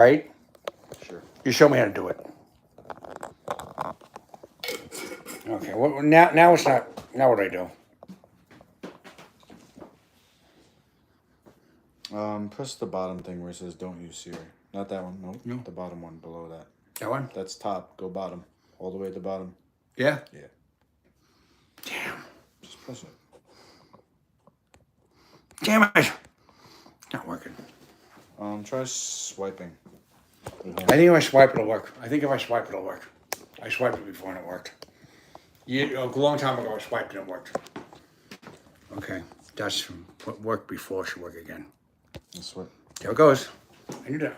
right? Sure. You show me how to do it. Okay. Well, now it's not. Now what do I do? Press the bottom thing where it says "Don't use Siri." Not that one. Nope. No. The bottom one below that. That one? That's top. Go bottom. All the way at the bottom. Yeah. Yeah. Damn. Just press it. Damn it. Not working. Try swiping. I think if I swipe it'll work. I swiped it before and it worked. A long time ago I swiped and it worked. Okay. That's what worked before should work again. That's what. There it goes. I knew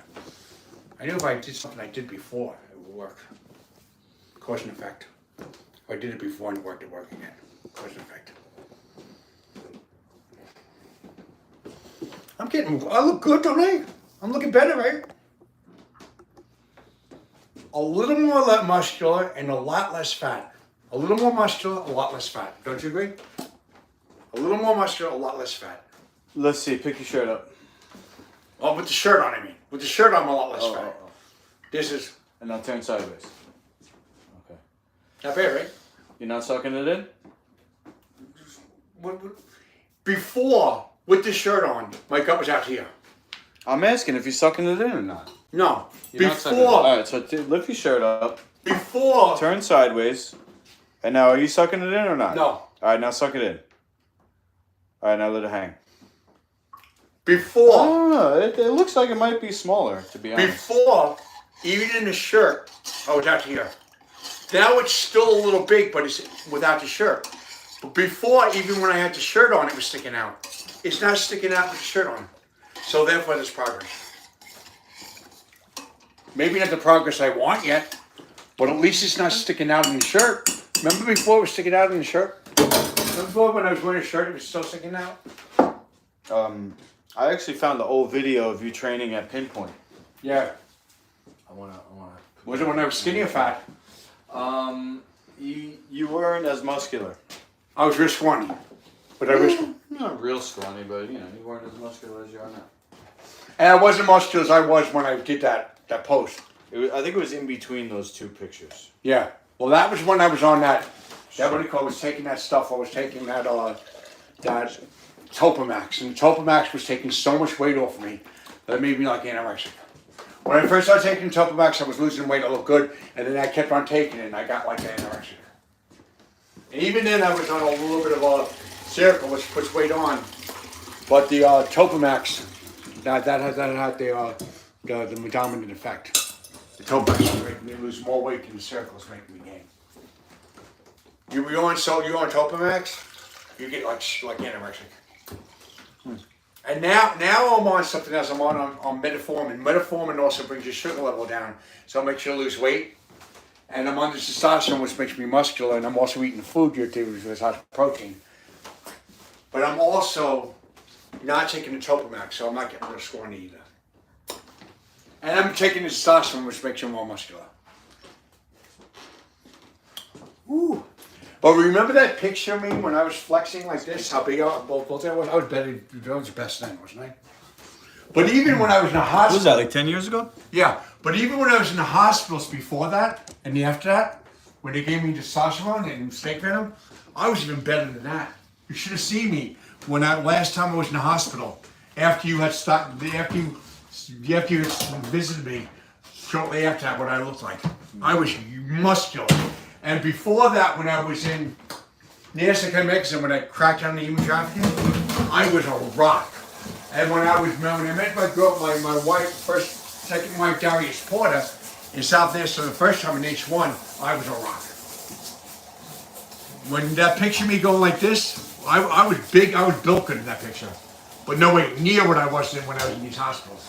if I did something I did before, it would work. Cause and effect. If I did it before and it worked again. Cause and effect. I look good, don't I? I'm looking better, right? A little more muscular and a lot less fat. A little more muscular, a lot less fat. Don't you agree? A little more muscular, a lot less fat. Let's see. Pick your shirt up. Oh, with the shirt on, I mean. With the shirt on, I'm a lot less fat. This is... And now turn sideways. Okay. Not bad, right? You're not sucking it in? Before, with the shirt on, my gut was out here. I'm asking if you're sucking it in or not. No. You're not sucking it in. All right, so lift your shirt up. Before... Turn sideways. And now, are you sucking it in or not? No. All right, now suck it in. All right, now let it hang. Before... I don't know. It looks like it might be smaller, to be honest. Before, even in the shirt, I was out here. Now it's still a little big, but it's without the shirt. But before, even when I had the shirt on, it was sticking out. It's not sticking out with the shirt on. So therefore, there's progress. Maybe not the progress I want yet, but at least it's not sticking out in the shirt. Remember before it was sticking out in the shirt? Remember before when I was wearing a shirt, it was still sticking out? I actually found the old video of you training at Pinpoint. Yeah. I wanna. Was it when I was skinny or fat? You weren't as muscular. I was real scrawny. But I was... Not real scrawny, but you weren't as muscular as you are now. And I wasn't muscular as I was when I did that post. I think it was in between those two pictures. Yeah. Well, that was when I was on that what do you call it? I was taking that stuff. I was taking that Topamax. And Topamax was taking so much weight off me that it made me like anorexic. When I first started taking Topamax, I was losing weight. I looked good. And then I kept on taking it, and I got like anorexic. And even then, I was on a little bit of a circle, which puts weight on. But the Topamax, that had the dominant effect. The Topamax was making me lose more weight than the circles making me gain. You on Topamax, you get like anorexic. And now I'm on something else. I'm on metformin. Metformin also brings your sugar level down, so it makes you lose weight. And I'm on the testosterone, which makes me muscular, and I'm also eating food here too, which has protein. But I'm also not taking the Topamax, so I'm not getting rid of scrawny either. And I'm taking the testosterone, which makes you more muscular. Ooh. But remember that picture of me when I was flexing like this? How big both I was? I was better. I was best then, wasn't I? But even when I was in the hospital... What was that, like 10 years ago? Yeah. But even when I was in the hospitals before that, and after that, when they gave me testosterone and snake venom, I was even better than that. You should have seen me when last time I was in the hospital. After you had visited me, shortly after that, what I looked like. I was muscular. And before that, when I was in Nassau, Mexico, when I cracked down the human trafficking, I was a rock. And when I met my girl, my wife, second wife, Darius Porter, in South Nassau, the first time in H1, I was a rock. When that picture of me going like this, I was big, I was built good in that picture. But nowhere near what I was when I was in these hospitals.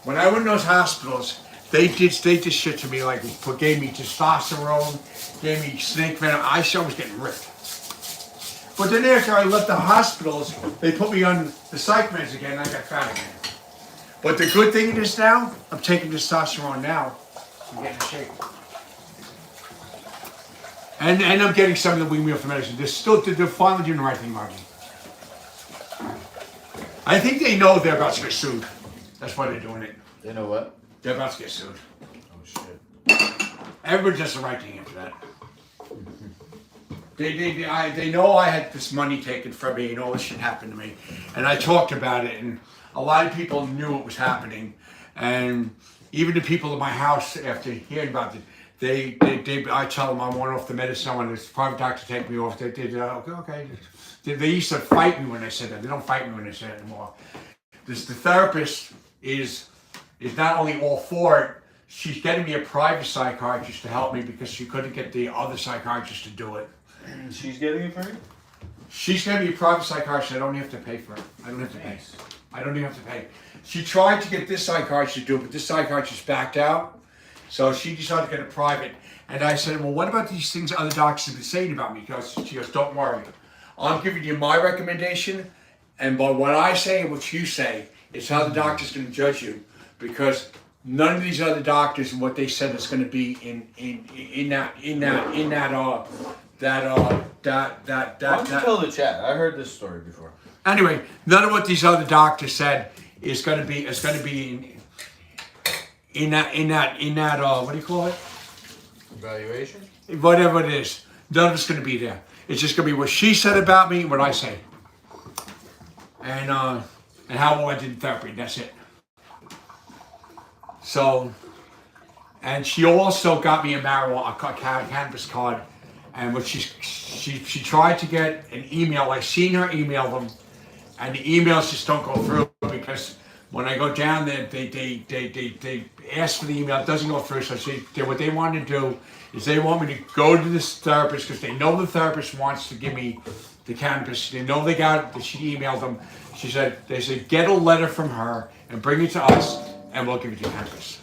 When I went in those hospitals, they did shit to me, like gave me testosterone, gave me snake venom. I was getting ripped. But then after I left the hospitals, they put me on the psych meds again, and I got fat again. But the good thing is now, I'm taking testosterone now. I'm getting in shape. And I'm getting some of the wean meal for medicine. They're finally doing the right thing, Margie. I think they know they're about to get sued. That's why they're doing it. They know what? They're about to get sued. Oh shit. Everybody has the right to answer that. They know I had this money taken from me and all this shit happened to me. And I talked about it, and a lot of people knew it was happening. And even the people in my house, after hearing about it, I tell them I want off the medicine. I want this private doctor to take me off. They did, okay. They used to fight me when I said that. They don't fight me when I say it anymore. The therapist is not only all for it, she's getting me a private psychiatrist to help me because she couldn't get the other psychiatrist to do it. She's getting it for you? She's going to be a private psychiatrist. I don't have to pay for it. I don't have to pay. I don't even have to pay. She tried to get this psychiatrist to do it, but this psychiatrist backed out. So she decided to get a private. And I said, well, what about these things other doctors have been saying about me? She goes, don't worry. I'm giving you my recommendation. And by what I say and what you say, it's how the doctor's going to judge you. Because none of these other doctors and what they said is going to be in that. Why don't you tell the chat? I heard this story before. Anyway, none of what these other doctors said is going to be in that what do you call it? Evaluation? Whatever it is, none of it's going to be there. It's just going to be what she said about me and what I say, and how well I did in therapy. And that's it. So, and she also got me a cannabis card. And what she tried to get an email. I seen her email them, and the emails just don't go through because when I go down there, they ask for the email. It doesn't go through. So what they want to do is they want me to go to this therapist because they know the therapist wants to give me the cannabis. They know they got it. She emailed them. They said get a letter from her and bring it to us, and we'll give you the cannabis.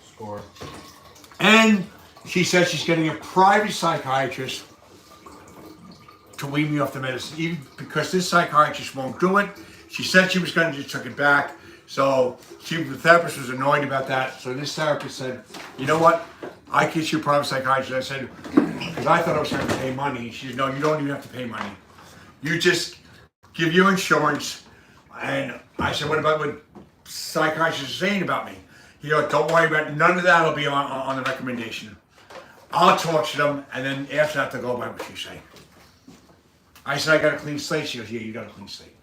Score. And she said she's getting a private psychiatrist to wean me off the medicine, even because this psychiatrist won't do it. She said she was going to just took it back. So the therapist was annoyed about that. So this therapist said, you know what? I get you a private psychiatrist. I said, because I thought I was going to pay money. She said, no, you don't even have to pay money. You just give your insurance. And I said, what about what psychiatrists are saying about me? You know, don't worry about it. None of that will be on the recommendation. I'll talk to them, and then after that, they'll go by what you say. I said, I got a clean slate. She goes, yeah, you got a clean slate.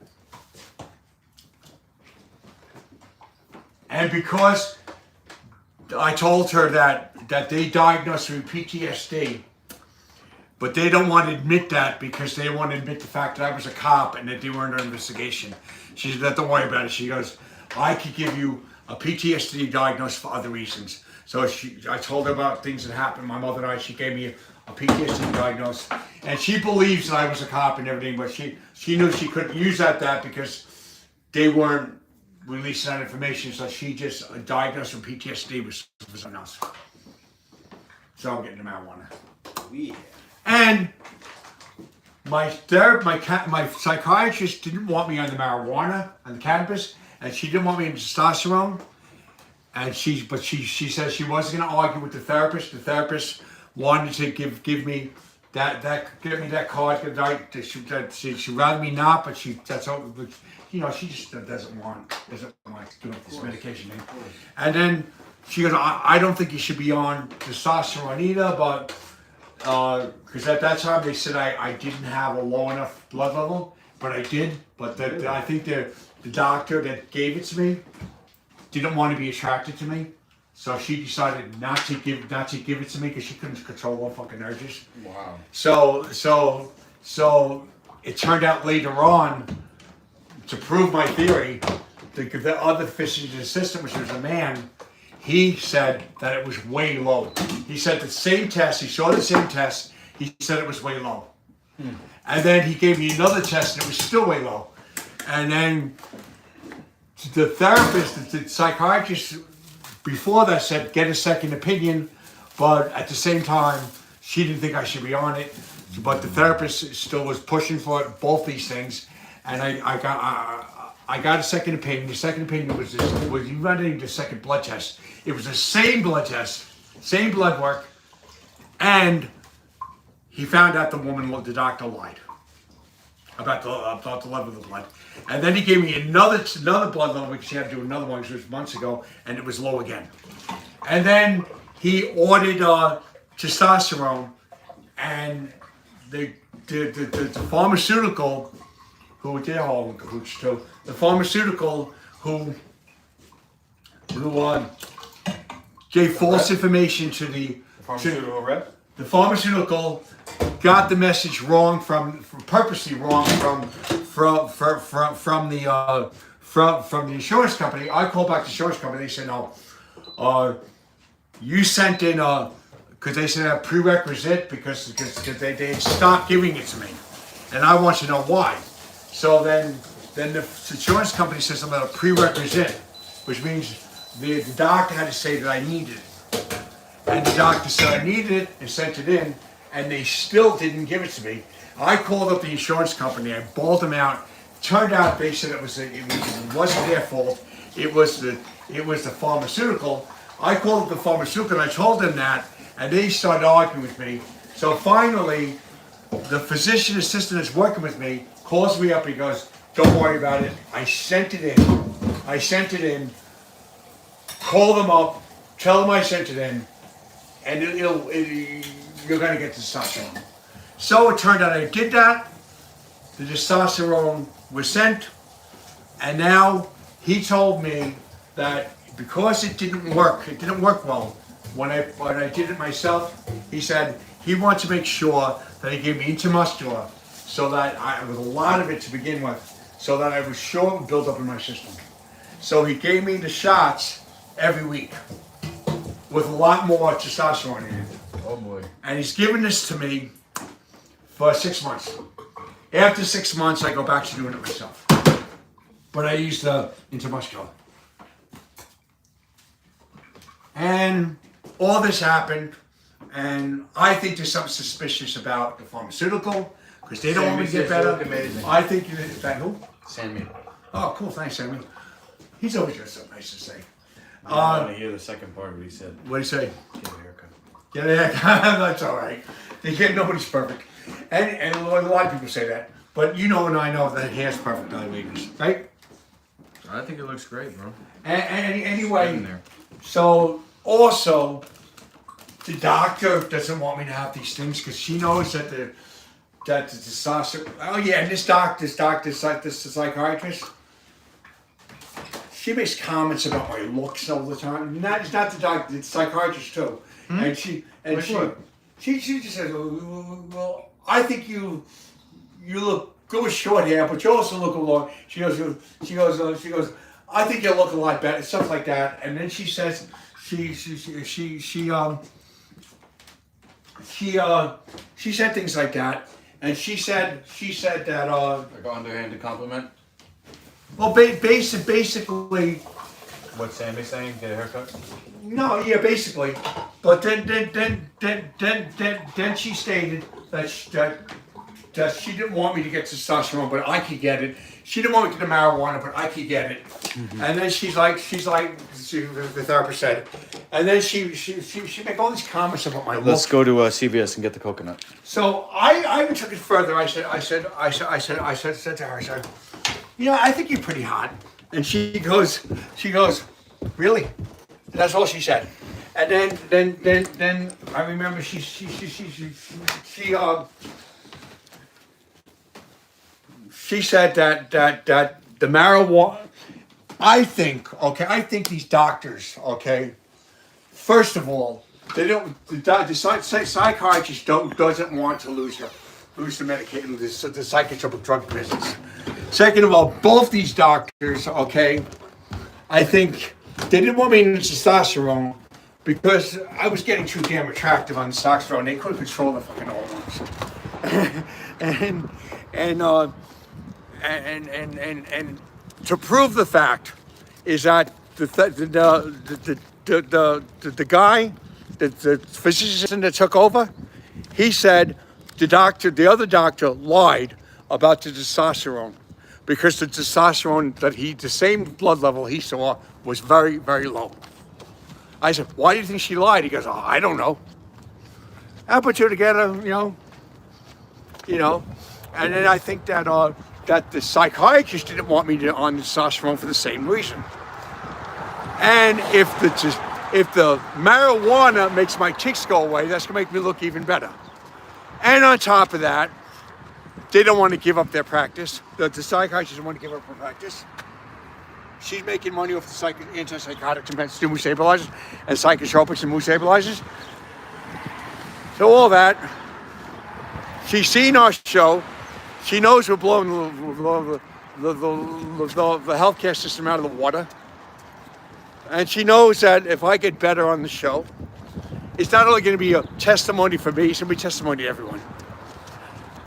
And because I told her that they diagnosed me with PTSD, but they don't want to admit that because they want to admit the fact that I was a cop and that they were under investigation. She said, don't worry about it. She goes, I could give you a PTSD diagnosis for other reasons. So I told her about things that happened. My mother died. She gave me a PTSD diagnosis. And she believes that I was a cop and everything, but she knew she couldn't use that because they weren't releasing that information. So she just diagnosed with PTSD with something else. So I'm getting the marijuana. Yeah. And my psychiatrist didn't want me on the marijuana and the cannabis, and she didn't want me on testosterone. And she said she wasn't going to argue with the therapist. The therapist wanted to give me that card. She'd rather me not, but that's all. But, you know, she just doesn't want to do this medication thing. And then she goes, I don't think you should be on testosterone either, but because at that time they said I didn't have a low enough blood level, but I did. But I think the doctor that gave it to me didn't want to be attracted to me, so she decided not to give it to me because she couldn't control her fucking urges. Wow. So it turned out later on to prove my theory. The other physician's assistant, which was a man, he said that it was way low. He said the same test. He saw the same test. He said it was way low. And then he gave me another test, and it was still way low. And then the therapist, the psychiatrist before that said, get a second opinion, but at the same time, she didn't think I should be on it. But the therapist still was pushing for it, both these things. And I got a second opinion. The second opinion was you running the second blood test. It was the same blood test, same blood work, and he found out the doctor lied about the level of the blood. And then he gave me another blood level because he had to do another one, which was months ago, and it was low again. And then he ordered testosterone, and the pharmaceutical, who did all in cahoots too, the pharmaceutical who gave false information to the Pharmaceutical rep? the pharmaceutical got the message wrong purposely wrong from the insurance company. I called back the insurance company. They said no. You sent in because they said a prerequisite because they had stopped giving it to me, and I want to know why. So then the insurance company says something about a prerequisite, which means the doctor had to say that I needed it. And the doctor said I needed it and sent it in, and they still didn't give it to me. I called up the insurance company. I bawled them out. Turned out they said it wasn't their fault. It was the pharmaceutical. I called up the pharmaceutical and I told them that, and they started arguing with me. So finally, the physician assistant that's working with me calls me up. He goes, "Don't worry about it. I sent it in. Call them up. Tell them I sent it in, and you're going to get testosterone." So it turned out I did that. The testosterone was sent, and now he told me that because it didn't work well when I did it myself. He said he wants to make sure that he gave me intramuscular, so that with a lot of it to begin with, so that I was sure it would build up in my system. So he gave me the shots every week with a lot more testosterone in it. Oh boy. And he's given this to me for 6 months. After 6 months, I go back to doing it myself. But I use the intramuscular. And all this happened, and I think there's something suspicious about the pharmaceutical, because they don't want me to get better. Amazing. I think that who? Sammy. Oh, cool, thanks, Sammy. He's always got something nice to say. I want to hear the second part of what he said. What did he say? Get a haircut. Get a haircut. That's all right. Nobody's perfect, and a lot of people say that. But you know, and I know that hair's perfect on ladies, right? I think it looks great, bro. And anyway, so also the doctor doesn't want me to have these things because she knows that the testosterone. Oh yeah, and this psychiatrist. She makes comments about my looks all the time. It's not the doctor, it's the psychiatrist too. And she just says, "Well, I think you look good with short hair, but you also look a lot." She goes, "I think you look a lot better," stuff like that. And then she says, she said things like that, and she said that Like an underhanded compliment. well, basically. What's Sammy saying? Get a haircut. No, yeah, basically. But then she stated that she didn't want me to get testosterone, but I could get it. She didn't want me to get the marijuana, but I could get it. Mm-hmm. And then she's like, the therapist said, and then she make all these comments about my Let's look. go to CVS and get the coconut. So I even took it further. I said to her, I said, "You know, I think you're pretty hot." And she goes, "Really?" And that's all she said. And then I remember she said that the marijuana. I think these doctors. Okay, first of all, they don't. The psychiatrist doesn't want to lose the medication, the psychotropic drug business. Second of all, both these doctors, okay, I think they didn't want me in testosterone because I was getting too damn attractive on testosterone. They couldn't control the fucking hormones. and to prove the fact is that the guy, the physician that took over, he said the other doctor lied about the testosterone. Because the testosterone the same blood level he saw was very, very low. I said, "Why do you think she lied?" He goes, "Oh, I don't know. I put two together, you know. And then I think that that the psychiatrist didn't want me to on the testosterone for the same reason. And if the marijuana makes my tics go away, that's gonna make me look even better. And on top of that, they don't want to give up their practice. The psychiatrist doesn't want to give up her practice. She's making money off the antipsychotics and mood stabilizers and psychotropics and mood stabilizers. So all that. She's seen our show. She knows we're blowing the healthcare system out of the water. And she knows that if I get better on the show, it's not only going to be a testimony for me, it's going to be testimony to everyone.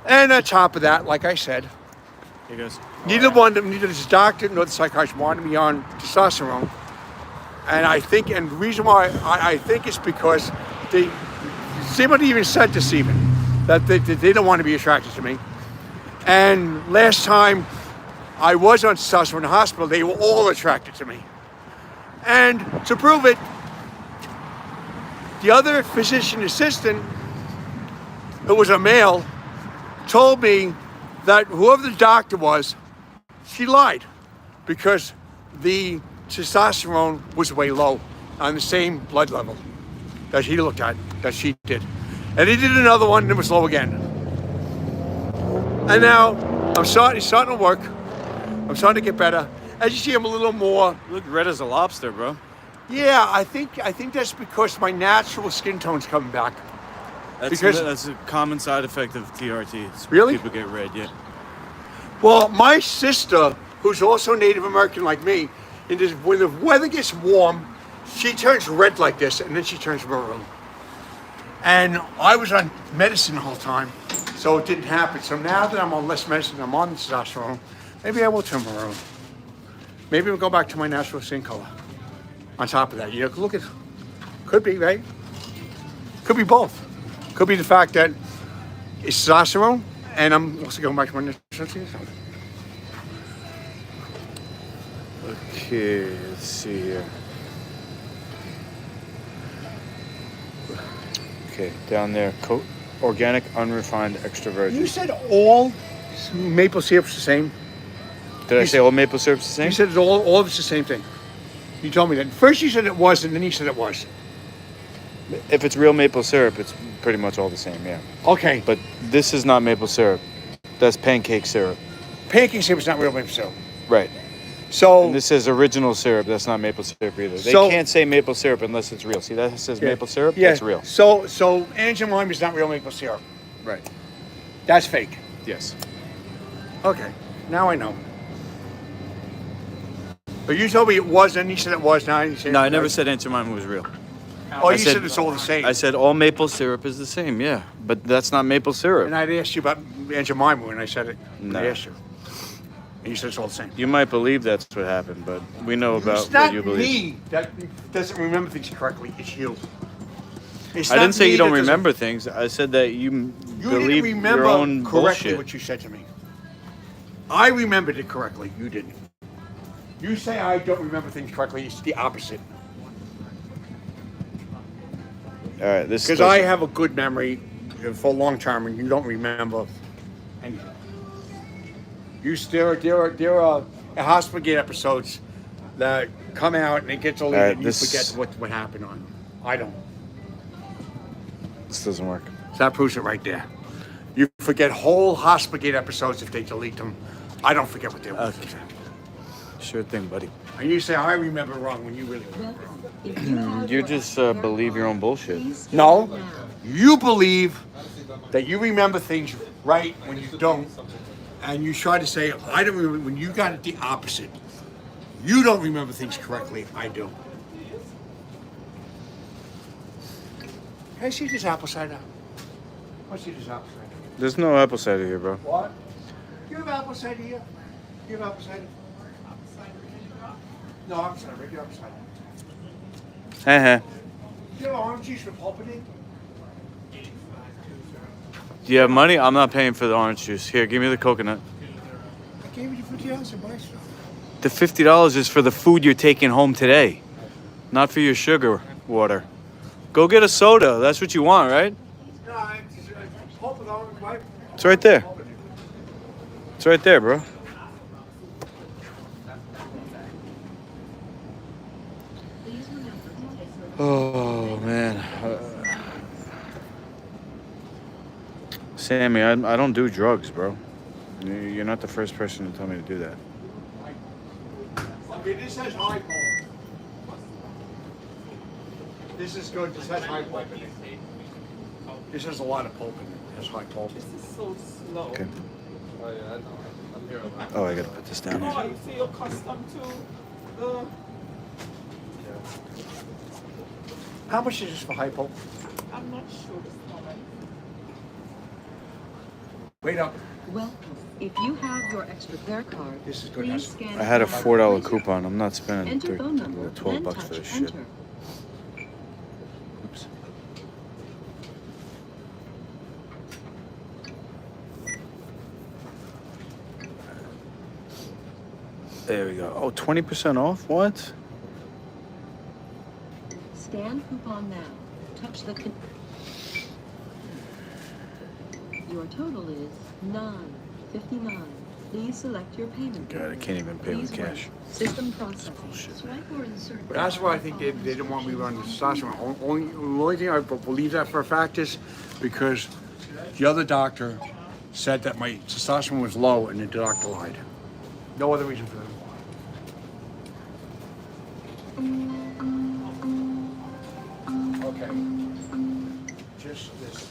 And on top of that, like I said, neither this doctor nor the psychiatrist wanted me on testosterone. And I think, and the reason why I think it's because somebody even said this even, that they don't want to be attracted to me. And last time I was on testosterone in the hospital, they were all attracted to me. And to prove it, the other physician assistant, who was a male, told me that whoever the doctor was, she lied because the testosterone was way low on the same blood level that he looked at, that she did. And he did another one and it was low again. And now it's starting to work. I'm starting to get better. As you see, I'm a little more. You look red as a lobster, bro. Yeah, I think that's because my natural skin tone's coming back. That's a common side effect of TRT. Really? People get red, yeah. Well, my sister, who's also Native American like me, when the weather gets warm, she turns red like this, and then she turns maroon. And I was on medicine the whole time, so it didn't happen. So now that I'm on less medicine, I'm on testosterone, maybe I will turn maroon. Maybe I'll go back to my natural skin color. On top of that, look at, could be, right? Could be both. Could be the fact that it's testosterone, and I'm also going back to my natural skin color. Okay, let's see here. Okay, down there, organic, unrefined, extra virgin. You said all maple syrup's the same. Did I say all maple syrup's the same? You said all of it's the same thing. You told me that. First you said it was, and then you said it was. If it's real maple syrup, it's pretty much all the same, yeah. Okay. But this is not maple syrup. That's pancake syrup. Pancake syrup is not real maple syrup. Right. So and this is original syrup. That's not maple syrup either. They can't say maple syrup unless it's real. See, that says maple syrup? Yeah. That's real. So Aunt Jemima is not real maple syrup. Right. That's fake. Yes. Okay. Now I know. But you told me it was, and you said it was. Now you said No, I never said Aunt Jemima was real. Oh, you said it's all the same. I said all maple syrup is the same, yeah. But that's not maple syrup. And I'd asked you about Aunt Jemima when I said it. No. I asked you. And you said it's all the same. You might believe that's what happened, but we know about It's not what you believe. me that doesn't remember things correctly. It's you. It's I not didn't say me you don't that doesn't- remember things. I said that you You believe didn't remember your own correctly bullshit. what you said to me. I remembered it correctly. You didn't. You say I don't remember things correctly. It's the opposite. All right, this Because I have a good memory for long term, and you don't remember anything. There are hospital gate episodes that come out and it gets deleted, and you forget what happened on. I don't. This doesn't work. So that proves it right there. You forget whole hospital gate episodes if they delete them. I don't forget what they were. Okay. Sure thing, buddy. And you say I remember wrong when you really remember wrong. You just believe your own bullshit. No, you believe that you remember things right when you don't, and you try to say I don't remember when you got it the opposite. You don't remember things correctly. I do. Can I see this apple cider? I see this apple cider. There's no apple cider here, bro. What? You have apple cider here? You have apple cider? No, apple cider. Regular apple cider. You have orange juice with pulp in it? Do you have money? I'm not paying for the orange juice. Here, give me the coconut. I gave you $50 to buy stuff. The $50 is for the food you're taking home today, not for your sugar water. Go get a soda. That's what you want, right? No, pulp with orange, right? It's right there. It's right there, bro. Oh man, Sammy, I don't do drugs, bro. You're not the first person to tell me to do that. Okay, this has high pulp. This is good. This has high pulp in it. This has a lot of pulp in it. It has high pulp. This is so slow. Okay. Oh yeah, I know. I'm here on that. Oh, I gotta put this down Oh, here. you feel accustomed to the. How much is this for high pulp? I'm not sure this moment. Wait up. Welcome. If you have your extra fare card, This is good. please scan. I had a the $4 card. coupon. I'm not spending Enter phone number, 12 then bucks for touch this shit. enter. Oops. There we go. Oh, 20% off? What? Scan coupon now. Touch the. Your total is $9.59. Please select your payment. God, I can't even pay with Please cash. wait. System processing. Bullshit. Swipe or insert. That's why I think they didn't want me running testosterone. The only thing I believe that for a fact is because the other doctor said that my testosterone was low and the doctor lied. No other reason for that. Okay. Just this.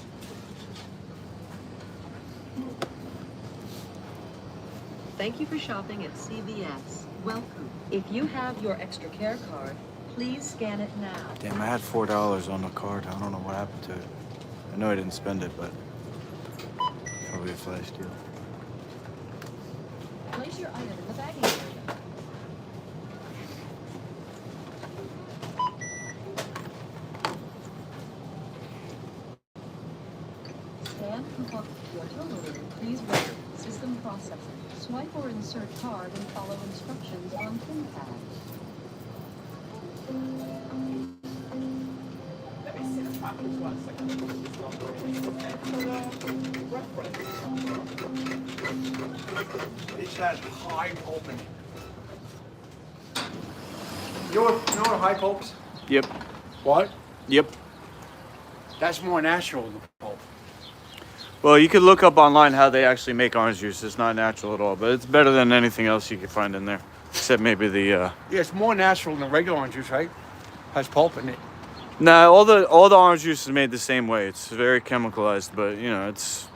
Thank you for shopping at CVS. Welcome. If you have your extra care card, please scan it now. Damn, I had $4 on the card. I don't know what happened to it. I know I didn't spend it, but probably a flash deal. Place your item in the bagging area. Scan coupon. Your total is. Please wait. System processing. Swipe or insert card and follow instructions on PIN pad. Let me see the package 1 second. Reference. This has high pulp in it. You know what high pulp is? Yep. What? Yep. That's more natural than pulp. Well, you could look up online how they actually make orange juice. It's not natural at all, but it's better than anything else you could find in there. Except maybe the, Yeah, it's more natural than regular orange juice, right? Has pulp in it. Nah, all the orange juice is made the same way. It's very chemicalized, but you know, it's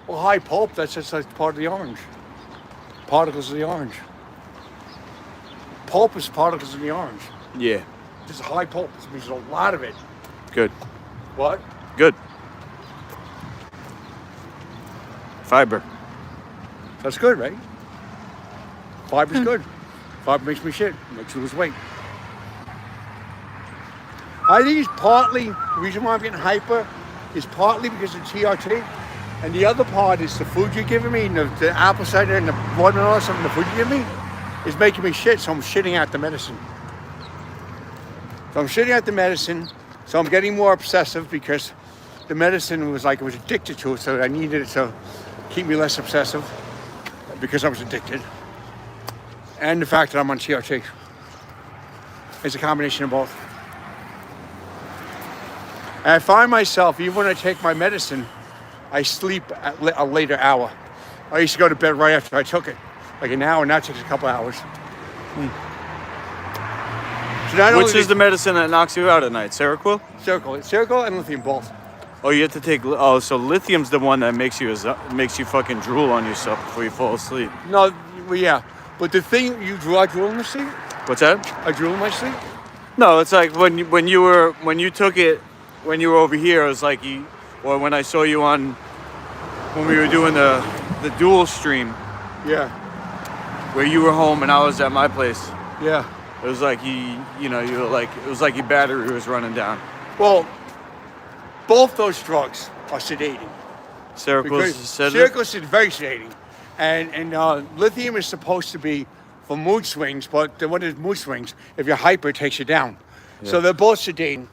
Well, high pulp, that's just like part of the orange. Particles of the orange. Pulp is particles of the orange. yeah, This is high pulp. This means a lot of it. good. What? Good. Fiber. That's good, right? Fiber's good. Fiber makes me shit. Makes you lose weight. I think it's partly, the reason why I'm getting hyper is partly because of TRT. And the other part is the food you're giving me, and the apple cider and the watermelon or something, the food you give me is making me shit, so I'm shitting out the medicine. So I'm shitting out the medicine, so I'm getting more obsessive because the medicine was like, I was addicted to it, so I needed it to keep me less obsessive because I was addicted. And the fact that I'm on TRT. It's a combination of both. And I find myself, even when I take my medicine, I sleep at a later hour. I used to go to bed right after I took it, like an hour, now it takes a couple hours. So not Which only is the medicine that knocks you out at night? Seroquel? Circle and lithium both. Oh, you have to take. Oh, so lithium's the one that makes you fucking drool on yourself before you fall asleep. No, well, yeah, but the thing I drool in my sleep. What's that? I drool in my sleep. No, it's like when you took it when you were over here. It was like or when I saw you when we were doing the dual stream Yeah, where you were home and I was at my place. yeah. It was like you were like it was like your battery was running down. Well, both those drugs are sedating. Seroquel is Because sedative? Seroquel is very sedating, and lithium is supposed to be for mood swings. But what is mood swings? If you're hyper, it takes you down. So Yeah. they're both sedating.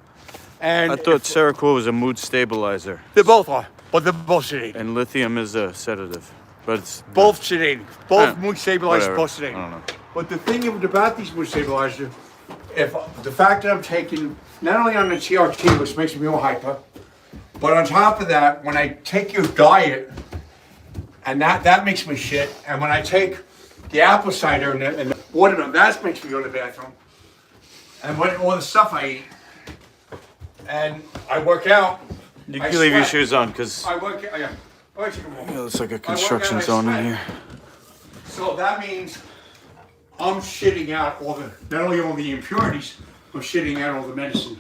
And I thought Seroquel was a mood stabilizer they both are, but they're both sedating. and lithium is a sedative. but it's Both sedating. Both Yeah. mood stabilizers, Whatever. both sedating. I don't know. But the thing about these mood stabilizers, if the fact that I'm taking not only on the TRT, which makes me more hyper, but on top of that, when I take your diet, and that makes me shit, and when I take the apple cider and the watermelon, that makes me go to the bathroom, and all the stuff I eat, and I work out. You I can leave your sweat. shoes on because I work out. Yeah. I take 'em off. it looks like a I work construction out, I zone in sweat. here. So that means I'm shitting out not only all the impurities, I'm shitting out all the medicine.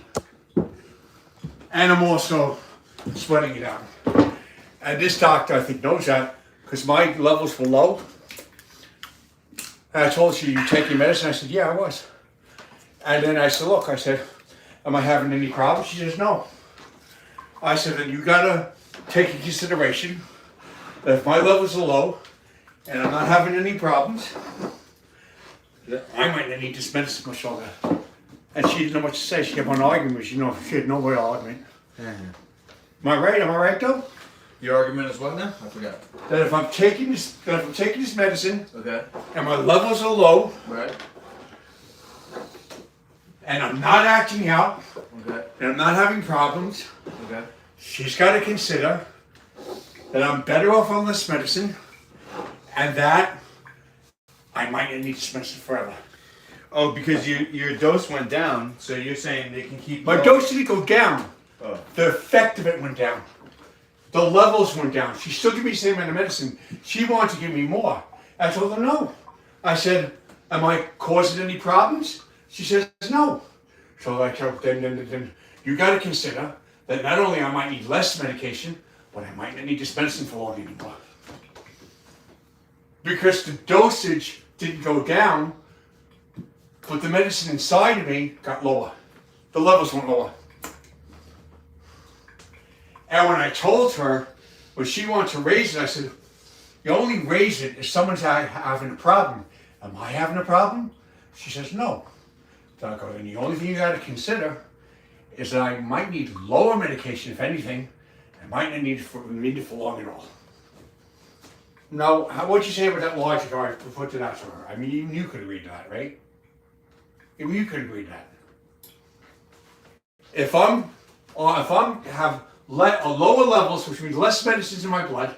And I'm also sweating it out. And this doctor, I think, knows that because my levels were low. And I told her, you take your medicine? I said, yeah, I was. And then I said, look, am I having any problems? She says, no. I said, then you gotta take into consideration that if my levels are low and I'm not having any problems, that I might not need this medicine much longer. And she didn't know what to say. She kept on arguing with me. She had no way of arguing. Am I right? Am I right though? Your argument is what now? I forgot. That if I'm taking this medicine Okay. and my levels are low Right. and I'm not acting out Okay. and I'm not having problems, Okay. she's got to consider that I'm better off on this medicine and that I might not need this medicine forever. Oh, because your dose went down, so you're saying they can keep. My dose didn't go down. Oh. The effect of it went down. The levels went down. She still gave me the same amount of medicine. She wanted to give me more. I told her no. I said, am I causing any problems? She says no. So I told then you got to consider that not only I might need less medication, but I might not need this medicine for long anymore. Because the dosage didn't go down, but the medicine inside of me got lower. The levels went lower. And when I told her, when she wanted to raise it, I said, you only raise it if someone's having a problem. Am I having a problem? She says, no. So I go, and the only thing you got to consider is that I might need lower medication, if anything. I might not need it for long at all. Now, what'd you say about that logic I put that to her? I mean, even you could read that, right? Even you could read that. If I'm have lower levels, which means less medicines in my blood,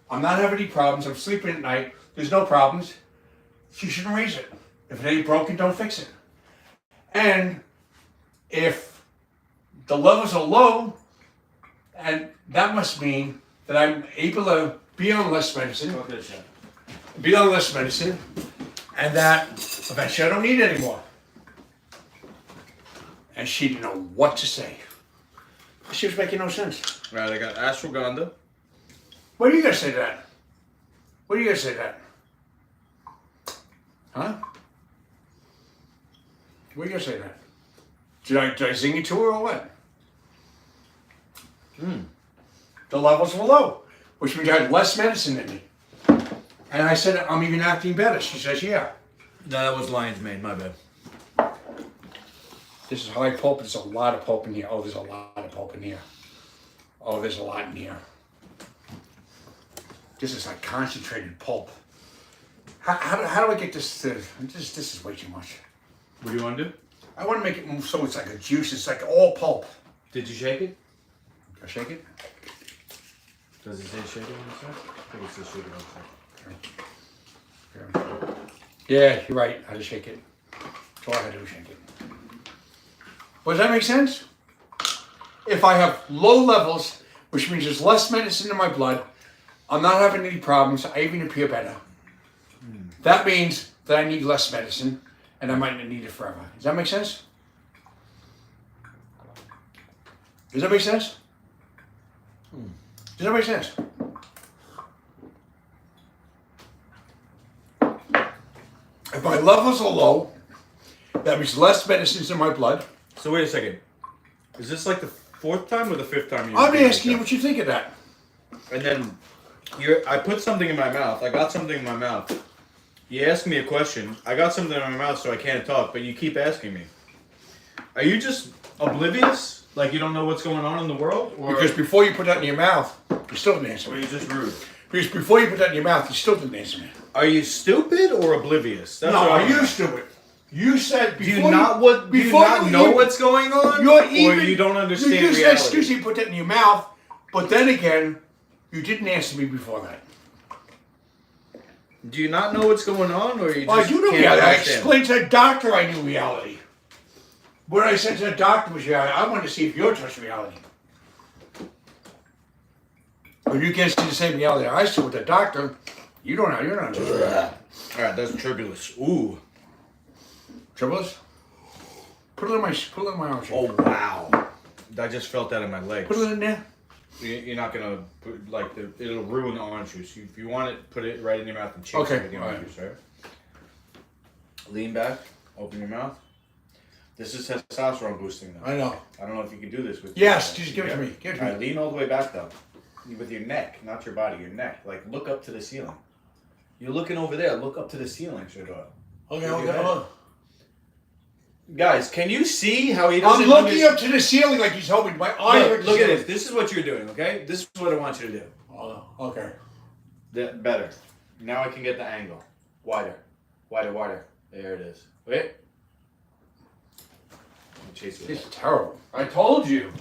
I'm not having any problems, I'm sleeping at night, there's no problems, she shouldn't raise it. If it ain't broken, don't fix it. And if the levels are low, and that must mean that I'm able to be on less medicine, and that eventually I don't need it anymore. And she didn't know what to say. She was making no sense. Right, I got ashwagandha. What are you gonna say to that? What are you gonna say to that? Huh? What are you gonna say to that? Did I zing it to her or what? The levels were low, which means I had less medicine in me. And I said, I'm even acting better. She says, yeah. No, that was lion's mane. My bad. This is high pulp. There's a lot of pulp in here. Oh, there's a lot of pulp in here. Oh, there's a lot in here. This is like concentrated pulp. How do I get this to... This is way too much. What do you want to do? I want to make it move so it's like a juice. It's like all pulp. Did you shake it? Can I shake it? Does it say shake it on the side? I think it says shake it on the side. Yeah, you're right. I had to shake it. That's all I had to do, shake it. But does that make sense? If I have low levels, which means there's less medicine in my blood, I'm not having any problems, I even appear better. That means that I need less medicine, and I might not need it forever. Does that make sense? Does that make sense? Does that make sense? If my levels are low, that means less medicines in my blood. So wait a second. Is this like the fourth time or the fifth time you? I'm asking you what you think of that. And then I put something in my mouth. I got something in my mouth. You asked me a question. I got something in my mouth, so I can't talk. But you keep asking me. Are you just oblivious? Like you don't know what's going on in the world, or Because before you put that in your mouth, you still didn't answer or me. you just rude? Because before you put that in your mouth, you still didn't answer me. Are you stupid or oblivious? That's No, what I are you wanna- stupid? You said Do before you not what? Do you before not you know even- what's going on? You're or even, you don't understand You just reality? said, excuse me, put that in your mouth, but then again, you didn't answer me before that. Do you not know what's going on, or you just Well, I do know can't reality. I understand? explained to the doctor I knew reality. What I said to the doctor was reality. I wanted to see if you're touched reality. But you can't see the same reality I see with the doctor. You don't know. You're not touched reality. All right, that's tribulous. Ooh. Troubles? Put it in my arm. Oh wow. I just felt that in my legs. Put it in there. You're not gonna put, like it'll ruin the orange juice. If you want it, put it right in your mouth and chase Okay, it with the orange alright. juice, right? Lean back, open your mouth. This is testosterone boosting though. I know. I don't know if you can do this with. Yes, just give it to me. Give it to All right, me. lean all the way back though, with your neck, not your body, your neck. Like look up to the ceiling. You're looking over there. Look up to the ceiling, Shador. Okay, Look okay, at hold on. Guys, can you see how he doesn't? I'm looking up to the ceiling like he's hoping my eyes are Look at this. This is what you're doing, okay? This is what I want you to do. Oh, okay. Better. Now I can get the angle. Wider. Wider, wider. There it is. Wait. Let me chase it. This is terrible. I told you.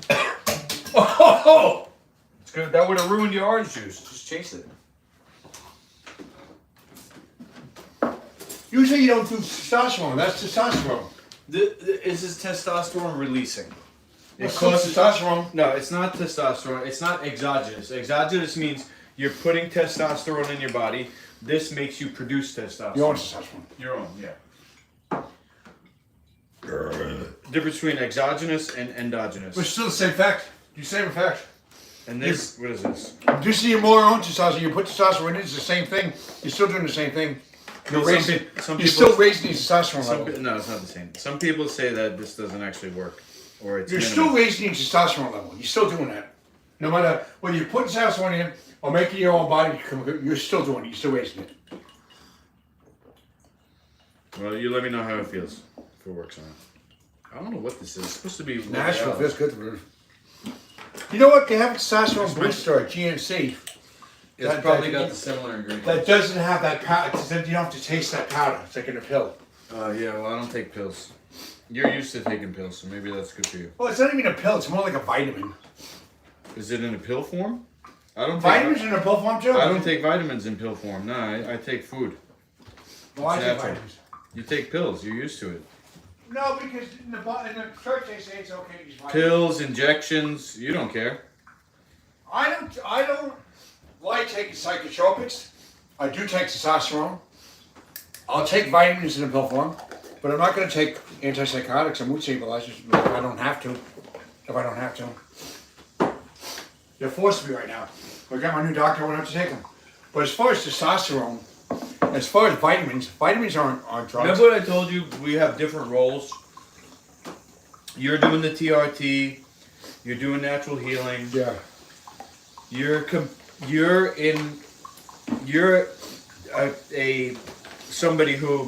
Oh! It's good. That would have ruined your orange juice. Just chase it. You say you don't do testosterone. That's testosterone. This is testosterone releasing. It It's called causes testosterone. No, it's not testosterone. It's not exogenous. Exogenous means you're putting testosterone in your body. This makes you produce testosterone. Your own testosterone. Your own, yeah. Difference between exogenous and endogenous. But it's still the same fact. You same effect. And this, what is this? You see more own testosterone. You put testosterone in. It's the same thing. You're still doing the same thing. You're Some raising. some You're people- still raising the testosterone Some, level. no, it's not the same. Some people say that this doesn't actually work, or it's You're minimal. still raising the testosterone level. You're still doing that. No matter whether you put testosterone in or making your own body, you're still doing it. You're still raising it. Well, you let me know how it feels if it works on it. I don't know what this is. It's supposed to be Natural L'Oreal. feels good. You know what? They have a testosterone booster at GNC. It's That- probably that- got the similar ingredients. That doesn't have that powder. You don't have to taste that powder. It's like in a pill. Yeah, well, I don't take pills. You're used to taking pills, so maybe that's good for you. Well, it's not even a pill. It's more like a vitamin. Is it in a pill form? I don't. Vitamins in a pill form too. I don't take vitamins in pill form. No, I take food. Well, I take natural. vitamins. You take pills. You're used to it. No, because in the church they say it's okay to use vitamins. Pills, injections. You don't care. I don't like taking psychotropics. I do take testosterone. I'll take vitamins in a pill form, but I'm not going to take antipsychotics or mood stabilizers if I don't have to. They're forcing me right now. I got my new doctor. I won't have to take them. But as far as testosterone, as far as vitamins aren't drugs. Remember what I told you? We have different roles. You're doing the TRT. You're doing natural healing. Yeah. You're somebody who,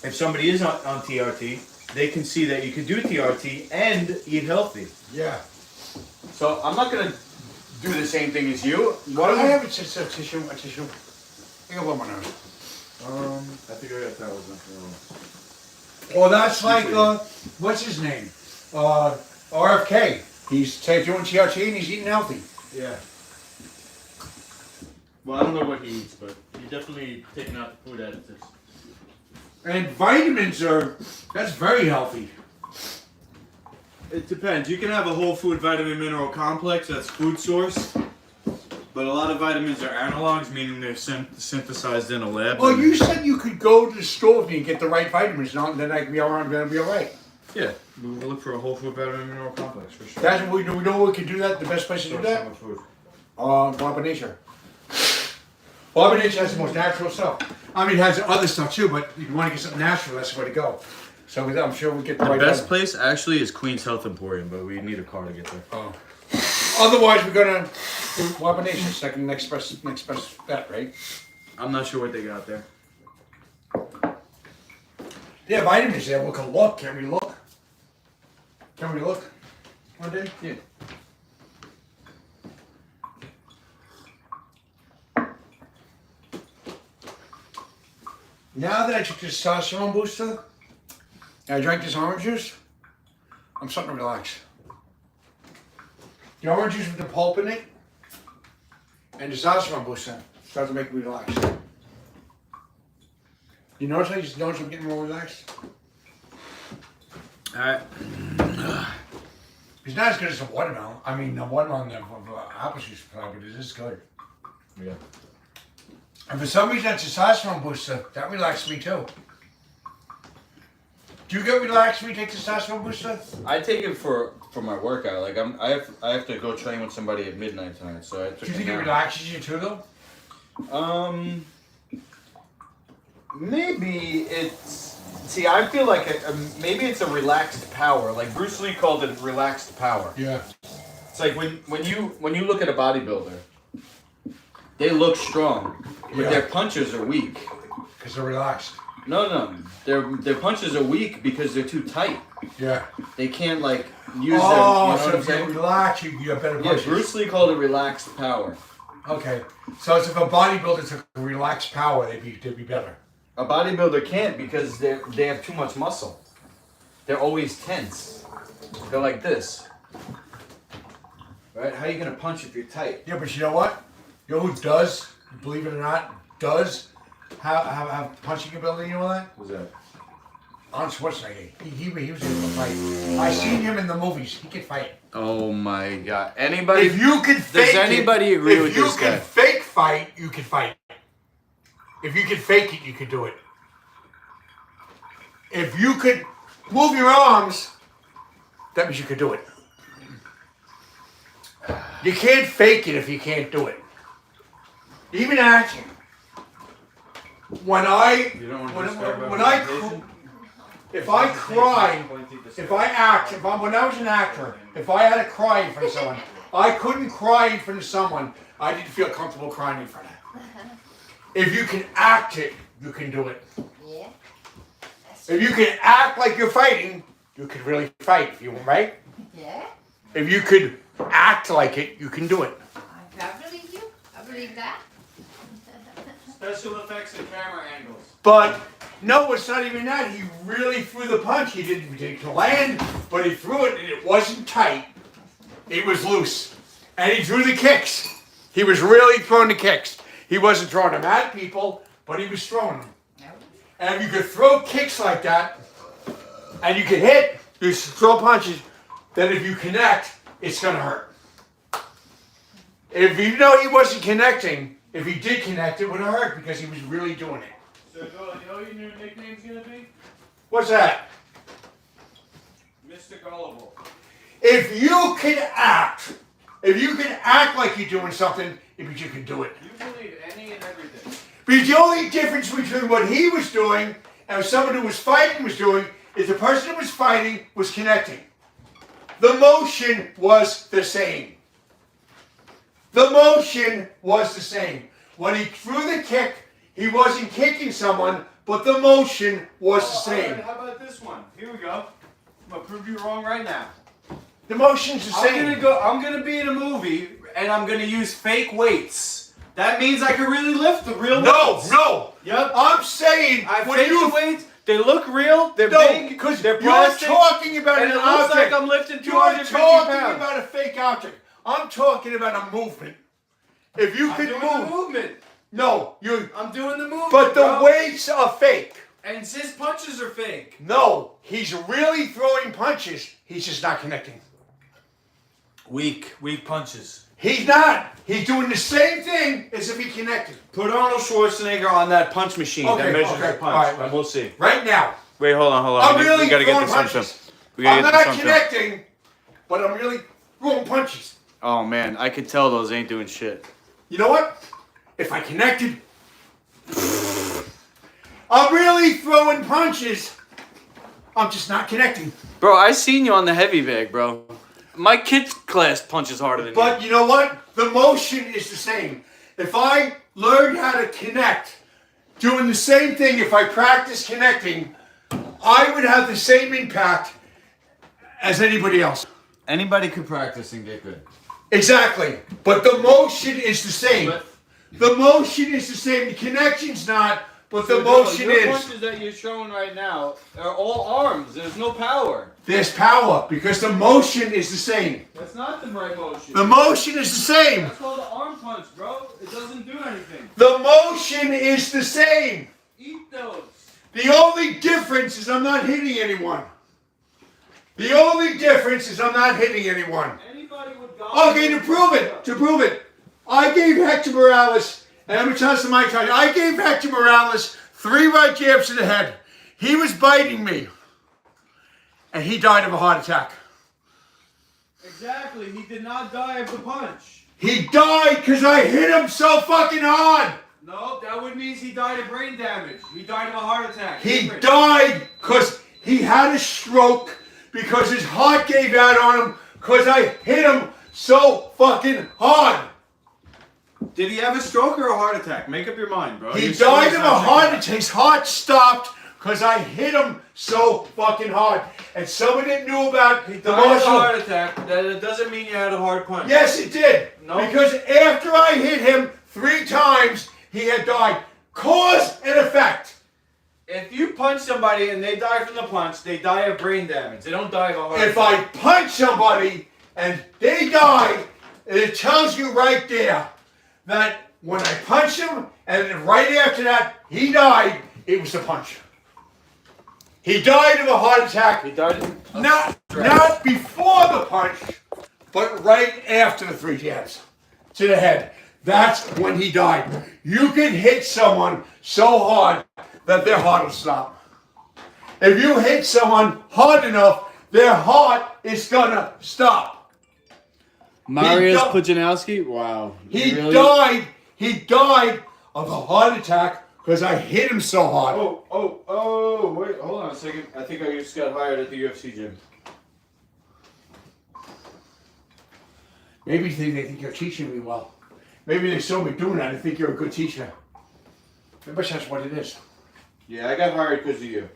if somebody is on TRT, they can see that you can do TRT and eat healthy. Yeah. So I'm not gonna do the same thing as you. Why do I have a tissue? I got one more nose. I think I got that one. Well, that's like, what's his name? RFK. He's doing TRT and he's eating healthy. Yeah. Well, I don't know what he eats, but he's definitely taking out the food additives. And vitamins that's very healthy. It depends. You can have a whole food vitamin mineral complex, that's food source. But a lot of vitamins are analogs, meaning they're synthesized in a lab. Well, you said you could go to the store with me and get the right vitamins, and then I can be all right. I'm gonna be all right. Yeah, we'll look for a whole food vitamin mineral complex for sure. That's what we do. We know we can do that. The best place to do that. Food. Bob Nature. Bob Nature has the most natural stuff. I mean, it has other stuff too, but if you want to get something natural, that's the way to go. So I'm sure we get the The right. best vitamin. place actually is Queen's Health Emporium, but we need a car to get there. Oh. Otherwise, we're gonna do Bob Nature next best bet, right? I'm not sure what they got there. They have vitamins there. We can look. Can we look? Can we look? One day? Yeah. Now that I took this testosterone booster, and I drank this orange juice, I'm starting to relax. The orange juice with the pulp in it, and the testosterone booster starts to make me relax. You notice I just notice I'm getting more relaxed? Alright. It's not as good as the watermelon. I mean, the watermelon, the apple juice, but it is good. Yeah. And for some reason, that testosterone booster, that relaxed me too. Do you get relaxed when you take testosterone booster? I take it for my workout. Like I have to go train with somebody at midnight tonight. So I took Do you think a it nap. relaxes you too, though? Maybe it's. See, I feel like maybe it's a relaxed power. Like Bruce Lee called it relaxed power. Yeah. It's like when you look at a bodybuilder, they look strong, but Yeah. their punches are weak. Because they're relaxed. No, their punches are weak because they're too tight. Yeah. They can't like use their. You know Oh, what so I'm if you saying? relax, you have better Yeah, punches. Bruce Lee called it relaxed power. Okay. So it's if a bodybuilder took a relaxed power, they'd be better. A bodybuilder can't because they have too much muscle. They're always tense. They're like this. Right? How are you gonna punch if you're tight? Yeah, but you know what? You know who does, believe it or not, does have punching ability, you know that? Who's that? Arnold Schwarzenegger. He was able to fight. I seen him in the movies. He could fight. Oh my god. Anybody If you could fake anybody it, agree with if you this guy? could fake fight, you could fight. If you could fake it, you could do it. If you could move your arms, that means you could do it. You can't fake it if you can't do it. Even acting. When I if I cried, if I act, when I was an actor, if I had to cry in front of someone, I couldn't cry in front of someone I didn't feel comfortable crying in front of. If you can act it, you can do it. Yeah. If you can act like you're fighting, you can really fight if you want, right? Yeah. If you could act like it, you can do it. I believe you. I believe that. Special effects and camera angles. But no, it's not even that. He really threw the punch. He didn't land, but he threw it and it wasn't tight. It was loose. And he threw the kicks. He was really throwing the kicks. He wasn't throwing them at people, but he was throwing them. And if you could throw kicks like that, and you could hit, you throw punches, then if you connect, it's going to hurt. If you know he wasn't connecting, if he did connect, it would have hurt because he was really doing it. So Doyle, you know what your new nickname's gonna be? What's that? Mr. Gullible. If you can act like you're doing something, it means you can do it. You believe any and everything. Because the only difference between what he was doing and someone who was fighting was doing is the person who was fighting was connecting. The motion was the same. The motion was the same. When he threw the kick, he wasn't kicking someone, but the motion was the same. How about this one? Here we go. I'm gonna prove you wrong right now. The motion's the same. I'm gonna be in a movie and I'm gonna use fake weights. That means I can really lift the real weights. No. Yep. I'm saying I when fake you the weights. They look real. They're no, big. because They're you're plastic. talking about And an it looks object. like I'm lifting You're 250 talking pounds. about a fake object. I'm talking about a movement. If you I'm could doing move, the movement. no, you. I'm doing the movement. But the bro. weights are fake. And his punches are fake. No, he's really throwing punches. He's just not connecting. Weak punches. He's not. He's doing the same thing as if he connected. Put Arnold Schwarzenegger on that punch machine Okay, that measures okay, the punch, all right, and we'll see. Right now, Wait, hold on. I'm We really gotta get throwing this punches. some. We gotta I'm get not this some. connecting, but I'm really throwing punches. Oh man, I could tell those ain't doing shit. You know what? If I connected, I'm really throwing punches. I'm just not connecting. Bro, I seen you on the heavy bag, bro. My kid's class punches harder than you. But you know what? The motion is the same. If I learned how to connect, doing the same thing, if I practice connecting, I would have the same impact as anybody else. Anybody could practice and get good. Exactly. But the motion is the same. But- The motion is the same. The connection's not, But the So, motion your is, punches that you're showing right now are all arms. There's no power. there's power because the motion is the same. That's not the right motion. The motion is the same. That's called an arm punch, bro. It doesn't do anything. The motion is the same. Eat those. The only difference is I'm not hitting anyone. The only difference is I'm not hitting anyone. Anybody would go. Okay, to prove it, I gave Hector Morales, and I'm going to tell you my time, I gave Hector Morales 3 right jabs to the head. He was biting me, and he died of a heart attack. Exactly. He did not die of the punch. He died because I hit him so fucking hard. No, that would mean he died of brain damage. He died of a heart attack. He Different. died because he had a stroke because his heart gave out on him because I hit him so fucking hard. Did he have a stroke or a heart attack? Make up your mind, bro. He Your died story's of a not heart checking attack. His heart stopped because I hit him so fucking hard. And someone that knew about out. He the died of a martial... heart attack. That doesn't mean you had a hard punch. Yes, it did. No. Because after I hit him 3 times, he had died. Cause and effect. If you punch somebody and they die from the punch, they die of brain damage. They don't die of a heart If attack. I punch somebody and they die, it tells you right there that when I punched him and then right after that he died, it was the punch. He died of a heart attack. He died of Not before the punch, but right after the 3 jabs to the head. That's when he died. You can hit someone so hard that their heart will stop. If you hit someone hard enough, their heart is gonna stop. Mariusz He di- Pujanowski? Wow. He Really? died. He died of a heart attack because I hit him so hard. Wait, hold on a second. I think I just got hired at the UFC gym. Maybe they think you're teaching me well. Maybe they saw me doing that and think you're a good teacher. Maybe that's what it is. Yeah, I got hired because of you.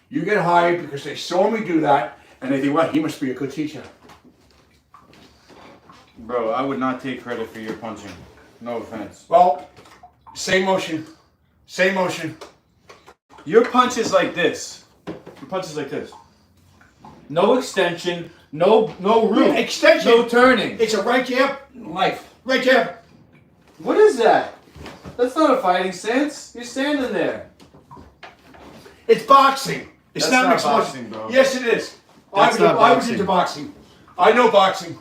You get hired because they saw me do that and they think, well, he must be a good teacher. Bro, I would not take credit for your punching. No offense. Well, same motion. Same motion. Your punch is like this. Your punch is like this. No extension, no root, Extension. no turning. It's a right jab, life. Right jab. What is that? That's not a fighting stance. You're standing there. It's boxing. It's That's not not mixed martial- boxing, bro. Yes, it is. That's not I was boxing. into boxing. I know boxing.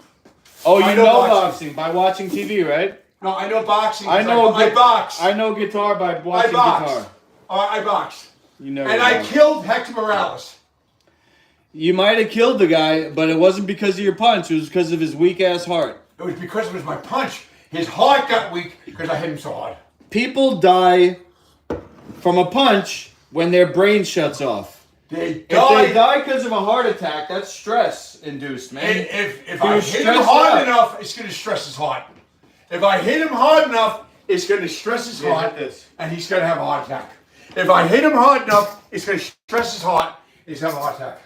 Oh, I you know know boxing. boxing by watching TV, right? No, I know boxing. I know. I box. I know guitar by watching box. guitar. I box. You know. And I killed Hector Morales. You might have killed the guy, but it wasn't because of your punch. It was because of his weak ass heart. It was because it was my punch. His heart got weak because I hit him so hard. People die from a punch when their brain shuts off. They If they died. die because of a heart attack, that's stress induced, man. And if He I was hit him stressed hard out. enough, it's going to stress his heart. If I hit him hard enough, it's going to stress his Yeah, heart, hit this. and he's going to have a heart attack. If I hit him hard enough, it's going to stress his heart, he's going to have a heart attack.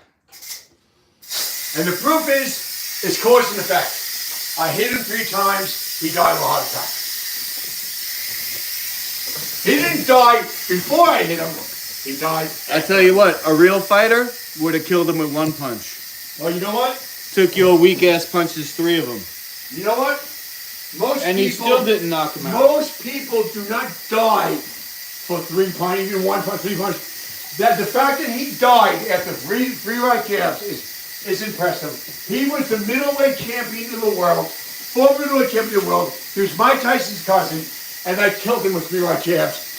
And the proof is, it's cause and effect. I hit him 3 times, he died of a heart attack. He didn't die before I hit him, he died. I tell you what, a real fighter would have killed him with 1 punch. Well, you know what? Took your weak ass punches 3 of them. You know what? Most And he people, still didn't knock him out. Most people do not die for 3 punches, even 1 punch, 3 punches. That the fact that he died after three right jabs is impressive. He was the middleweight champion of the world, former middleweight champion of the world. He was Mike Tyson's cousin, and I killed him with 3 right jabs.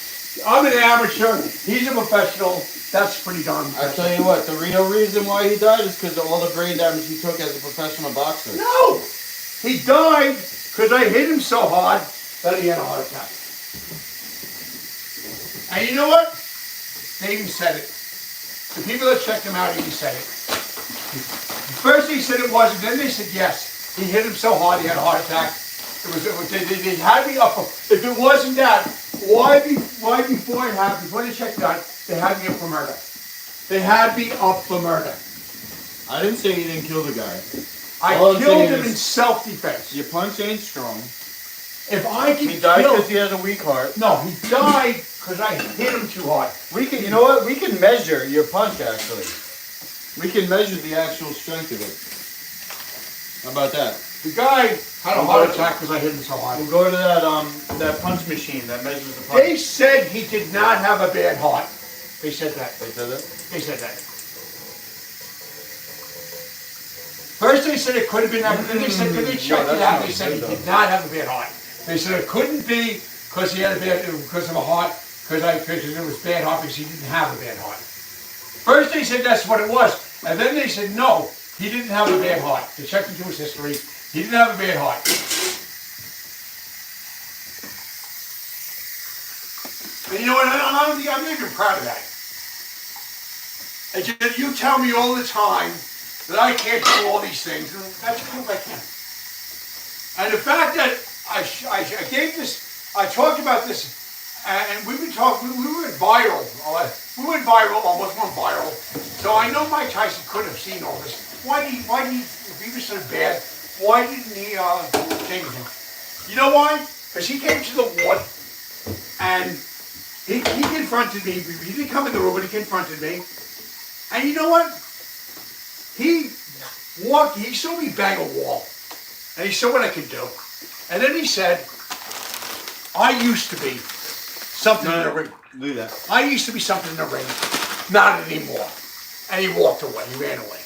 I'm an amateur. He's a professional. That's pretty darn I impressive. tell you what, the real reason why he died is because of all the brain damage he took as a professional boxer. No! He died because I hit him so hard that he had a heart attack. And you know what? They even said it. The people that checked him out even said it. First they said it wasn't, then they said yes. He hit him so hard he had a heart attack. They had me up. If it wasn't that, why before it happened, before they checked it out, they had me up for murder. They had me up for murder. I didn't say you didn't kill the guy. I All I'm killed saying him is- in self-defense. Your punch ain't strong. If I can He died kill, because he has a weak heart. no, he died because I hit him too hard. We can, you know what? We can measure your punch actually. We can measure the actual strength of it. How about that? The guy had a heart attack because I hit him so hard. We'll go to that punch machine that measures the punch. They said he did not have a bad heart. They said that. They said that? They said that. First they said it could have been that, but then they checked it out. They said he did not have a bad heart. They said it couldn't be because he had because of a heart, because it was bad heart because he didn't have a bad heart. First they said that's what it was, and then they said no, he didn't have a bad heart. They checked into his history. He didn't have a bad heart. And you know what? I'm not even proud of that. And you tell me all the time that I can't do all these things. That's proof I can. And the fact that I gave this, I talked about this, and we've been talking, we went viral. We went viral, almost went viral. So I know Mike Tyson could have seen all this. Why did he, if he was so bad, why didn't he change him? You know why? Because he came to the ward, and he confronted me. He didn't come in the room, but he confronted me. And you know what? He saw me bang a wall. And he saw what I could do. And then he said, I used to be something in the ring. Do that. I used to be something in the ring. Not anymore. And he walked away. He ran away.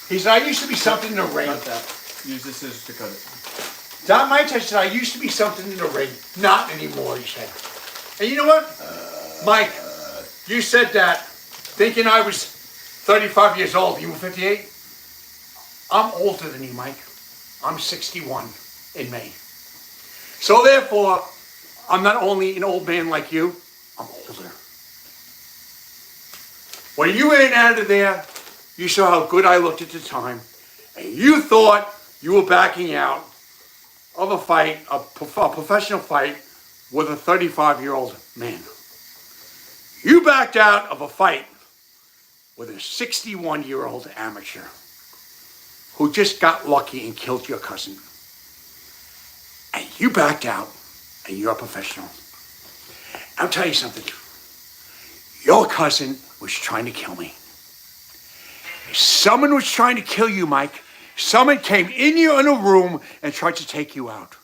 He said, I used to be something in the ring. Cut that. Use the scissors to cut it. Don Mike said, I used to be something in the ring. Not anymore, he said. And you know what? Mike, you said that thinking I was 35 years old. You were 58? I'm older than you, Mike. I'm 61 in May. So therefore, I'm not only an old man like you, I'm older. When you went out of there, you saw how good I looked at the time, and you thought you were backing out of a fight, a professional fight with a 35-year-old man. You backed out of a fight with a 61-year-old amateur who just got lucky and killed your cousin. And you backed out, and you're a professional. I'll tell you something. Your cousin was trying to kill me. If someone was trying to kill you, Mike, someone came in your in a room and tried to take you out,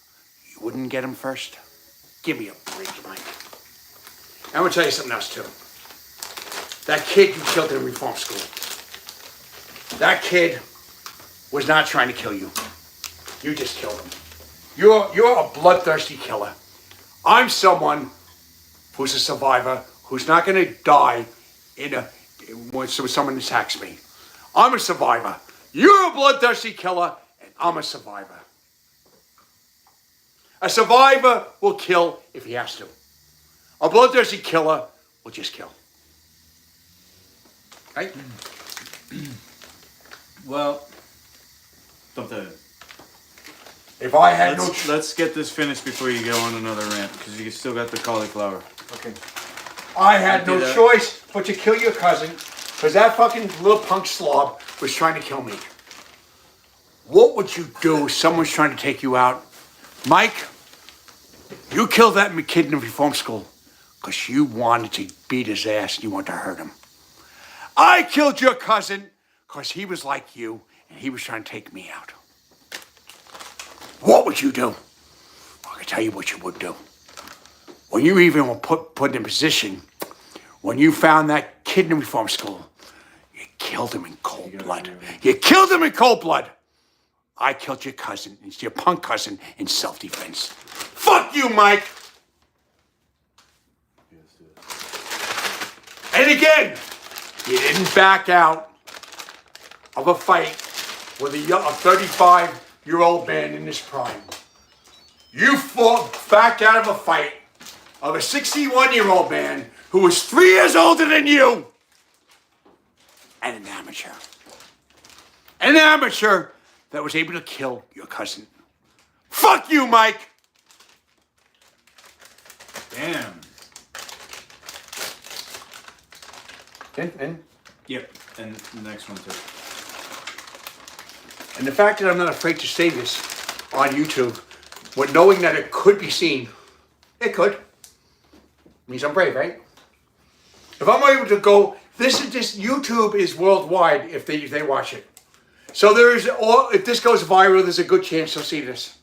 you wouldn't get him first? Give me a break, Mike. I'm going to tell you something else, too. That kid you killed in reform school, that kid was not trying to kill you. You just killed him. You're a bloodthirsty killer. I'm someone who's a survivor, who's not going to die when someone attacks me. I'm a survivor. You're a bloodthirsty killer, and I'm a survivor. A survivor will kill if he has to. A bloodthirsty killer will just kill. Right? Well, dump that in. If I had Let's get this finished before you go on another rant, because you still got the cauliflower. Okay. I had Do no that. choice but to kill your cousin, because that fucking little punk slob was trying to kill me. What would you do if someone's trying to take you out? Mike, you killed that kid in the reform school because you wanted to beat his ass and you wanted to hurt him. I killed your cousin because he was like you and he was trying to take me out. What would you do? I can tell you what you would do. When you even were put in position, when you found that kid in the reform school, you killed him in cold blood. You killed him in cold blood. I killed your cousin, your punk cousin, in self-defense. Fuck you, Mike! And again, you didn't back out of a fight with a 35-year-old man in his prime. You backed out of a fight of a 61-year-old man who was 3 years older than you and an amateur. An amateur that was able to kill your cousin. Fuck you, Mike! Damn. And Yep. And the next one too. the fact that I'm not afraid to say this on YouTube, with knowing that it could be seen. It could. Means I'm brave, right? If I'm able to go, this YouTube is worldwide if they watch it. So if this goes viral, there's a good chance they'll see this.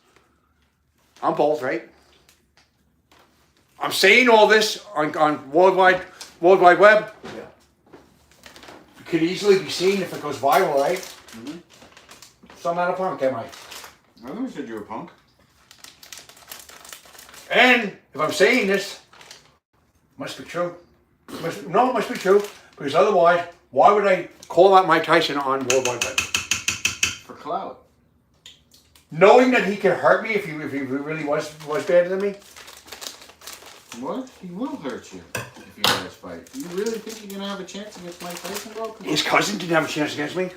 I'm bold, right? I'm saying all this on World Wide Web. Yeah. It could easily be seen if it goes viral, right? Mm-hmm. So I'm not a punk, am I? I never said you were a punk. And if I'm saying this, must be true. It must be true. Because otherwise, why would I call out Mike Tyson on World Wide Web? For clout. Knowing that he could hurt me if he really was better than me. What? He will hurt you if you guys fight. You really think you're gonna have a chance against Mike Tyson, bro? His cousin didn't have a chance against me.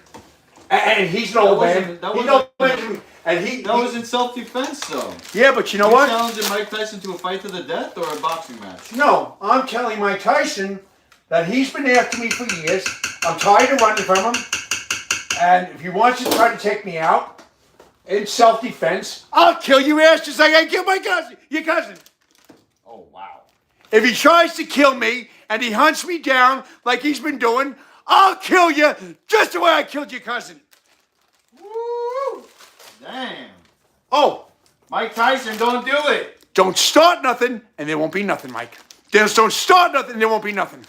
And he's an old man. He's no man. And that was in self-defense, though. Yeah, but you know what? Challenging Mike Tyson to a fight to the death or a boxing match? No, I'm telling Mike Tyson that he's been after me for years. I'm tired of running from him. And if he wants to try to take me out in self-defense, I'll kill your ass just like I killed my cousin, your cousin. Oh, wow. If he tries to kill me and he hunts me down like he's been doing, I'll kill you just the way I killed your cousin. Woo! Damn. Oh. Mike Tyson, don't do it. Don't start nothing and there won't be nothing, Mike. Just don't start nothing and there won't be nothing.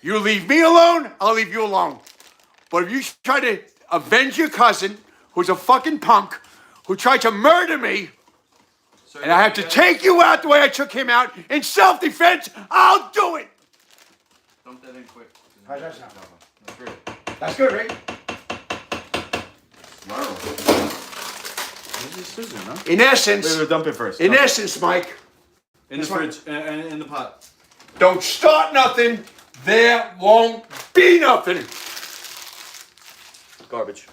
You leave me alone, I'll leave you alone. But if you try to avenge your cousin, who's a fucking punk, who tried to murder me, and I have to take you out the way I took him out in self-defense, I'll do it. Dump that in quick. How's that sound? That's great. That's good, right? Wow. Where's the scissors, huh? In essence, Wait, dump it first. In essence, Mike, In the fridge, and in the pot. don't start nothing, there won't be nothing. Garbage.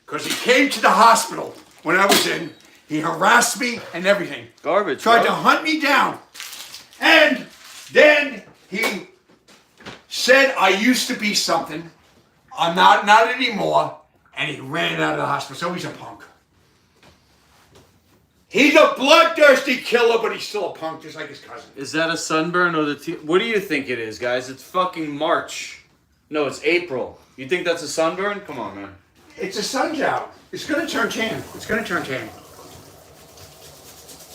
Because he came to the hospital when I was in. He harassed me and everything. Garbage. Tried to hunt me down. And then he said I used to be something. I'm not anymore. And he ran out of the hospital. So he's a punk. He's a bloodthirsty killer, but he's still a punk, just like his cousin. Is that a sunburn or the what do you think it is, guys? It's fucking March. No, it's April. You think that's a sunburn? Come on, man. It's a sun's out. It's going to turn tan. It's going to turn tan.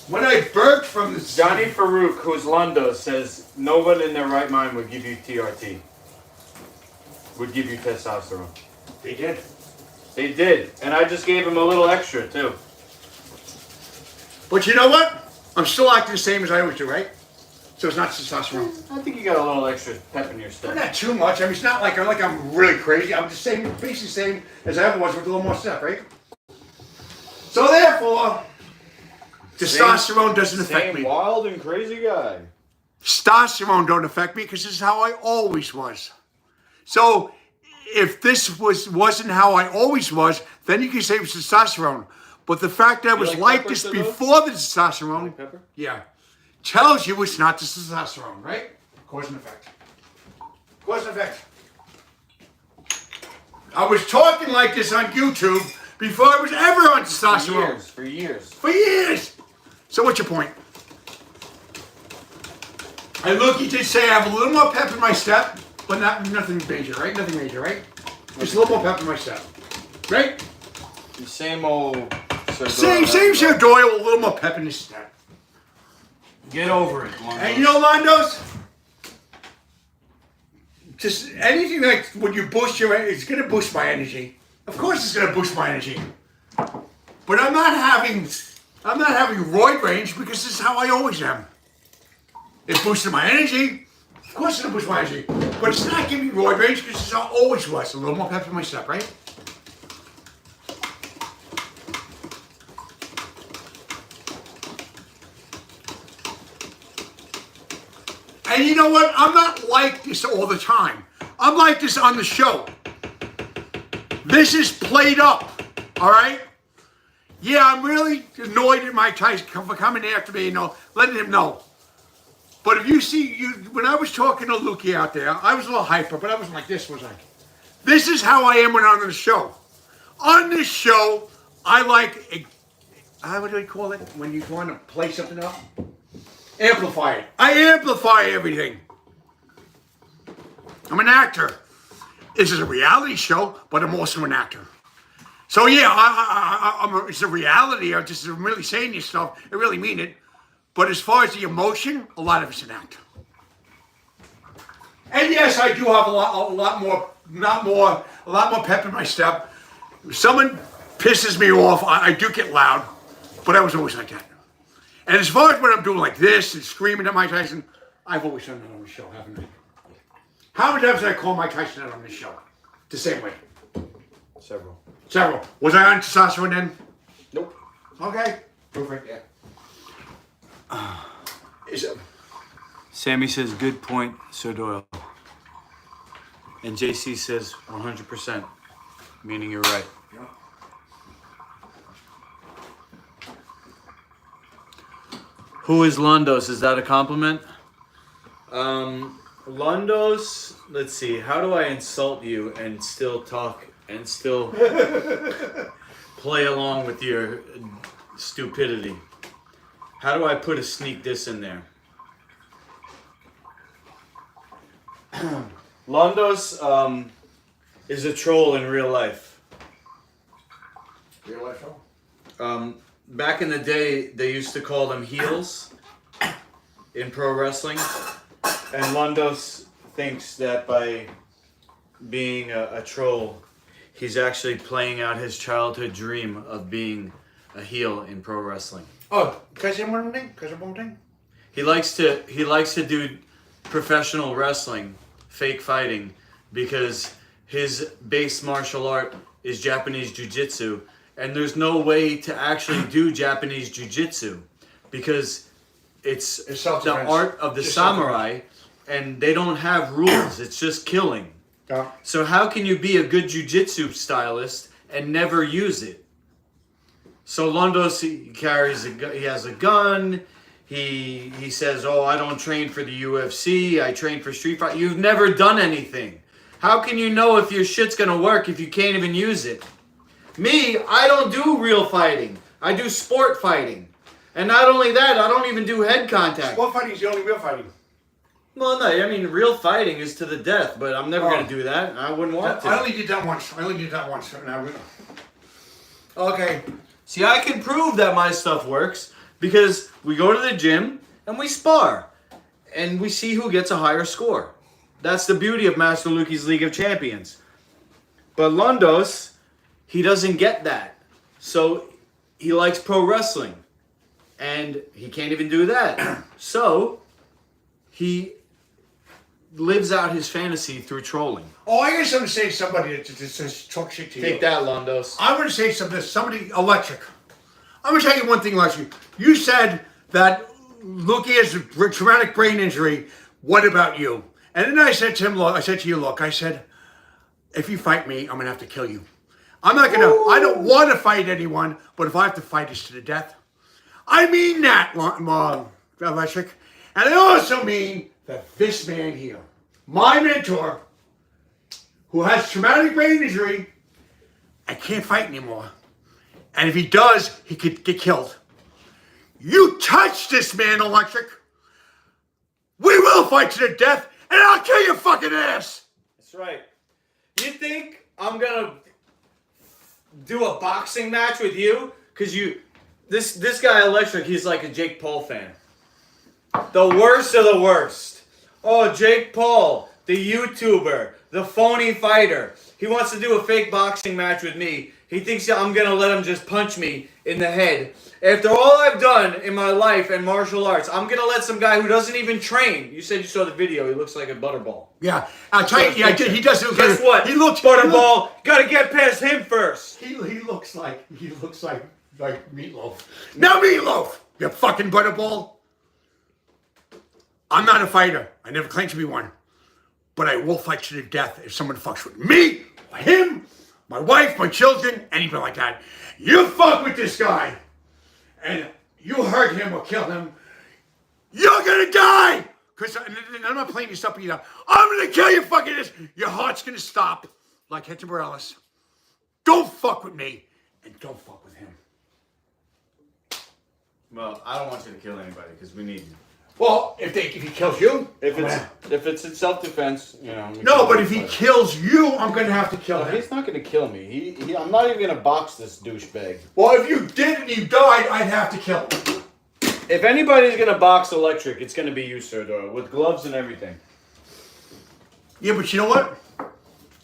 When I burped from the Johnny Farouk, who's Lundo, says no one in their right mind would give you TRT. Would give you testosterone. They did. They did. And I just gave him a little extra, too. But you know what? I'm still acting the same as I always do, right? So it's not testosterone. I think you got a little extra pep in your But step. not too much. I mean, it's not like I'm really crazy. I'm just saying, basically the same as I ever was with a little more stuff, right? So therefore, testosterone doesn't affect me. Wild and crazy guy. Testosterone don't affect me because this is how I always was. So if this wasn't how I always was, then you can say it was testosterone. But the fact that I was like this before the testosterone, Pepper? yeah, tells you it's not the testosterone, right? Cause and effect. Cause and effect. I was talking like this on YouTube before I was ever on testosterone. For years. For years. So what's your point? And look, you did say I have a little more pep in my step, but nothing major, right? Nothing major, right? Just a little more pep in my step, right? The same old Sir Same Doyle. Sir Doyle, a little more pep in his step. Get over it, Londos. And you know, Londos, just anything like when you boost your energy, it's going to boost my energy. Of course it's going to boost my energy. But I'm not having roid range because this is how I always am. It boosted my energy. Of course it'll boost my energy. But it's not giving me roid range because this is how I always was. A little more pep in my step, right? And you know what? I'm not like this all the time. I'm like this on the show. This is played up, all right? Yeah, I'm really annoyed at Mike Tyson for coming after me, letting him know. But if you see, when I was talking to Lukey out there, I was a little hyper, but I wasn't like this, was I? This is how I am when I'm on the show. On this show, I like what do we call it when you want to play something up? Amplify it. I amplify everything. I'm an actor. This is a reality show, but I'm also an actor. So yeah, it's a reality. I'm just really saying this stuff. I really mean it. But as far as the emotion, a lot of it's an act. And yes, I do have a lot more pep in my step. If someone pisses me off, I do get loud. But I was always like that. And as far as what I'm doing like this and screaming at Mike Tyson, I've always done that on the show, haven't I? How many times did I call Mike Tyson out on this show? The same way. Several. Was I on testosterone then? Nope. Okay. Perfect, yeah. Sammy says, good point, Sir Doyle. And JC says, 100%, meaning you're right. Yeah. Who is Londos? Is that a compliment? Londos, let's see, how do I insult you and still talk and still play along with your stupidity? How do I put a sneak diss in there? Londos is a troll in real life. Real life show? Back in the day, they used to call them heels in pro wrestling. And Londos thinks that by being a troll, he's actually playing out his childhood dream of being a heel in pro wrestling. Oh, can I say one thing? He likes to do professional wrestling, fake fighting, because his base martial art is Japanese jiu-jitsu, and there's no way to actually do Japanese jiu-jitsu because it's the art of the samurai, and they don't have rules. It's just killing. Yeah. So how can you be a good jiu-jitsu stylist and never use it? So Londos, he has a gun. He says, oh, I don't train for the UFC. I train for Street Fighter. You've never done anything. How can you know if your shit's going to work if you can't even use it? Me, I don't do real fighting. I do sport fighting. And not only that, I don't even do head contact. Sport fighting is the only real fighting. Well, no, I mean, real fighting is to the death, but I'm never going to do that. I wouldn't want to. I only did that once. Okay. See, I can prove that my stuff works because we go to the gym and we spar. And we see who gets a higher score. That's the beauty of Master Luki's League of Champions. But Londos, he doesn't get that. So he likes pro wrestling. And he can't even do that. So he lives out his fantasy through trolling. Oh, I guess I'm going to say somebody that just talk shit to you. Take that, Londos. I'm going to say somebody electric. I'm going to tell you one thing, electric. You said that Luki has a traumatic brain injury. What about you? And then I said to him, look, I said, if you fight me, I'm going to have to kill you. I'm not going to, I don't want to fight anyone, but if I have to fight, it's to the death. I mean that, electric. And I also mean that this man here, my mentor, who has traumatic brain injury, I can't fight anymore. And if he does, he could get killed. You touch this man, electric, we will fight to the death, and I'll kill your fucking ass. That's right. You think I'm gonna do a boxing match with you? Cause this guy electric, he's like a Jake Paul fan. The worst of the worst. Oh, Jake Paul, the YouTuber, the phony fighter. He wants to do a fake boxing match with me. He thinks I'm going to let him just punch me in the head. After all I've done in my life and martial arts, I'm going to let some guy who doesn't even train. You said you saw the video. He looks like a butterball. Yeah, I'll tell you, yeah, he does look Guess what? He looks butterball. Got to get past him first. He looks like Meatloaf. Now Meatloaf, you fucking butterball. I'm not a fighter. I never claimed to be one. But I will fight you to death if someone fucks with me, or him, my wife, my children, anything like that. You fuck with this guy, and you hurt him or kill him, you're gonna die! Because I'm not playing this up either. I'm gonna kill you fucking this. Your heart's gonna stop, like Hector Morales. Don't fuck with me, and don't fuck with him. Well, I don't want you to kill anybody because we need you. Well, if he kills you, If it's in self-defense, you know. no, but if he kills you, I'm gonna have to kill No, him. he's not gonna kill me. I'm not even gonna box this douchebag. Well, if you did and you died, I'd have to kill him. If anybody's gonna box electric, it's gonna be you, Sir Doyle, with gloves and everything. Yeah, but you know what?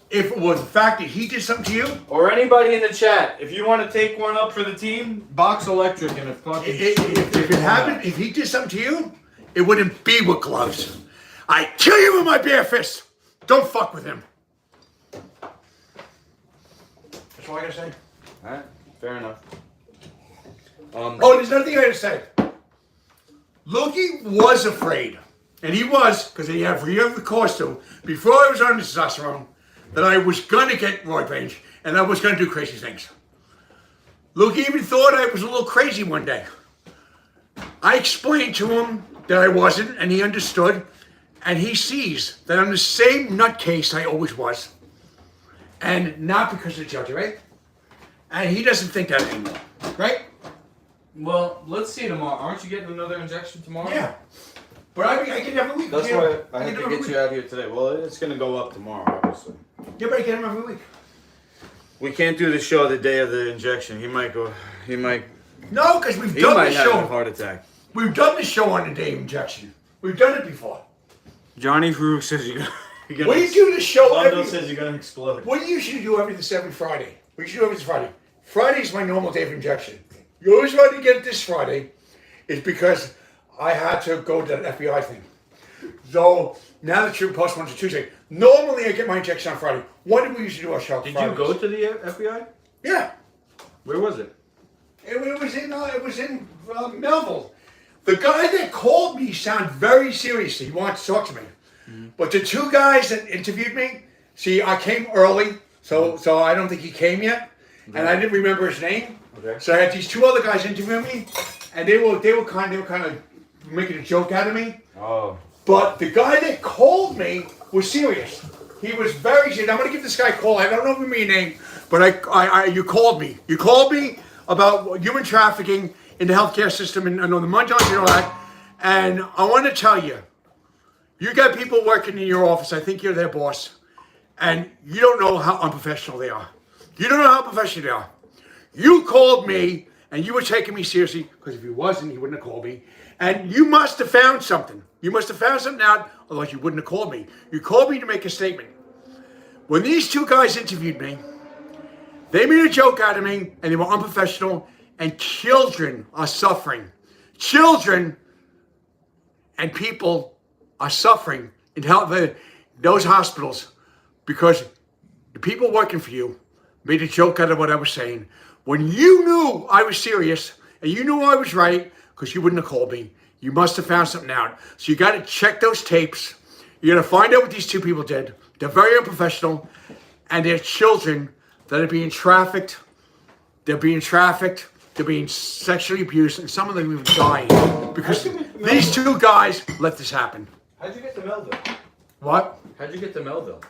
If it was the fact that he did something to you, Or anybody in the chat, if you want to take one up for the team, box electric and a fucking. if it happened, if he did something to you, it wouldn't be with gloves. I kill you with my bare fist. Don't fuck with him. That's all I gotta say. All right, fair enough. Oh, there's another thing I gotta say. Loki was afraid, and he was, because he had the costume, before I was on testosterone, that I was gonna get roid rage, and I was gonna do crazy things. Loki even thought I was a little crazy one day. I explained to him that I wasn't, and he understood, and he sees that I'm the same nutcase I always was, and not because of the judge, right? And he doesn't think that anymore, right? Well, let's see tomorrow. Aren't you getting another injection tomorrow? Yeah. But I get him every week. That's Yeah. why I had get him to every get week. you out here today. Well, it's gonna go up tomorrow, obviously. Yeah, but I get him every week. We can't do the show the day of the injection. He might go. He might. No, because we've He done might the have a show. heart attack. We've done the show on the day of injection. We've done it before. Johnny Farouk says you're gonna. We do the show Londo every. says you're gonna explode. What do you usually do every Friday? We should do every Friday. Friday's my normal day of injection. You always try to get it this Friday. It's because I had to go to that FBI thing. So now that you're postponed to Tuesday, normally I get my injection on Friday. When do we usually do our show? Did Fridays? you go to the FBI? Yeah. Where was it? It was in Melville. The guy that called me sounded very serious. He wanted to talk to me. Mm-hmm. But the two guys that interviewed me, see, I came early, so I don't think he came yet, and I didn't remember his name. Okay. So I had these two other guys interviewing me, and they were kind of making a joke out of me. Oh. But the guy that called me was serious. He was very serious. I'm going to give this guy a call. I don't know if you remember your name, but you called me. You called me about human trafficking in the healthcare system and on the Munjons and all that. And I want to tell you, you got people working in your office. I think you're their boss. And you don't know how unprofessional they are. You don't know how professional they are. You called me and you were taking me seriously, because if you wasn't, you wouldn't have called me. And you must have found something. You must have found something out, otherwise you wouldn't have called me. You called me to make a statement. When these two guys interviewed me, they made a joke out of me, and they were unprofessional, and children are suffering. Children and people are suffering in those hospitals because the people working for you made a joke out of what I was saying. When you knew I was serious, and you knew I was right, because you wouldn't have called me, you must have found something out. So you got to check those tapes. You're going to find out what these two people did. They're very unprofessional, and they're children that are being trafficked. They're being sexually abused, and some of them even dying because these two guys let this happen. How'd you get to Melville? What? How'd you get to Melville?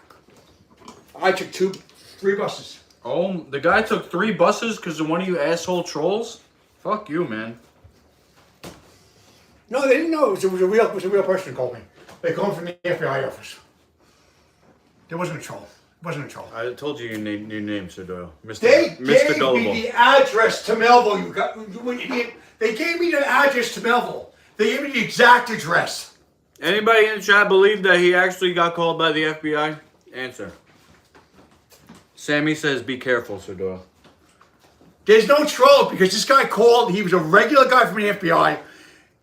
I took 3 buses. Oh, the guy took 3 buses because of one of you asshole trolls? Fuck you, man. No, they didn't know it was a real person who called me. They called from the FBI office. There wasn't a troll. It wasn't a troll. I told you your name, Sir Doyle. They Mr. gave Gullible. me the address to Melville. You idiot. They gave me the address to Melville. They gave me the exact address. Anybody in the chat believe that he actually got called by the FBI? Answer. Sammy says, be careful, Sir Doyle. There's no troll because this guy called. He was a regular guy from the FBI.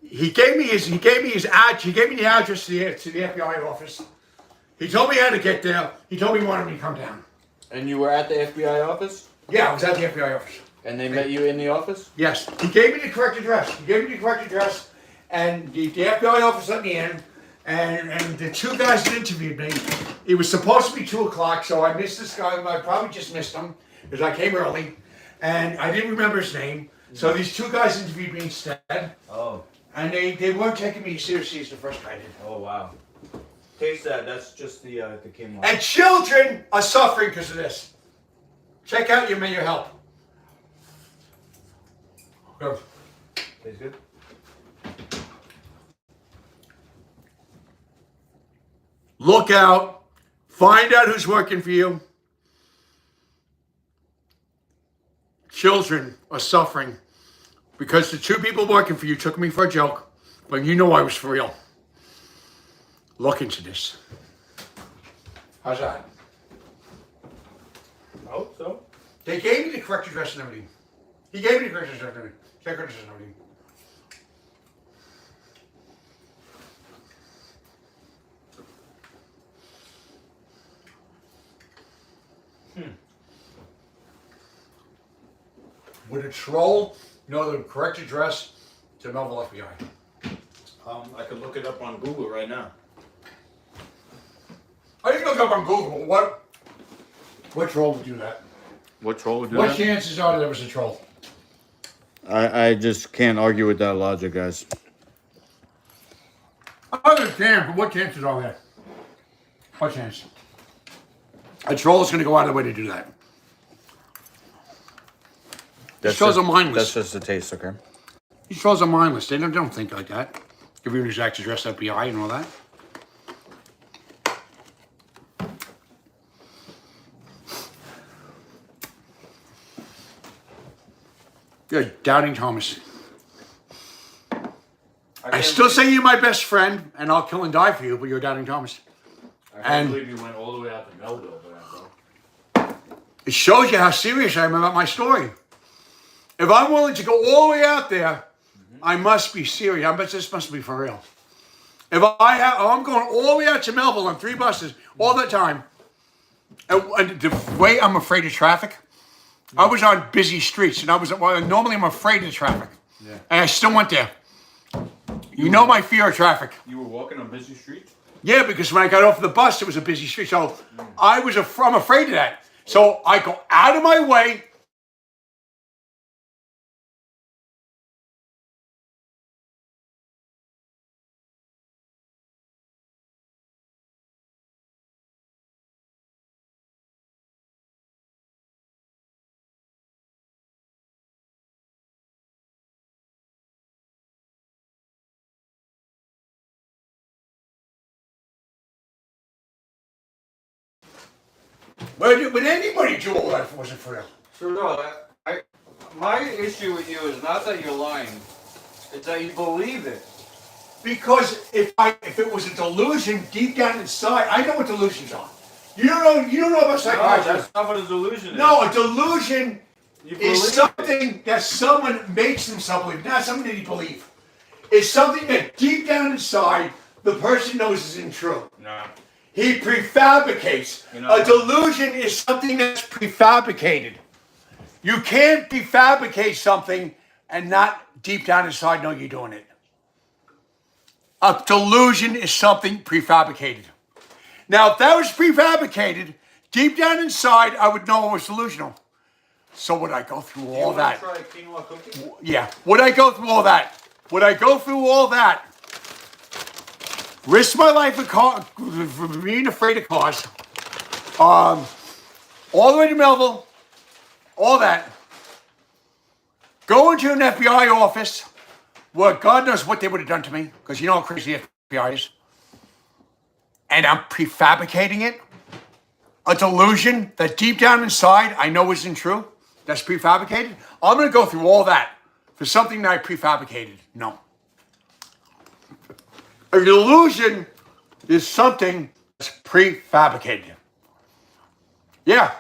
He gave me the address to the FBI office. He told me how to get there. He told me he wanted me to come down. And you were at the FBI office? Yeah, I was at the FBI office. And they met you in the office? Yes. He gave me the correct address. And the FBI office let me in. And the two guys that interviewed me, it was supposed to be 2 o'clock, so I missed this guy. I probably just missed him because I came early. And I didn't remember his name. So these two guys interviewed me instead. Oh. And they weren't taking me as seriously as the first guy did. Oh, wow. Taste that. That's just the quinoa. And children are suffering because of this. Check out your help. Go. Tastes good? Look out. Find out who's working for you. Children are suffering because the two people working for you took me for a joke, but you know I was for real. Look into this. How's that? I hope so. They gave me the correct address and everything. He gave me the correct address and everything. Correct address and everything. With a troll, you know the correct address to Melville FBI. I could look it up on Google right now. I didn't look up on Google. What troll would do that? What troll would do What that? chances are there was a troll? I just can't argue with that logic, guys. I understand, but what chances are there? What chance? A troll is going to go out of the way to do that. These trolls are mindless. That's just a taste, okay? These trolls are mindless. They don't think like that. Give you an exact address, FBI, and all that. You're doubting Thomas. I still say you're my best friend, and I'll kill and die for you, but you're doubting Thomas. I can't believe you went all the way out to Melville for that, bro. It shows you how serious I am about my story. If I'm willing to go all the way out there, I must be serious. This must be for real. If I'm going all the way out to Melville on 3 buses all the time, and the way I'm afraid of traffic, I was on busy streets, and normally I'm afraid of traffic, and I still went there. You know my fear of traffic. You were walking on busy streets? Yeah, because when I got off the bus, it was a busy street, so I'm afraid of that. So I go out of my way. Would anybody do all that if it wasn't for real? So no, my issue with you is not that you're lying; it's that you believe it. Because if it was a delusion deep down inside, I know what delusions are. You don't know about No, psychiatry. that's not what a delusion is. No, a delusion You believe is it. something that someone makes themselves believe, not something that he believe. It's something that deep down inside the person knows isn't true. No. He prefabricates. A delusion is something that's prefabricated. You can't prefabricate something and not deep down inside know you're doing it. A delusion is something prefabricated. Now, if that was prefabricated, deep down inside, I would know it was delusional. So would I go through all that? Try a quinoa cookie? Yeah. Would I go through all that? Would I go through all that? Risk my life for being afraid of cars. All the way to Melville. All that. Go into an FBI office where God knows what they would have done to me, because you know how crazy the FBI is. And I'm prefabricating it. A delusion that deep down inside I know isn't true. That's prefabricated. I'm going to go through all that for something that I prefabricated. No. A delusion is something that's prefabricated. Yeah.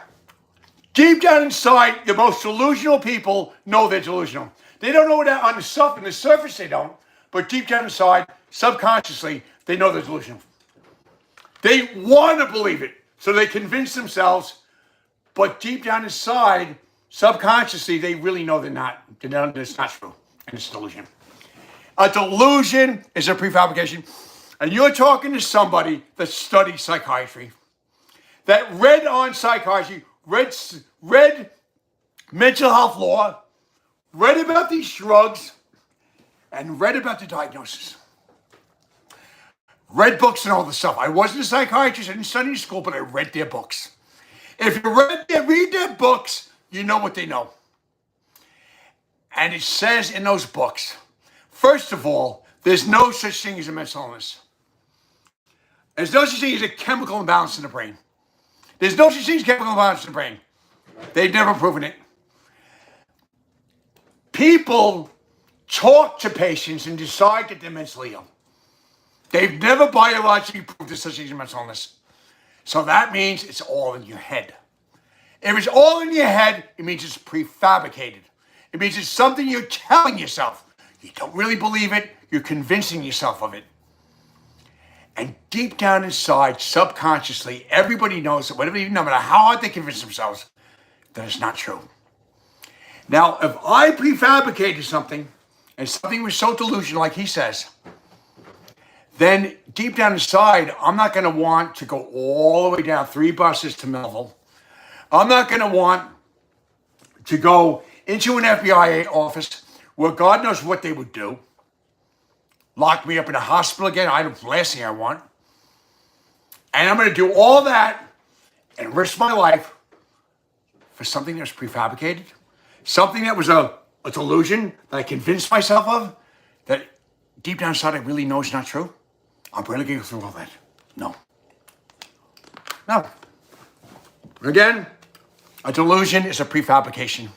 Deep down inside, the most delusional people know they're delusional. They don't know that on the surface they don't, but deep down inside, subconsciously, they know they're delusional. They want to believe it, so they convince themselves, but deep down inside, subconsciously, they really know they're not. They know it's not true, and it's a delusion. A delusion is a prefabrication. And you're talking to somebody that studied psychiatry, that read on psychiatry, read mental health law, read about these drugs, and read about the diagnosis. Read books and all this stuff. I wasn't a psychiatrist, I didn't study in school, but I read their books. If you read their books, you know what they know. And it says in those books First of all, there's no such thing as a mental illness. There's no such thing as a chemical imbalance in the brain. There's no such thing as chemical imbalance in the brain. They've never proven it. People talk to patients and decide that they're mentally ill. They've never biologically proved there's such thing as a mental illness. So that means it's all in your head. If it's all in your head, it means it's prefabricated. It means it's something you're telling yourself. You don't really believe it. You're convincing yourself of it. And deep down inside, subconsciously, everybody knows that whatever, no matter how hard they convince themselves, that it's not true. Now, if I prefabricated something, and something was so delusional, like he says, then deep down inside, I'm not going to want to go all the way down 3 buses to Melville. I'm not going to want to go into an FBI office where God knows what they would do. Lock me up in a hospital again. That's the last thing I want. And I'm going to do all that and risk my life for something that was prefabricated, something that was a delusion that I convinced myself of, that deep down inside I really know is not true. I'm really going to go through all that. No. Again, a delusion is a prefabrication.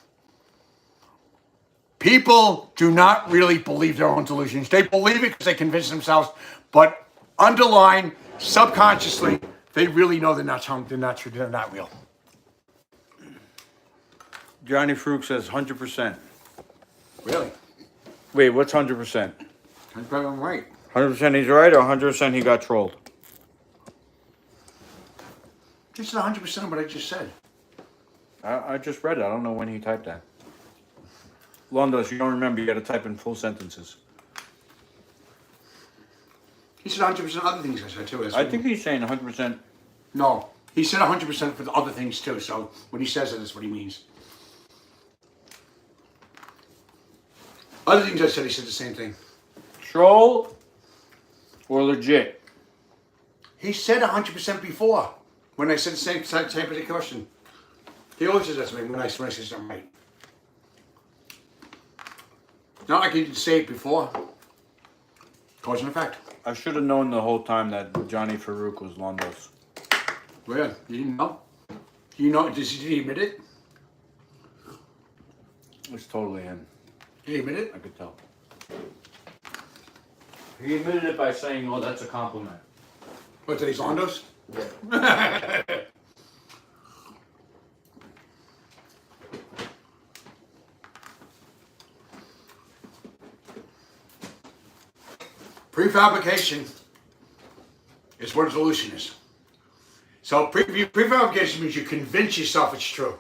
People do not really believe their own delusions. They believe it because they convince themselves, but underlying, subconsciously, they really know they're not true, they're not real. Johnny Fruit says 100%. Really? Wait, what's 100%? I'm probably right. 100% he's right, or 100% he got trolled? This is 100% what I just said. I just read it. I don't know when he typed that. Londos, you don't remember, you got to type in full sentences. He said 100% other things I said too. I think he's saying 100%. No, he said 100% for the other things too. So when he says it, that's what he means. Other things I said, he said the same thing. Troll or legit? He said 100% before when I said the same particular question. He always says that to me when I say something right. Not like he didn't say it before. Cause and effect. I should have known the whole time that Johnny Farouk was Londos. Well, you didn't know? You know? Did he admit it? It's totally him. Did he admit it? I could tell. He admitted it by saying, "Oh, that's a compliment." What, that he's Londos? Prefabrication is what a delusion is. So prefabrication means you convince yourself it's true.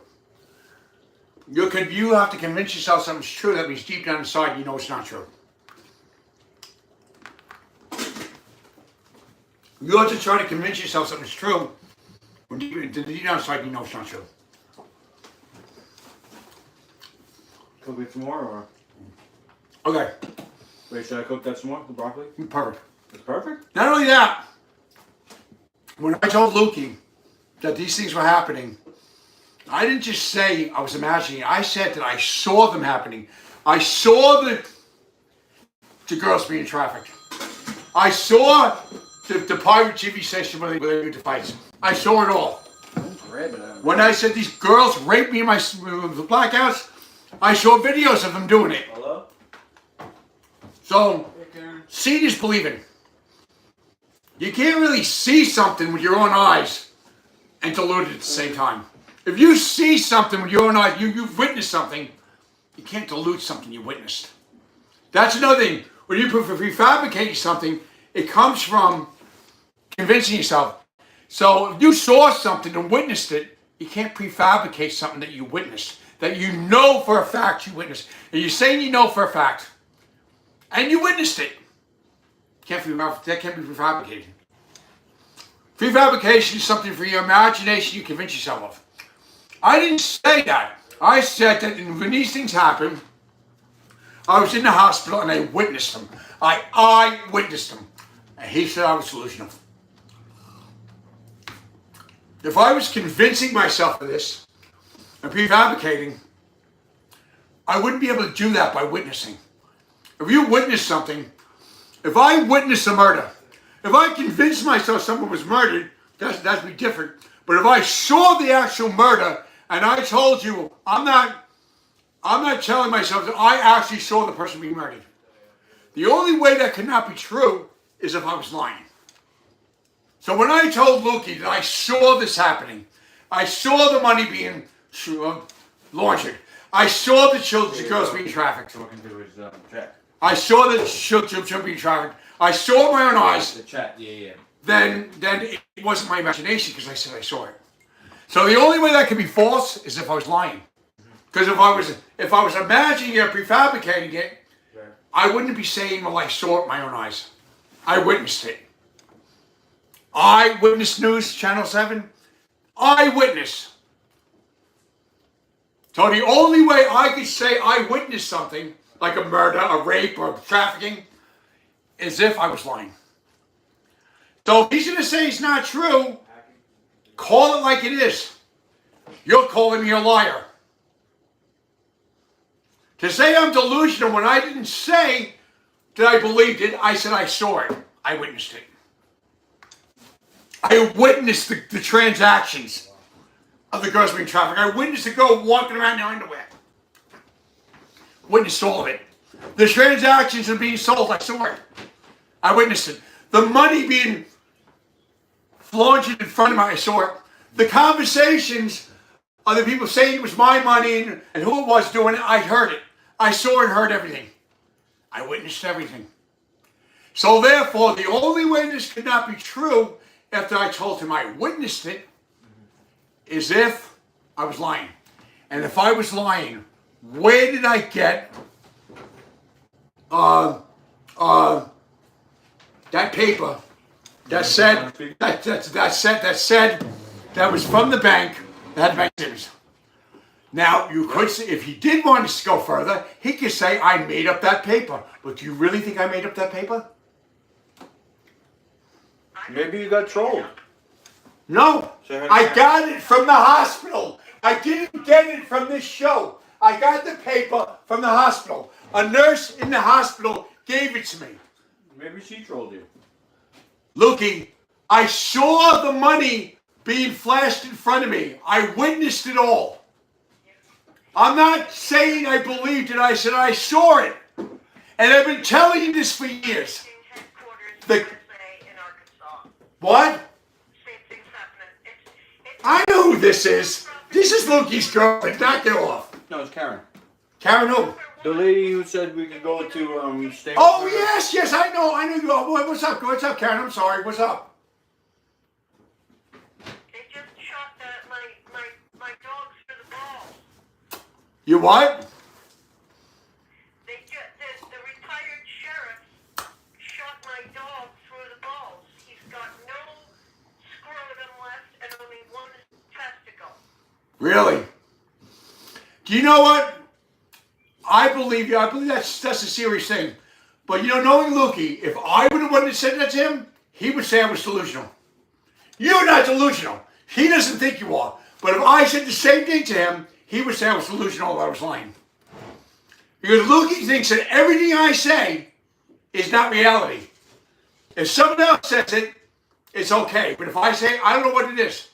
You have to convince yourself something's true. That means deep down inside you know it's not true. You have to try to convince yourself something's true when deep down inside you know it's not true. Cook it some more, or? Okay, Wait, should I cook that some more, the broccoli? perfect. It's perfect? Not only that, when I told Lukey that these things were happening, I didn't just say I was imagining it. I said that I saw them happening. I saw the girls being trafficked. I saw the pirate TV station where they do the fights. I saw it all. When I said these girls raped me in my blackouts, I saw videos of them doing it. Hello? So, seeing is believing. You can't really see something with your own eyes and delude it at the same time. If you see something with your own eyes, you've witnessed something, you can't delude something you witnessed. That's another thing. When you prefabricate something, it comes from convincing yourself. So if you saw something and witnessed it, you can't prefabricate something that you witnessed, that you know for a fact you witnessed. And you're saying you know for a fact, and you witnessed it. That can't be prefabricated. Prefabrication is something for your imagination you convince yourself of. I didn't say that. I said that when these things happen, I was in the hospital and I witnessed them. I witnessed them. And he said I was delusional. If I was convincing myself of this and prefabricating, I wouldn't be able to do that by witnessing. If If you witness something, if I witness a murder, if I convince myself someone was murdered, that'd be different. But if I saw the actual murder and I told you, I'm not telling myself that I actually saw the person being murdered. The only way that could not be true is if I was lying. So when I told Lukey that I saw this happening, I saw the money being laundered, I saw the girls being trafficked. Talking to his check. I saw the children being trafficked. I saw with my own eyes. The chat, yeah. Then it wasn't my imagination because I said I saw it. So the only way that could be false is if I was lying. Because if I was imagining it, prefabricating it, I wouldn't be saying, well, I saw it with my own eyes. I witnessed it. Eyewitness News, Channel 7. Eyewitness. So the only way I could say I witnessed something, like a murder, a rape, or trafficking, is if I was lying. So if he's going to say it's not true, call it like it is. You're calling me a liar. To say I'm delusional when I didn't say that I believed it, I said I saw it. I witnessed it. I witnessed the transactions of the girls being trafficked. I witnessed the girl walking around in her underwear. Witnessed all of it. The transactions of being sold, I saw it. I witnessed it. The money being flaunted in front of me, I saw it. The conversations of the people saying it was my money and who it was doing it, I heard it. I saw and heard everything. I witnessed everything. So therefore, the only way this could not be true after I told him I witnessed it is if I was lying. And if I was lying, where did I get that paper that said that was from the bank that had bank statements? Now, you could say, if he did want to go further, he could say, I made up that paper. But do you really think I made up that paper? Maybe you got trolled. No. I got it from the hospital. I didn't get it from this show. I got the paper from the hospital. A nurse in the hospital gave it to me. Maybe she trolled you. Lukey, I saw the money being flashed in front of me. I witnessed it all. I'm not saying I believed it. I said I saw it. And I've been telling you this for years. What? I know who this is. This is Lukey's girlfriend. Knock it off. No, it's Karen. Karen who? The lady who said we could go to stay. Oh yes, I know you. What's up, Karen? I'm sorry. What's up? They just shot my dogs for the balls. You what? The retired sheriff shot my dog through the balls. He's got no scrotum left and only one testicle. Really? Do you know what? I believe you. I believe that's a serious thing. But knowing Lukey, if I would have wanted to say that to him, he would say I was delusional. You're not delusional. He doesn't think you are. But if I said the same thing to him, he would say I was delusional, I was lying. Because Lukey thinks that everything I say is not reality. If someone else says it, it's okay. But if I say, I don't know what it is.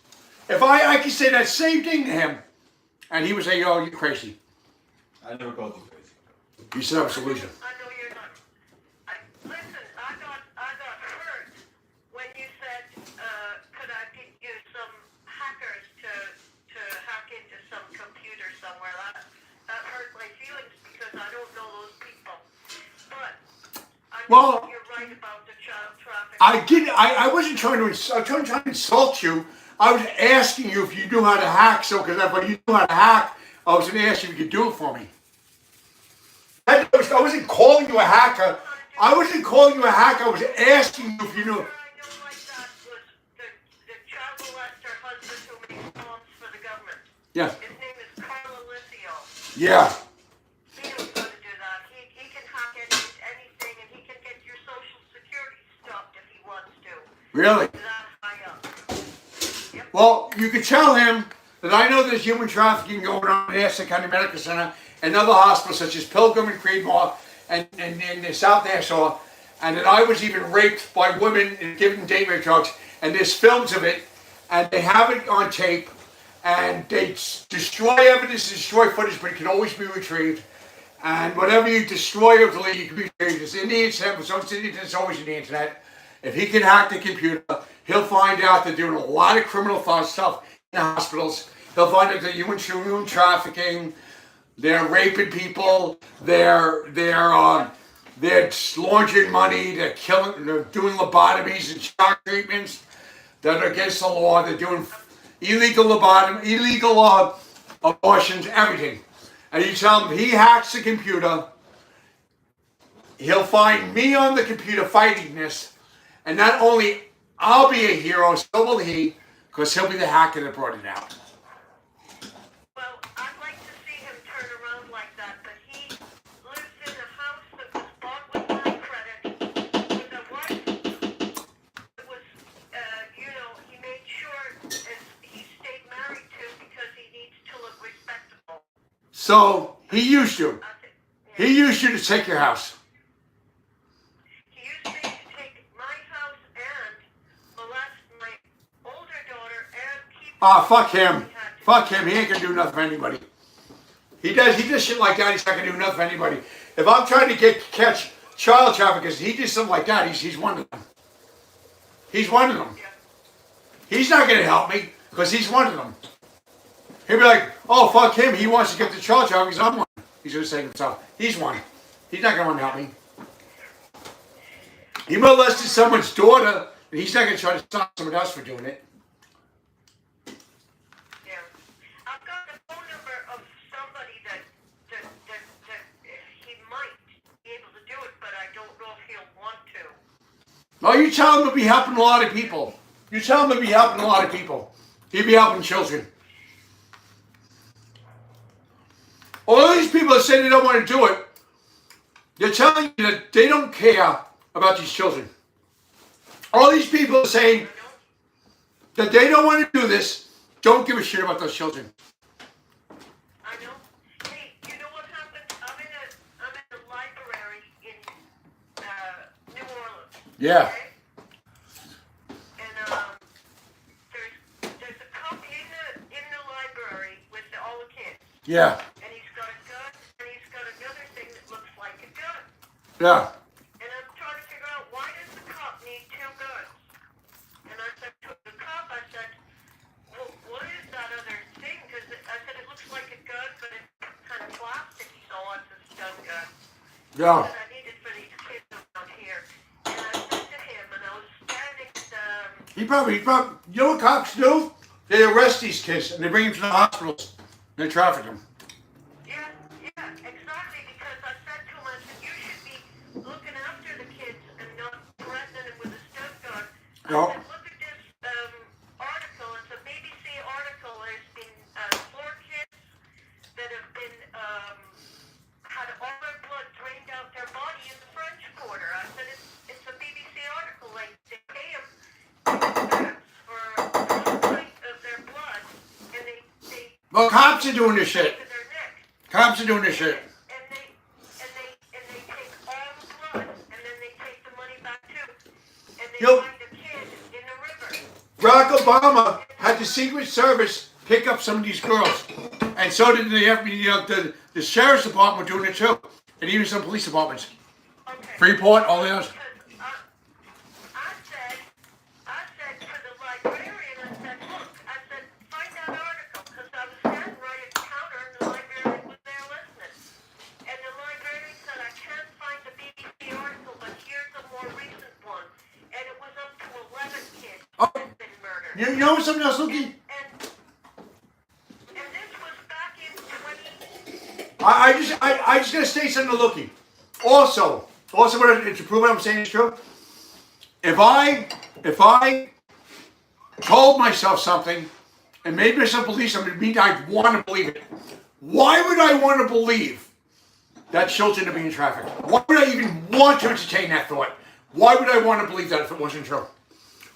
If I can say that same thing to him, and he would say, oh, you're crazy. I never called you crazy. You said I was delusional. I know you're not. Listen, I got hurt when you said, could I get you some hackers to hack into some computer somewhere. That hurt my feelings because I don't know those people. But I know you're right about the child trafficking. I wasn't trying to insult you. I was asking you if you knew how to hack. So, because if you knew how to hack, I was going to ask you if you could do it for me. I wasn't calling you a hacker. I wasn't calling you a hacker. I was asking you if you knew. I know like that was the child molester husband who makes phones for the government. Yeah. His name is Carl Alessio. Yeah. He knows how to do that. He can hack anything and he can get your social security stopped if he wants to. Really? That high up. Yep. Well, you could tell him that I know there's human trafficking going on at Astor County Medical Center and other hospitals such as Pilgrim and Creedmoor and in South Nassau, and that I was even raped by women and given date rape drugs, and there's films of it, and they have it on tape, and they destroy evidence, destroy footage, but it can always be retrieved. And whatever you destroy or delete, you can be retrieved. It's in the internet, it's always in the internet. If he can hack the computer, he'll find out they're doing a lot of criminal stuff in hospitals. He'll find out that human trafficking, they're raping people, they're laundering money, they're doing lobotomies and shock treatments that are against the law. They're doing illegal abortions, everything. And you tell him he hacks the computer, he'll find me on the computer fighting this, and not only I'll be a hero, so will he, because he'll be the hacker that brought it out. Well, I'd like to see him turn around like that, but he lives in a house that was bought with my credit, with a wife that was, he made sure he stayed married to because he needs to look respectable. So he used you. He used you to take your house. He used me to take my house and molest my older daughter and keep. Ah, fuck him. Fuck him. He ain't gonna do nothing for anybody. He does shit like that. He's not gonna do nothing for anybody. If I'm trying to catch child traffickers, he did something like that. He's one of them. He's one of them. He's not gonna help me because he's one of them. He'll be like, oh, fuck him. He wants to get the child traffickers. I'm one. He's gonna say himself. He's one. He's not gonna want to help me. He molested someone's daughter, and he's not gonna try to stop someone else for doing it. Yeah. I've got the phone number of somebody that he might be able to do it, but I don't know if he'll want to. No, you tell him to be helping a lot of people. You tell him to be helping a lot of people. He'll be helping children. All these people that say they don't want to do it, they're telling you that they don't care about these children. All these people are saying that they don't want to do this, don't give a shit about those children. I know. Hey, you know what happened? I'm in a library in New Orleans. Yeah. Okay? And there's a cop in the library with all the kids. Yeah. And he's got a gun, and he's got another thing that looks like a gun. Yeah. And I'm trying to figure out, why does the cop need two guns? And I said to the cop, I said, well, what is that other thing? Because I said, it looks like a gun, but it's kind of plasticky, so it's a stun gun. Yeah. That I needed for these kids around here. And I said to him, and I was standing at, He probably, you know what cops do? They arrest these kids and they bring them to the hospitals and they traffic them. yeah, exactly, because I said to him, I said, you should be looking after the kids and not threatening them with a stun gun. I No. said, look at this article. It's a BBC article. There's been 4 kids that have been had all their blood drained out their body in the French Quarter. I said, it's a BBC article. Like, they pay them for 1 pint of their blood, and they Well, cops are doing this shit. to their neck. Cops are doing this shit. And they take all the blood, and then they take the money back too. And they Yo. find a kid in the river. Barack Obama had the Secret Service pick up some of these girls. And so did the Sheriff's Department were doing it too. And even some police departments. Okay. Freeport, all the others. Because I said to the librarian, I said, look, I said, find that article, because I was standing right at the counter and the librarian was there listening. And the librarian said, I can't find the BBC article, but here's a more recent one. And it was up to 11 kids Oh. that had been murdered. You know something else, Lookie? And this was back in 20... I just gotta say something to Lookie. Also, to prove what I'm saying is true, if I told myself something and made myself believe something, it means I'd want to believe it. Why would I want to believe that children are being trafficked? Why would I even want to entertain that thought? Why would I want to believe that if it wasn't true?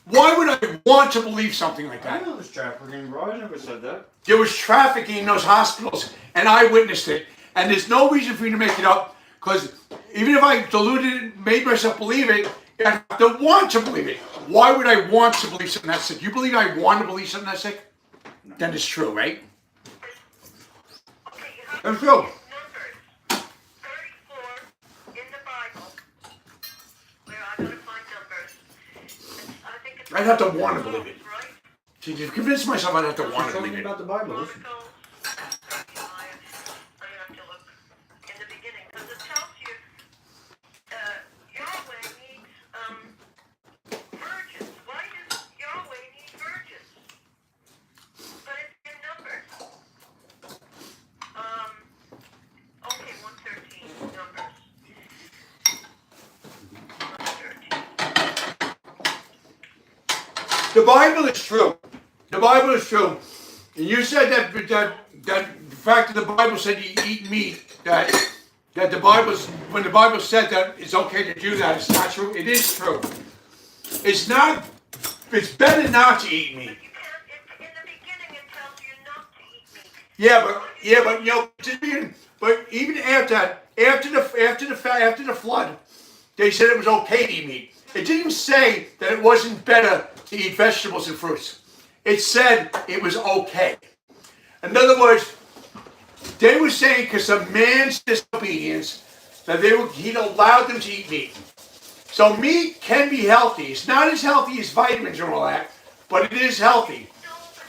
Why would I want to believe something like I that? know this trafficking, bro. I never said that. There was trafficking in those hospitals, and I witnessed it. And there's no reason for you to make it up, Because even if I diluted it, made myself believe it, I have to want to believe it. Why would I want to believe something that's sick? You believe I want to believe something that's sick? Then it's true, right? Okay, you have That's to true. look at Numbers 34 in the Bible. Where I gotta find Numbers. I think it's I'd have to want to believe it. right? See, to convince myself I'd have to want to Tell believe me it. about the Bible. Listen. Chronicles. I have to look in the beginning because it tells you Yahweh needs virgins. Why does Yahweh need virgins? But it's in Numbers. Okay, 113 Numbers. 113. The Bible is true. The Bible is true. And you said that the fact that the Bible said you eat meat, that the Bible's, when the Bible said that it's okay to do that, it's not true. It is true. It's not, it's better not to eat meat. You can't, in the beginning it tells you not to eat meat. Yeah, but you know, but even after the flood, they said it was okay to eat meat. It didn't say that it wasn't better to eat vegetables and fruits. It said it was okay. In other words, they were saying because of man's disobedience that he'd allowed them to eat meat. So meat can be healthy. It's not as healthy as vitamins and all that, but it is healthy. No, but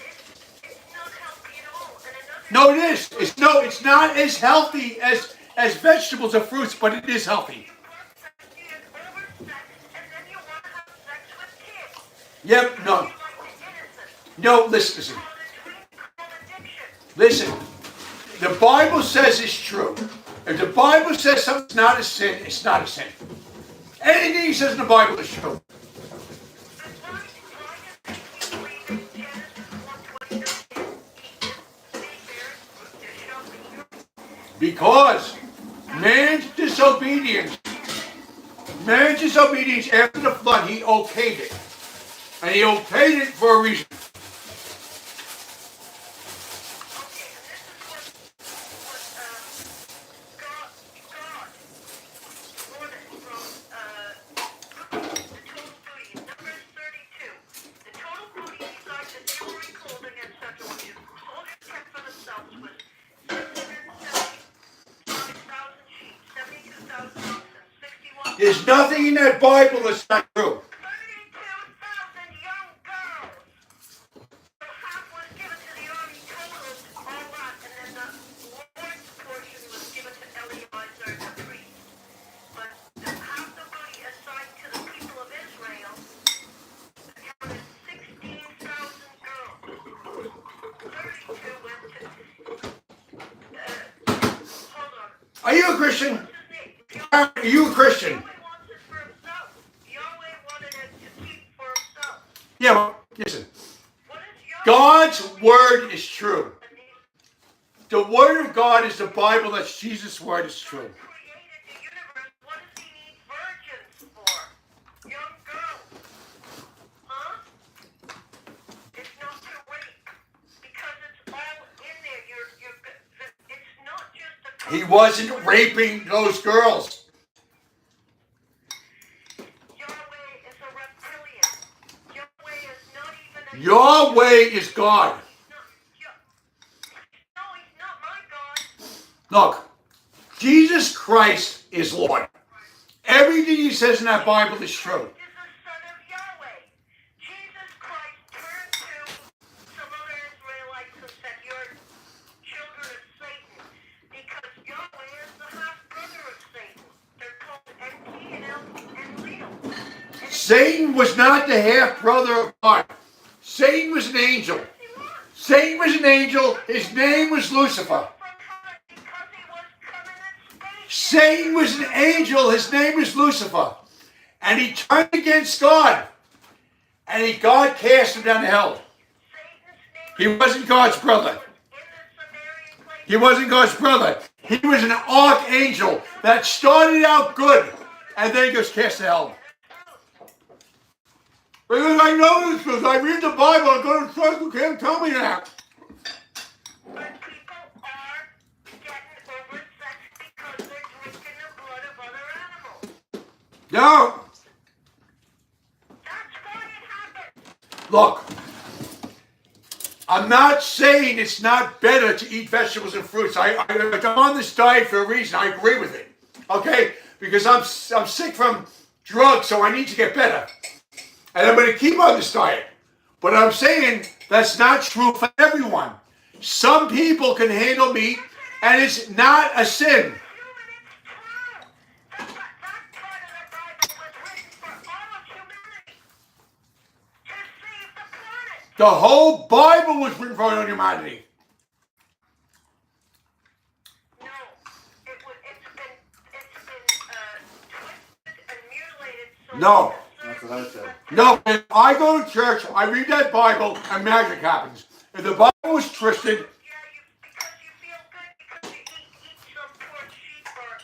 it's not healthy at all. And another No, it is. It's not as healthy as vegetables or fruits, but it is healthy. you oversex and then you want to have sex with kids. Yep. You No. like the innocent. No. Listen. Called addiction. Listen. The Bible says it's true. If the Bible says something's not a sin, it's not a sin. Anything he says in the Bible is true. Why does he believe in Genesis 1:29 Because man's disobedience after the flood, he okayed it. And he okayed it for a reason. There's nothing in that Bible that's not true. 32,000 young girls. So half was given to the army total, all that, and then the Lord's portion was given to Eleazar the priest. But half the booty assigned to the people of Israel counted 16,000 girls. 32 went to. Hold on. Are you a Christian? What's his name? Are you a Christian? Yahweh wants it for himself. Yahweh wanted it to keep for himself. Yeah, but listen. What is Yahweh? God's word is true. The word of God is the Bible. That's Jesus' word is true. Created the universe. What does he need virgins for? Young girls. Huh? It's not too late. Because it's all in there. It's not just a He wasn't raping those girls. Yahweh is a reptilian. Yahweh is not even a Yahweh is God. No, he's not my God. Look, Jesus Christ is Lord. Everything he says in that Bible is true. Is the son of Yahweh. Jesus Christ turned to some other Israelites and said, "You're children of Satan," because Yahweh is the half brother of Satan. They're called Enki and Leo. Satan was not the half brother of God. Satan was an angel. Satan was an angel. His name was Lucifer. Because he was coming in space. Satan was an angel. His name was Lucifer. And he turned against God. And God cast him down to hell. Satan's He name wasn't God's brother. in the Sumerian place. He wasn't God's brother. He was an archangel that started out good and then gets cast to hell. Because I know this because I read the Bible. I go to church. You can't tell me that. But people are getting oversexed because they're drinking the blood No. That's why it happened. Look, I'm not saying it's not better to eat vegetables and fruits. I'm on this diet for a reason. I agree with it. Okay? Because I'm sick from drugs, so I need to get better. And I'm going to keep on this diet. But I'm saying that's not true for everyone. Some people can handle meat, and it's not a sin. That part of the Bible was written for all of humanity to save the planet. The whole Bible was written for humanity. No, it's been twisted and mutilated. So No. That's what I said. No, if I go to church, I read that Bible, and magic happens. If the Bible was twisted, because you feel good because you eat some poor sheep or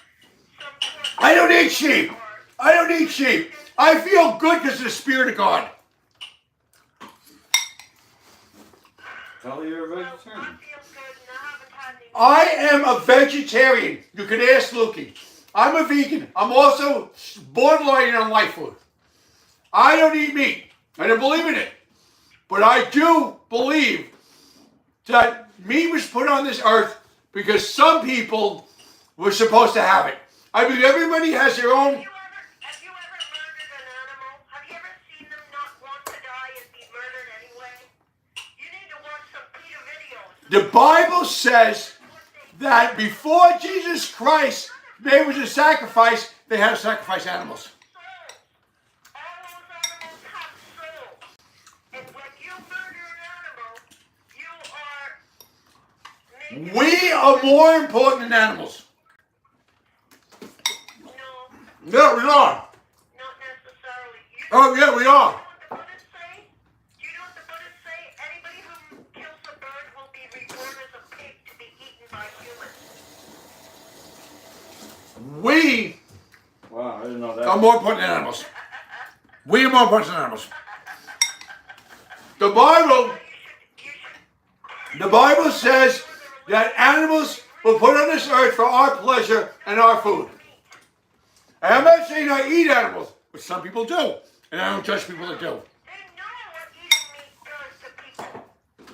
some poor. I don't eat sheep. I don't eat sheep. I feel good because of the Spirit of God. Tell you're a I vegetarian. feel good and I haven't had any. I am a vegetarian. You can ask Lukey. I'm a vegan. I'm also borderline on life food. I don't eat meat. I don't believe in it. But I do believe that meat was put on this earth because some people were supposed to have it. I mean, everybody has their own. Have you ever murdered an animal? Have you ever seen them not want to die and be murdered anyway? You need to watch some PETA videos. The Bible says that before Jesus Christ made was a sacrifice, they had to sacrifice animals. All those animals have souls. And when you murder an animal, you are making We are more important than animals. no, Yeah, we are. not necessarily. Oh, yeah, we are. You know what the Buddhists say? Do you know what the Buddhists say? Anybody who kills a bird will be reborn as a pig to be eaten by humans. We Wow, I didn't know are that. more important than animals. We are more important than animals. The Bible, the Bible says that animals were put on this earth for our pleasure and our food. And I'm not saying I eat animals, but some people do. And I don't judge people that do. They know what eating meat does to people.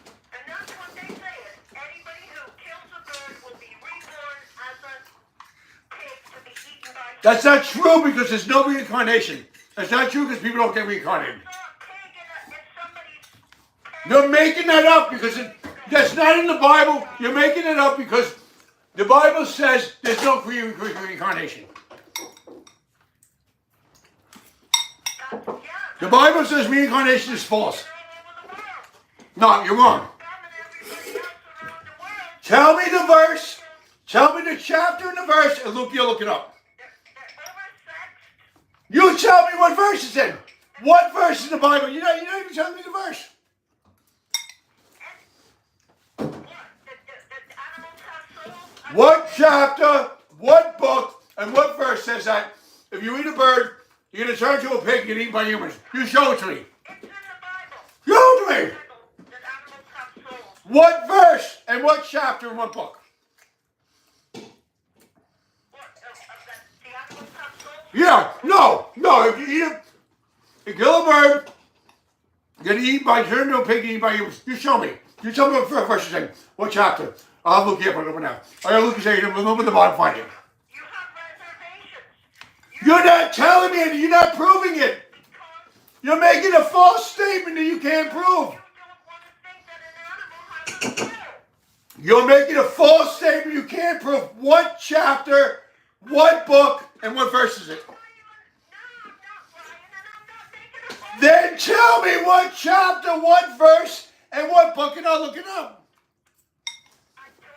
And that's what they say. Anybody who kills a bird will be reborn as a pig to be eaten by humans. That's not true because there's no reincarnation. That's not true because people don't get reincarnated. Saw a pig in somebody's pen. You're making that up because that's not in the Bible. You're making it up because the Bible says there's no reincarnation. The Bible says reincarnation is false. No, you're wrong. Tell me the verse. Tell me the chapter and the verse, and Luke, you'll look it up. You tell me what verse it's in. What verse in the Bible? You're not even telling me the verse. What chapter, what book, and what verse says that if you eat a bird, you're going to turn into a pig and get eaten by humans? You show it to me. It's in the Bible. Show it to me. That animals have souls. What verse and what chapter and what book? What? The animals have souls? Yeah, no. If you eat you kill a bird, you're going to eat by turn into a pig and eat by humans. You show me. You tell me what verse it's in. What chapter? I'll look it up over now. I gotta look and say, look at the bottom, find it. You have reservations. You're not telling me it. You're not proving it. You're making a false statement that you can't prove. You don't want to think that an animal has a soul. You're making a false statement you can't prove. What chapter, what book, and what verse is it? No, I'm not, Brian, and I'm not making a false. Then tell me what chapter, what verse, and what book, and I'll look it up. I don't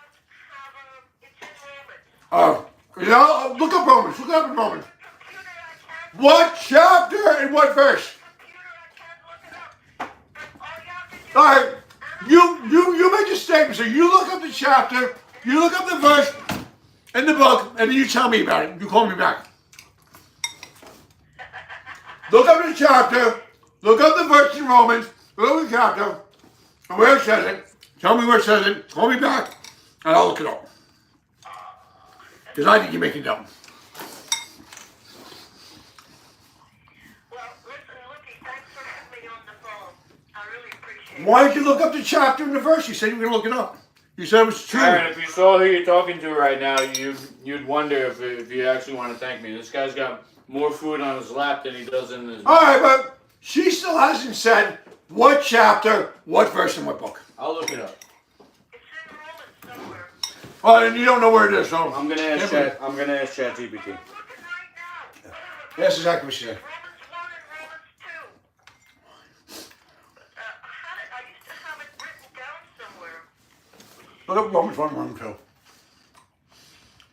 have it's in Romans. Look up Romans. Look up in Romans. Computer, I can't. What chapter and what verse? Computer, I can't look it up. But all you have to do. All right. You make a statement. So you look up the chapter, you look up the verse and the book, and then you tell me about it. You call me back. Look up the chapter, look up the verse in Romans, look up the chapter, and where it says it. Tell me where it says it. Call me back, and I'll look it up. Because I think you're making it up. Why did you look up the chapter and the verse? You said you were going to look it up. You said it was true. Aaron, if you saw who you're talking to right now, you'd wonder if you actually want to thank me. This guy's got more food on his lap than he does in his. All right, but she still hasn't said what chapter, what verse, and what book. I'll look it up. It's in Romans somewhere. Oh, and you don't know where it is, so. I'm gonna ask ChatGPT. I'm looking right now. That's exactly what she said. Romans 1 and Romans 2. I used to have it written down somewhere, Look up Romans 1, Romans 2.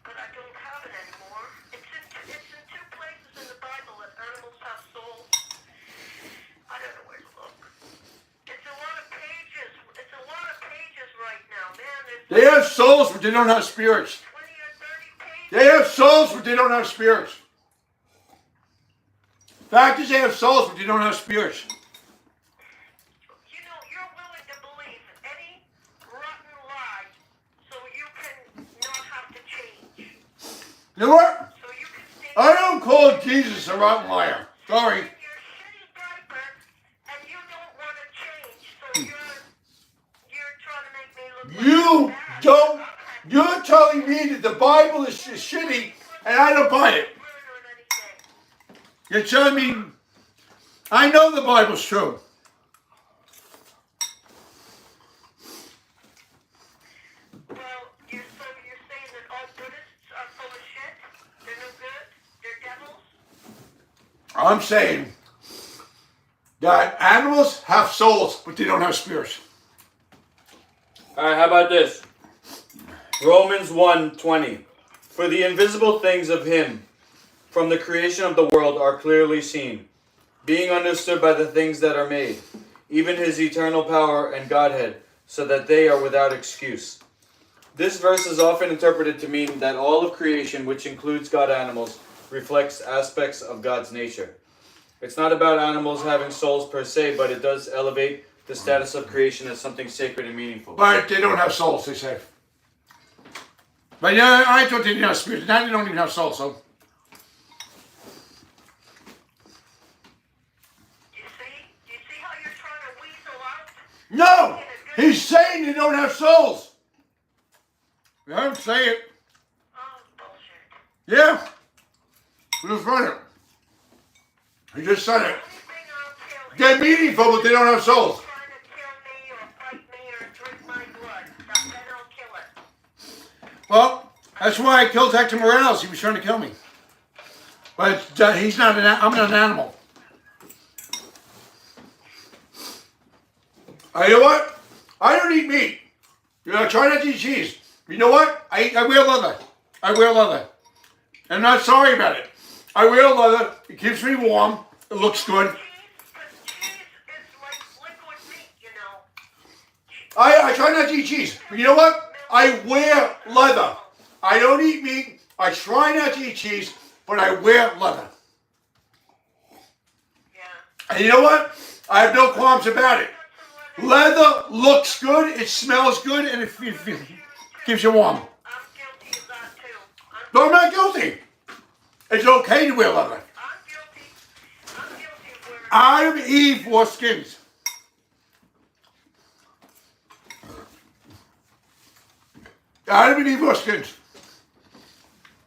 but I don't have it anymore. It's in two places in the Bible that animals have souls. I don't know where to look. It's a lot of pages. It's a lot of pages right now, man. They have souls, but they don't have spirits. 20 or 30 pages. They have souls, but they don't have spirits. Fact is, they have souls, but they don't have spirits. You know, you're willing to believe any rotten lie so you can not have to change. You know what? So you can stay I don't call Jesus a rotten liar. Sorry. in your shitty diaper and you don't want to change. So you're trying to make me look like You bad. don't. Okay. You're telling me that the Bible is shitty, and I don't buy it. Ruin anything. You're telling me. I know the Bible's true. Well, you're saying that all Buddhists are full of shit? They're no good? They're devils? I'm saying that animals have souls, but they don't have spirits. Alright, how about this? Romans 1:20. For the invisible things of him from the creation of the world are clearly seen, being understood by the things that are made, even his eternal power and Godhead, so that they are without excuse. This verse is often interpreted to mean that all of creation, which includes God animals, reflects aspects of God's nature. It's not about animals having souls per se, but it does elevate the status of creation as something sacred and meaningful. But they don't have souls, they say. But yeah, I thought they didn't have spirits. Now they don't even have souls, so. You see how you're trying to weasel out? No! He's saying they don't have souls. I don't say it. Oh, bullshit. Yeah. He just read it. He just said it. Anything I'll kill They're meaningful, but they don't have souls. trying to kill me or fight me or drink my blood. Then I'll kill it. Well, that's why I killed Hector Morales. He was trying to kill me. But he's not I'm not an animal. You know what? I don't eat meat. You know, I try not to eat cheese. You know what? I wear leather. I wear leather. I'm not sorry about it. I wear leather. It keeps me warm. It looks good. Cheese? Because cheese is like liquid meat, you know. I try not to eat cheese. But you know what? I wear leather. I don't eat meat. I try not to eat cheese, but I wear leather. Yeah. And you know what? I have no qualms about it. Put some leather. Leather looks good, it smells good, and it keeps you warm. I'm guilty of that too. No, I'm not guilty. It's okay to wear leather. I'm guilty. I'm guilty of wearing Adam and Eve wore skins. Adam and Eve wore skins.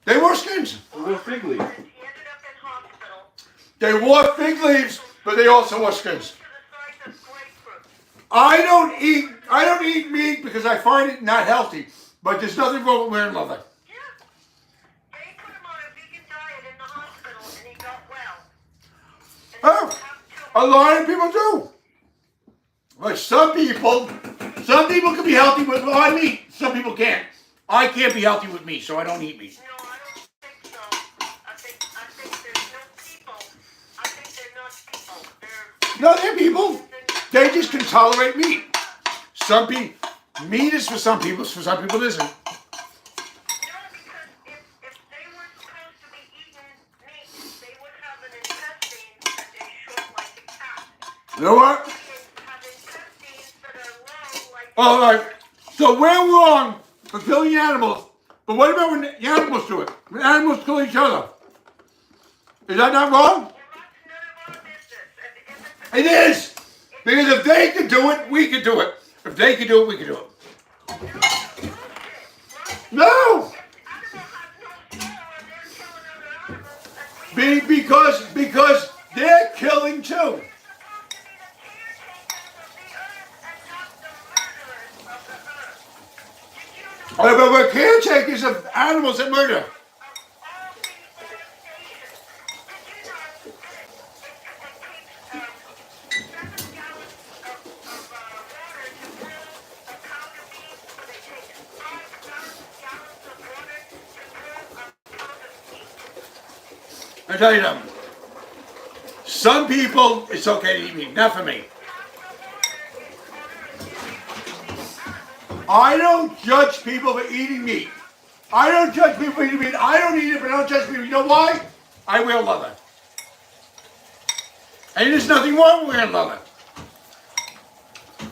They wore skins. We're fig leaf. He ended up in hospital. They wore fig leaves, but they also wore skins. To the size of grapefruit. I don't eat meat because I find it not healthy. But there's nothing wrong with wearing leather. Yeah. They put him on a vegan diet in the hospital and he got well. And Oh, he have a lot of people do. But some people can be healthy with meat. Some people can't. I can't be healthy with meat, so I don't eat meat. No, I don't think so. I think there's no people. I think they're not people. No, they're people. They just can tolerate meat. Meat is for some people it isn't. No, because if they were supposed to be eating meat, they would have an intestine that is short like a cat. You know what? They have intestines that are long like All right. So we're wrong for killing animals. But what about when the animals do it? When animals kill each other? Is that not wrong? Well, that's none of our business. And if it's It is. if Because if they can do it, we can do it. If they can do it, we can do it. No! Because they're killing too. Oh, but we're caretakers of animals that murder. I tell you something. Some people, it's okay to eat meat. Not for me. I don't judge people for eating meat. I don't judge people for eating meat. I don't eat it, but I don't judge people. You know why? I wear leather. And there's nothing wrong with wearing leather.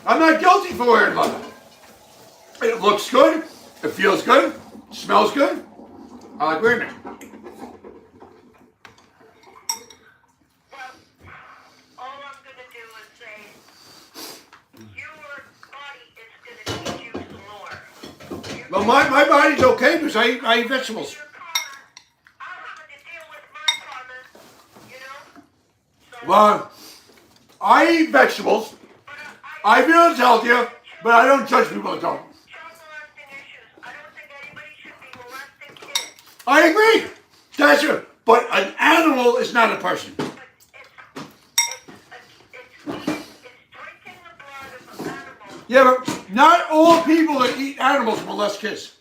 I'm not guilty for wearing leather. It looks good. It feels good. It smells good. I like wearing it. Well, my body's okay because I eat vegetables. Well, I eat vegetables. I feel it's healthier, but I don't judge people that don't. I agree. That's it. But an animal is not a person. Yeah, but not all people that eat animals molest kids.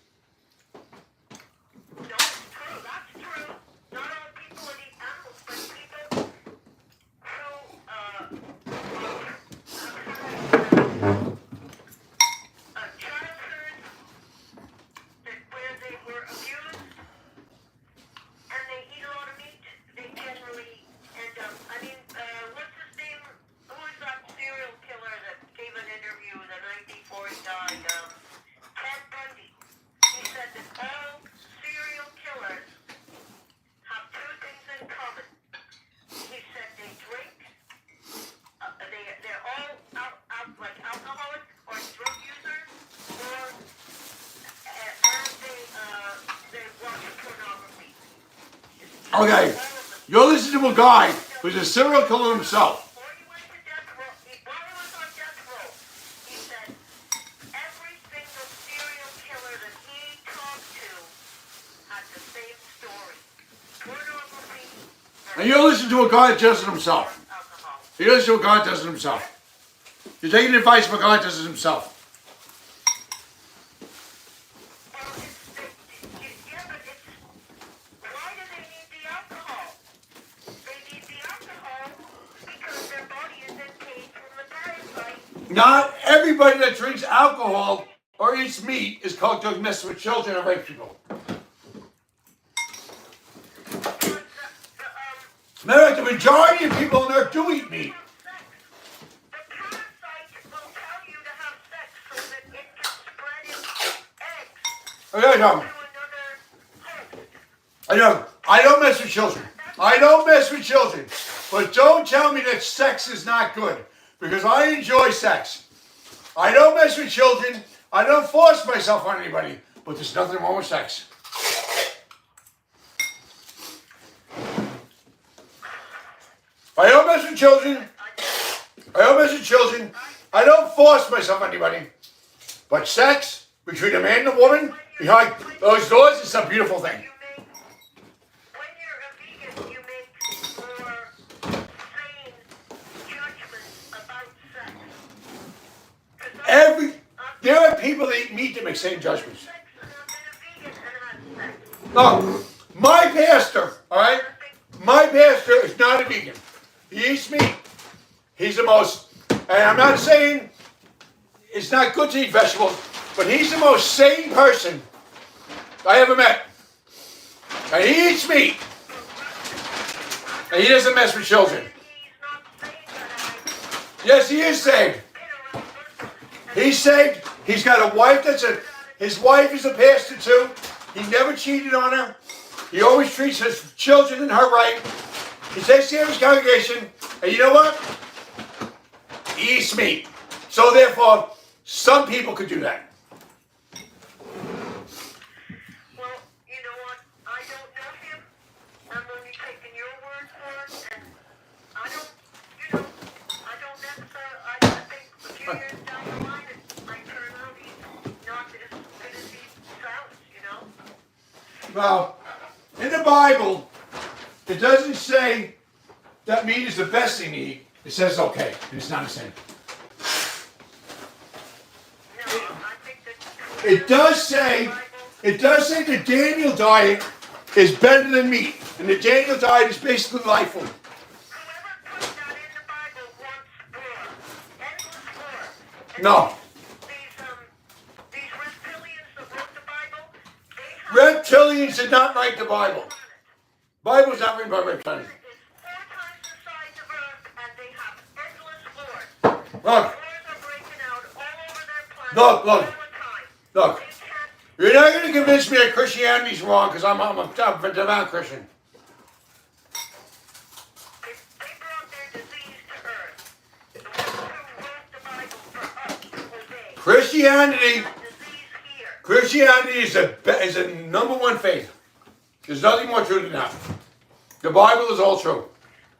Okay, you're listening to a guy who's a serial killer himself. And you're listening to a guy that does it himself. You're listening to a guy that does it himself. You're taking advice from a guy that does it himself. Not everybody that drinks alcohol or eats meat is called to mess with children or rape people. Matter of fact, the majority of people on earth do eat meat. I don't mess with children. I don't mess with children. But don't tell me that sex is not good. Because I enjoy sex. I don't mess with children. I don't force myself on anybody. But there's nothing wrong with sex. I don't mess with children. I don't mess with children. I don't force myself on anybody. But sex between a man and a woman behind those doors is a beautiful thing. There are people that eat meat that make same judgments. No, my pastor, all right? My pastor is not a vegan. He eats meat. He's the most, and I'm not saying it's not good to eat vegetables, but he's the most sane person I ever met. And he eats meat. And he doesn't mess with children. Yes, he is saved. He's saved. He's got a wife his wife is a pastor too. He never cheated on her. He always treats his children in her right. He takes care of his congregation. And you know what? He eats meat. So therefore, some people could do that. Well, you know what? I don't know him. I'm only taking your word for it, and I don't, I don't necessarily, I think a few years down the line, it might turn out he's not as good as he sounds, Well, in the Bible, it doesn't say that meat is the best thing to eat. It says okay, and it's not a sin. No, I think that It does say the Daniel diet is better than meat, and the Daniel diet is basically life food. whoever put that in the Bible wants more, endless more. And No. These reptilians that wrote the Bible, they have Reptilians did not write the Bible. Bible's not written by reptilians. It's 4 times the size of Earth, and they have endless wars. Look, Wars are breaking out all over their planet Look, all look. the time. look. They can't. You're not going to convince me that Christianity's wrong because I'm a devout Christian. They brought their disease to Earth. The ones who wrote the Bible for us to obey. Christianity, That disease here. Christianity is a number one faith. There's nothing more true than that. The Bible is all true.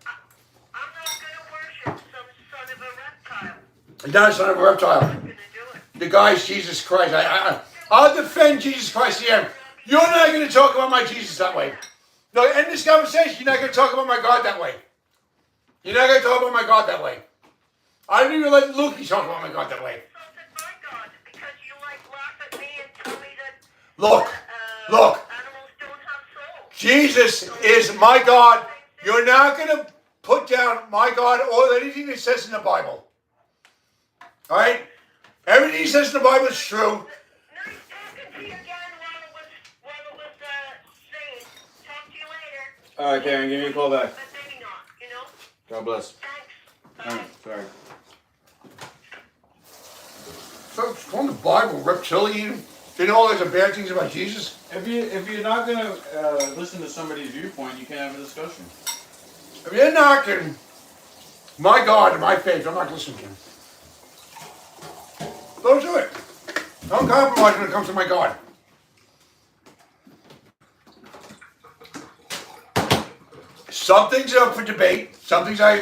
I'm not going to worship some son of a reptile. He's not a son of a reptile. I'm going to do it. The guy's Jesus Christ. I'll defend Jesus Christ here. You're not going to talk about my Jesus that way. No, end this conversation. You're not going to talk about my God that way. You're not going to talk about my God that way. I don't even let Luke talk about my God that way. Insulted my God because you laugh at me and tell me that Look, look. animals don't have souls. Jesus is my God. You're not going to put down my God or anything that says in the Bible. All right? Everything he says in the Bible is true. Nice talking to you again while it was saying. Talk to you later. All right, Karen, give me a call back. But maybe not, God bless. Thanks. All right, sorry. So from the Bible, reptilian, did all those bad things about Jesus? If you're not gonna listen to somebody's viewpoint, you can have a discussion. If you're knocking my God and my faith, I'm not listening to him. Don't do it. Don't compromise when it comes to my God. Some things are up for debate. Some things I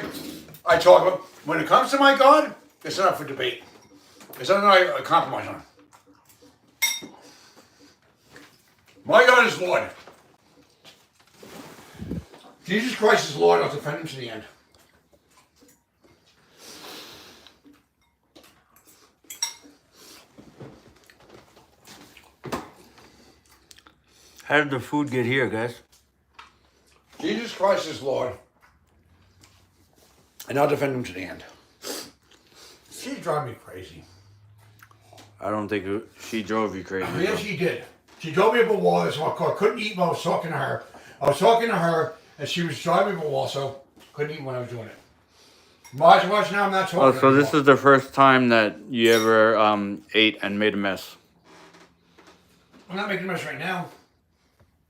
talk about. When it comes to my God, it's not up for debate. It's something I compromise on. My God is Lord. Jesus Christ is Lord. I'll defend him to the end. How did the food get here, guys? Jesus Christ is Lord. And I'll defend him to the end. She drive me crazy. I don't think she drove you crazy. Yes, she did. She drove me up a wall. That's why I couldn't eat while I was talking to her. I was talking to her, and she was driving me up a wall, so couldn't eat when I was doing it. Watch now, I'm not talking. Oh, so this anymore. is the first time that you ever ate and made a mess. I'm not making a mess right now.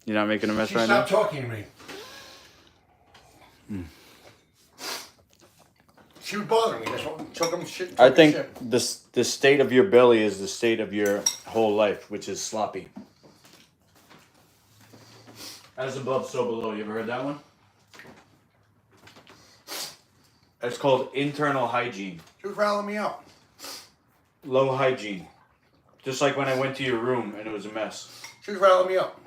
You're not making a mess She right now? stopped talking to me. She was bothering me. That's what took him shit. I think the state of your belly is the state of your whole life, which is sloppy. As above, so below. You ever heard that one? It's called internal hygiene. She was riling me out. Low hygiene. Just like when I went to your room and it was a mess. She was riling me up.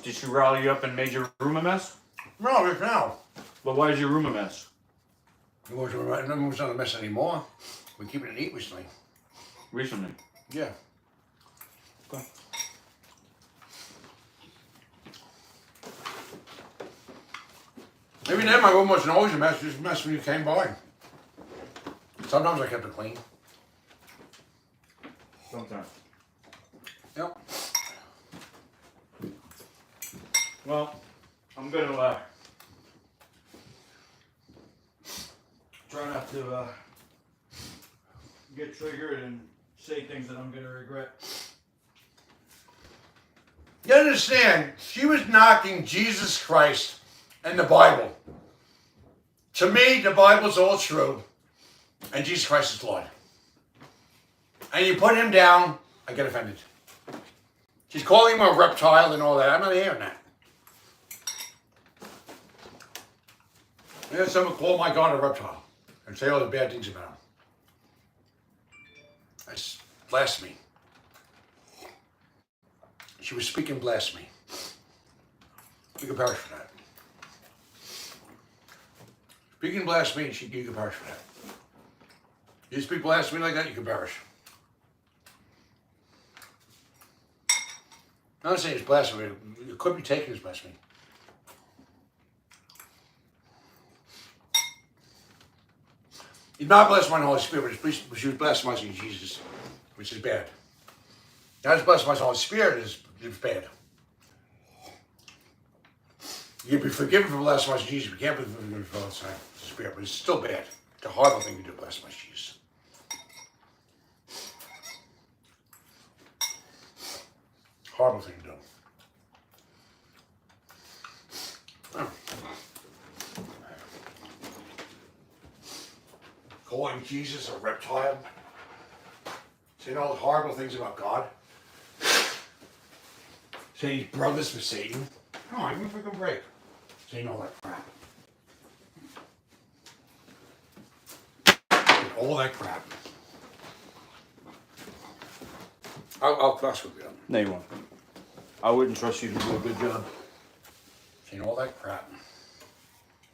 Did she rally you up and made your room a mess? No, just now. But why is your room a mess? It wasn't a mess anymore. We're keeping it neat recently. Recently. Yeah. Okay. Even then, my room wasn't always a mess. It was a mess when you came by. Sometimes I kept it clean. Sometimes. Yep. Well, I'm gonna try not to get triggered and say things that I'm gonna regret. You understand, she was knocking Jesus Christ and the Bible. To me, the Bible's all true. and Jesus Christ is Lord, and you put him down, I get offended. She's calling him a reptile and all that. I'm not hearing that. Yeah, someone call my God a reptile and say all the bad things about him. That's blasphemy. She was speaking blasphemy. You could perish for that. Speaking blasphemy, you could perish for that. You speak blasphemy like that, you could perish. I'm not saying it's blasphemy. It could be taken as blasphemy. He's not blaspheming the Holy Spirit, but she was blaspheming Jesus, which is bad. Not as blaspheming the Holy Spirit is bad. You can be forgiven for blaspheming Jesus, but you can't be forgiven for blaspheming the Spirit, but it's still bad. It's a horrible thing to do, blaspheme Jesus. Horrible thing to do. Oh. Calling Jesus a reptile. Saying all the horrible things about God. Saying he's brothers with Satan. Come on, give me a freaking break. Saying all that crap. All that crap. I'll class with you. No, you won't. I wouldn't trust you to do a good job. Saying all that crap.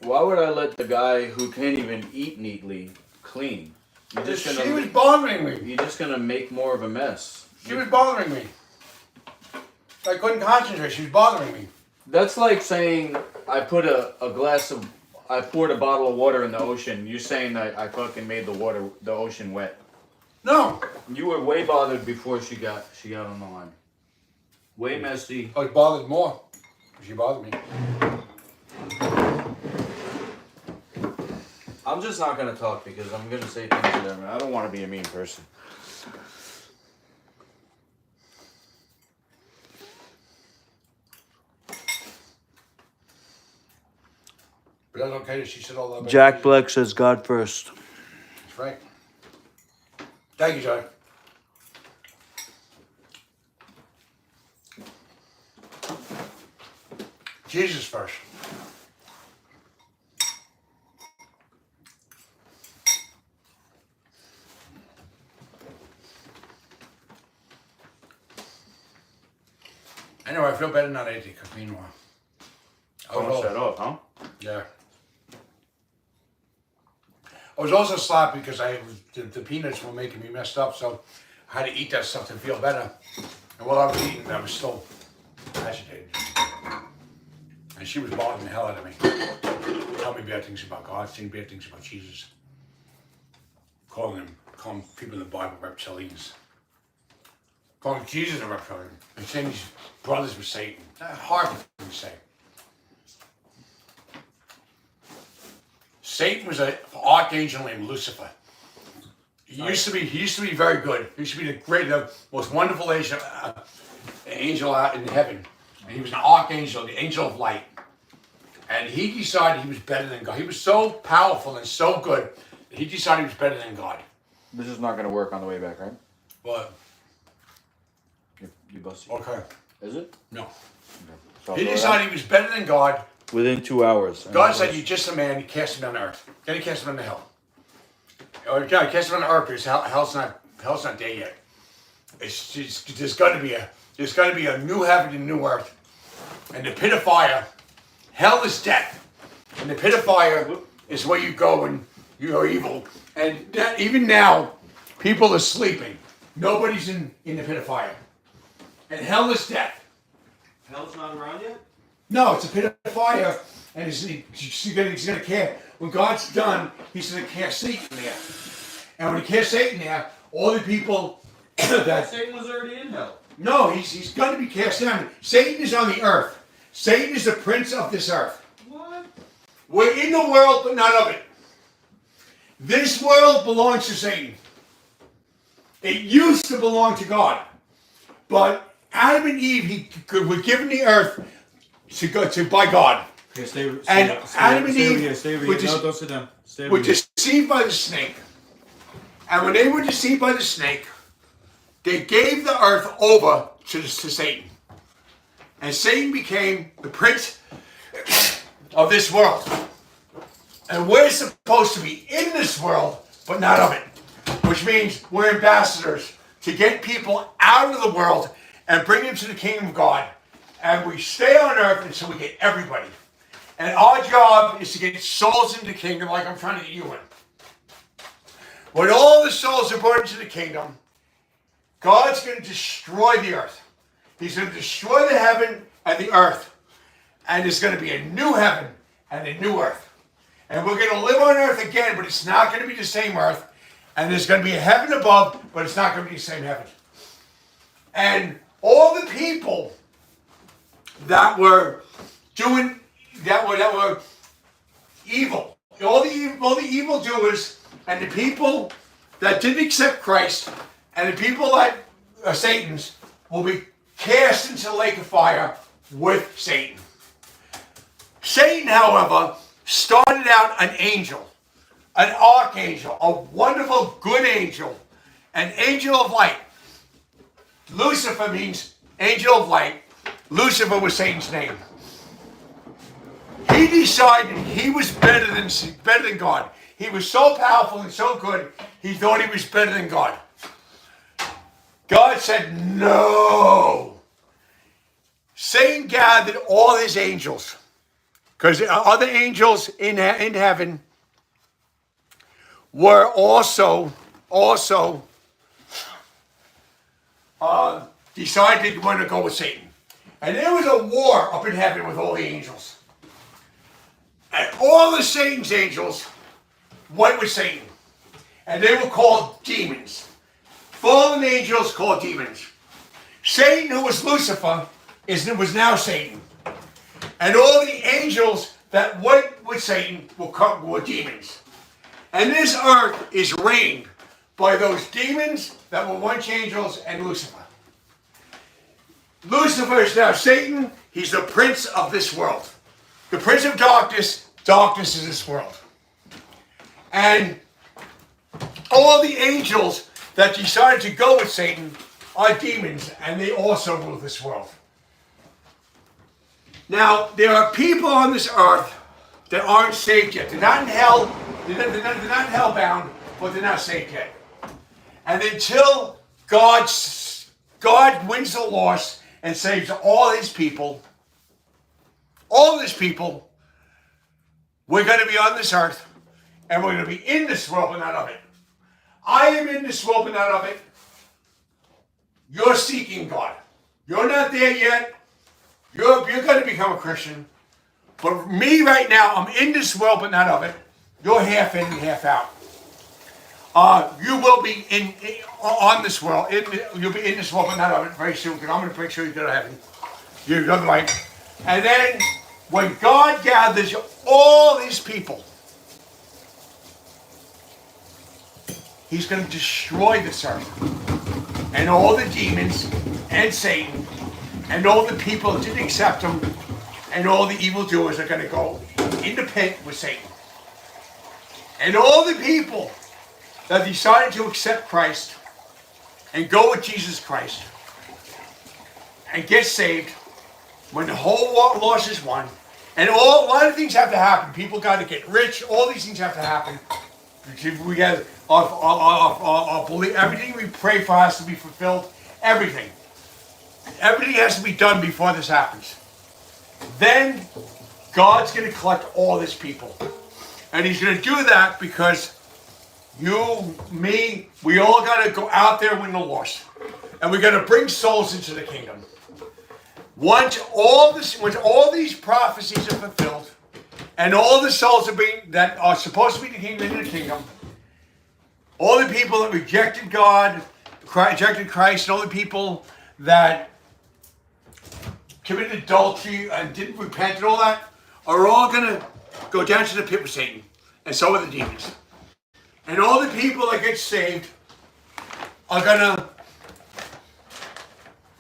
Why would I let the guy who can't even eat neatly clean? She was bothering me. You're just gonna make more of a mess. She was bothering me. I couldn't concentrate. She was bothering me. That's like saying I poured a bottle of water in the ocean. You're saying that I fucking made the ocean wet. No. You were way bothered before she got on the line. Way messy. I was bothered more. She bothered me. I'm just not gonna talk because I'm gonna say things to them. I don't want to be a mean person. But that's okay that she said all that. Jack Black says God first. That's right. Thank you, John. Jesus first. Anyway, I feel better now that I ate the quinoa. Don't shut up, huh? Yeah. I was also sloppy because the peanuts were making me messed up, so I had to eat that stuff to feel better. And while I was eating, I was still agitated. And she was bothering the hell out of me. Telling me bad things about God, saying bad things about Jesus. Calling people in the Bible reptilians. Calling Jesus a reptilian. And saying he's brothers with Satan. That's a horrible thing to say. Satan was an archangel named Lucifer. He used to be very good. He used to be the most wonderful angel out in heaven. And he was an archangel, the angel of light. And he decided he was better than God. He was so powerful and so good that he decided he was better than God. This is not going to work on the way back, right? What? You busted. Okay. Is it? No. Okay. So He decided he was better than God. within 2 hours. God said, "You're just a man." He cast him down to earth. Then he cast him into hell. Or God cast him on earth because hell's not there yet. There's got to be a new heaven and new earth, and the pit of fire. Hell is death, and the pit of fire is where you go when you are evil. And even now, people are sleeping. Nobody's in the pit of fire, and hell is death. Hell's not around yet? No, it's a pit of fire, and he's gonna care. When God's done, he's gonna cast Satan there. And when he casts Satan there, all the people that Satan was already in hell. no, he's gonna be cast down. Satan is on the earth. Satan is the prince of this earth. What? We're in the world, but not of it. This world belongs to Satan. It used to belong to God, but Adam and Eve were given the earth by God. Okay, stay And Adam and Eve stay over were here. No, don't sit down. Stay over were here. deceived by the snake. And when they were deceived by the snake, they gave the earth over to Satan. And Satan became the prince of this world. And we're supposed to be in this world, but not of it. Which means we're ambassadors to get people out of the world and bring them to the kingdom of God. And we stay on earth until we get everybody. And our job is to get souls into the kingdom like I'm trying to get you in. When all the souls are brought into the kingdom, God's going to destroy the earth. He's going to destroy the heaven and the earth. And there's going to be a new heaven and a new earth. And we're going to live on earth again, but it's not going to be the same earth. And there's going to be a heaven above, but it's not going to be the same heaven. And all the people that were doing, that were evil, all the evildoers, and the people that didn't accept Christ, and the people that are Satan's, will be cast into the lake of fire with Satan. Satan, however, started out an angel, an archangel, a wonderful, good angel, an angel of light. Lucifer means angel of light. Lucifer was Satan's name. He decided he was better than God. He was so powerful and so good, he thought he was better than God. God said, no. Satan gathered all his angels, because the other angels in heaven were also decided they wanted to go with Satan. And there was a war up in heaven with all the angels. And all the Satan's angels went with Satan. And they were called demons. Fallen angels called demons. Satan, who was Lucifer, was now Satan. And all the angels that went with Satan were demons. And this earth is reigned by those demons that were once angels and Lucifer. Lucifer is now Satan. He's the prince of this world. The prince of darkness. Darkness is this world. And all the angels that decided to go with Satan are demons, and they also rule this world. Now, there are people on this earth that aren't saved yet. They're not in hell. They're not hell-bound, but they're not saved yet. And until God wins the lost and saves all his people, we're going to be on this earth, and we're going to be in this world, but not of it. I am in this world, but not of it. You're seeking God. You're not there yet. You're going to become a Christian. But me right now, I'm in this world, but not of it. You're half in and half out. You will be on this world. You'll be in this world, but not of it very soon, because I'm going to make sure you go to heaven. You're the right. And then, when God gathers all these people, he's going to destroy this earth. And all the demons and Satan and all the people that didn't accept him and all the evildoers are going to go in the pit with Satan. And all the people that decided to accept Christ and go with Jesus Christ and get saved when the whole loss is won. And a lot of things have to happen. People got to get rich. All these things have to happen. We got our belief. Everything we pray for has to be fulfilled. Everything. Everything has to be done before this happens. Then God's going to collect all his people. And he's going to do that because you, me, we all got to go out there and win the lost. And we're going to bring souls into the kingdom. Once all these prophecies are fulfilled, and all the souls that are supposed to be in the kingdom, all the people that rejected God, rejected Christ, and all the people that committed adultery and didn't repent and all that, are all going to go down to the pit with Satan, and so are the demons. And all the people that get saved are going to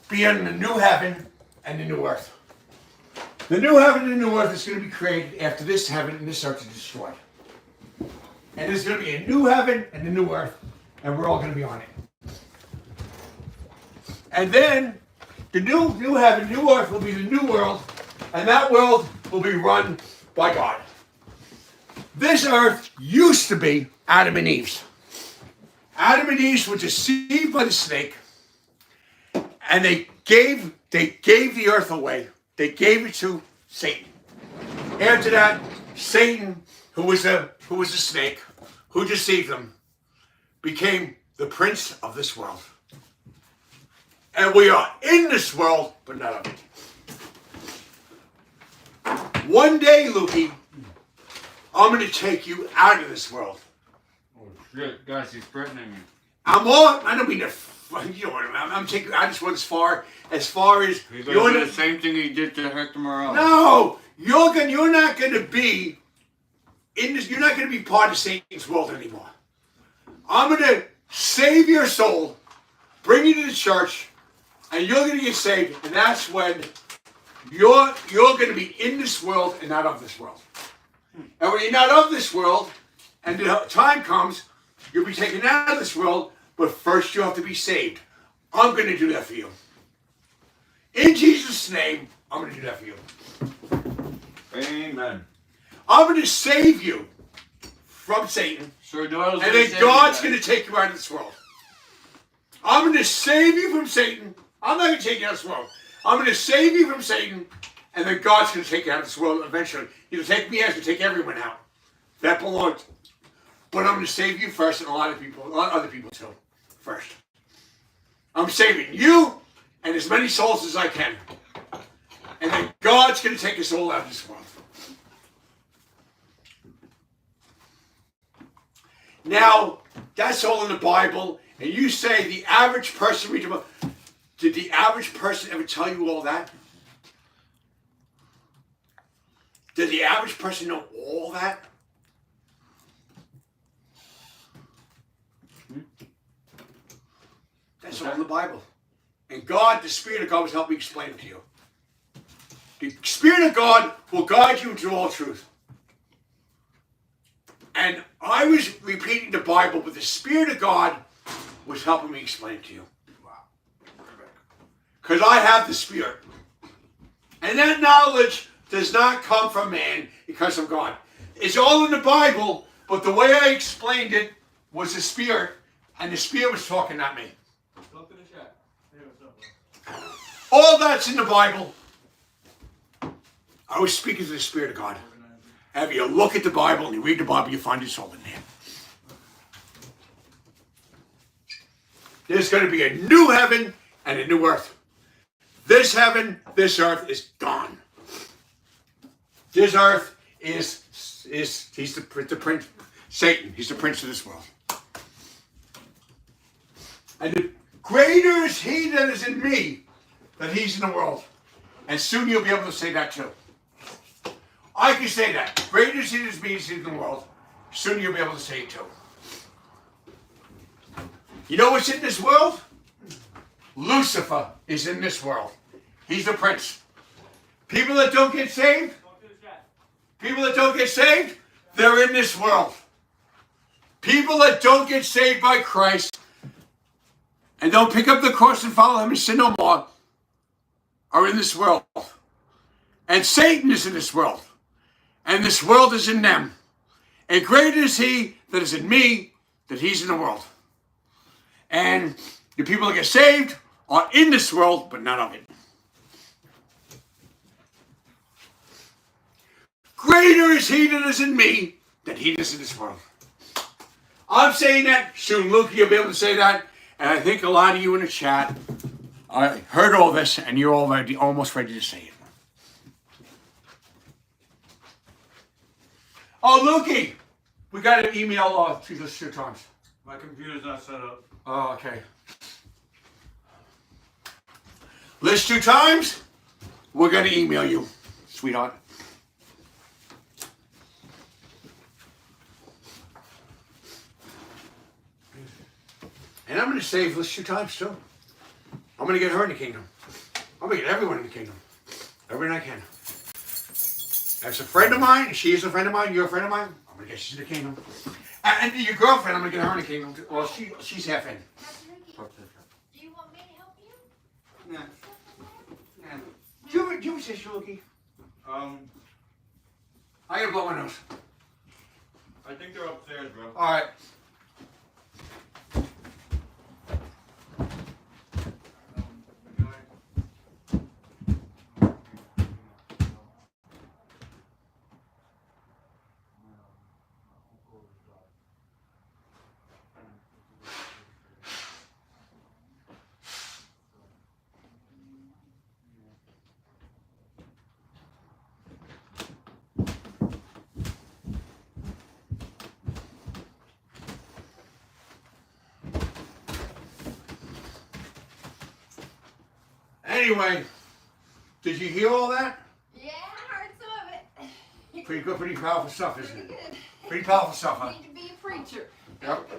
be in the new heaven and the new earth. The new heaven and the new earth is going to be created after this heaven and this earth is destroyed. And there's going to be a new heaven and a new earth. and we're all going to be on it. And then the new heaven, new earth will be the new world, and that world will be run by God. This earth used to be Adam and Eve's. Adam and Eve were deceived by the snake, and they gave the earth away. They gave it to Satan. After that, Satan, who was a snake, who deceived them, became the prince of this world. And we are in this world, but not of it. One day, Lukey, I'm going to take you out of this world. Oh shit, guys, he's threatening me. I don't mean to. You know what I mean? I'm taking you out of this world as far as He's going to do the same thing he did to Hector Morales. No, you're not going to be in this. You're not going to be part of Satan's world anymore. I'm going to save your soul, bring you to the church, and you're going to get saved. And that's when you're going to be in this world and not of this world. And when you're not of this world, and the time comes, you'll be taken out of this world. But first, you have to be saved. I'm going to do that for you. In Jesus' name, I'm going to do that for you. Amen. I'm going to save you from Satan. Sir Doyle's And then God's going to take you out of this world. I'm going to save you from Satan. I'm not going to take you out of this world. I'm going to save you from Satan. And then God's going to take you out of this world eventually. He'll take me out. He'll take everyone out. That belongs. But I'm going to save you first, and a lot of other people too. First. I'm saving you and as many souls as I can. And then God's going to take us all out of this world. Now, that's all in the Bible. And you say the average person read the Bible. Did the average person ever tell you all that? Did the average person know all that? That's all in the Bible. And God, the Spirit of God, was helping me explain it to you. The Spirit of God will guide you into all truth. And I was repeating the Bible, but the Spirit of God was helping me explain it to you. Because I have the Spirit. And that knowledge does not come from man, it comes from God. It's all in the Bible, but the way I explained it was the Spirit, and the Spirit was talking, not me. All that's in the Bible. I was speaking to the Spirit of God. Have you look at the Bible and you read the Bible, you find it's all in there. There's going to be a new heaven and a new earth. This heaven, this earth is gone. This earth is he's the prince, Satan. He's the prince of this world. And the greater is he that is in me than he's in the world. And soon you'll be able to say that too. I can say that. Greater is he that is in me than he's in the world. Soon you'll be able to say it too. You know what's in this world? Lucifer is in this world. He's the prince. People that don't get saved, they're in this world. People that don't get saved by Christ and don't pick up the cross and follow him and sin no more are in this world. And Satan is in this world. And this world is in them. And greater is he that is in me than he's in the world. And the people that get saved are in this world, but not of it. Greater is he that is in me than he that is in this world. I'm saying that. Soon Luke, you'll be able to say that. And I think a lot of you in the chat, I heard all this, and you're already almost ready to say it. Oh, Lukey, we got an email to us 2 times. My computer's not set up. Oh, okay. List 2 times, we're going to email you, sweetheart. And I'm going to save Liz 2 times too. I'm going to get her in the kingdom. I'm going to get everyone in the kingdom. Everyone I can. That's a friend of mine. She is a friend of mine. You're a friend of mine. I'm going to get you in the kingdom. And your girlfriend, I'm gonna get her in the kingdom. Well, she's half in. Pastor Ricky, do you want me to help you? Yeah. Yeah. Do you say Shulky? I gotta blow my nose. I think they're upstairs, bro. All right. Anyway, did you hear all that? Yeah, I heard some of it. Pretty good, pretty powerful stuff, isn't Pretty it? good. Pretty powerful stuff, huh? Need to be a preacher. Yep.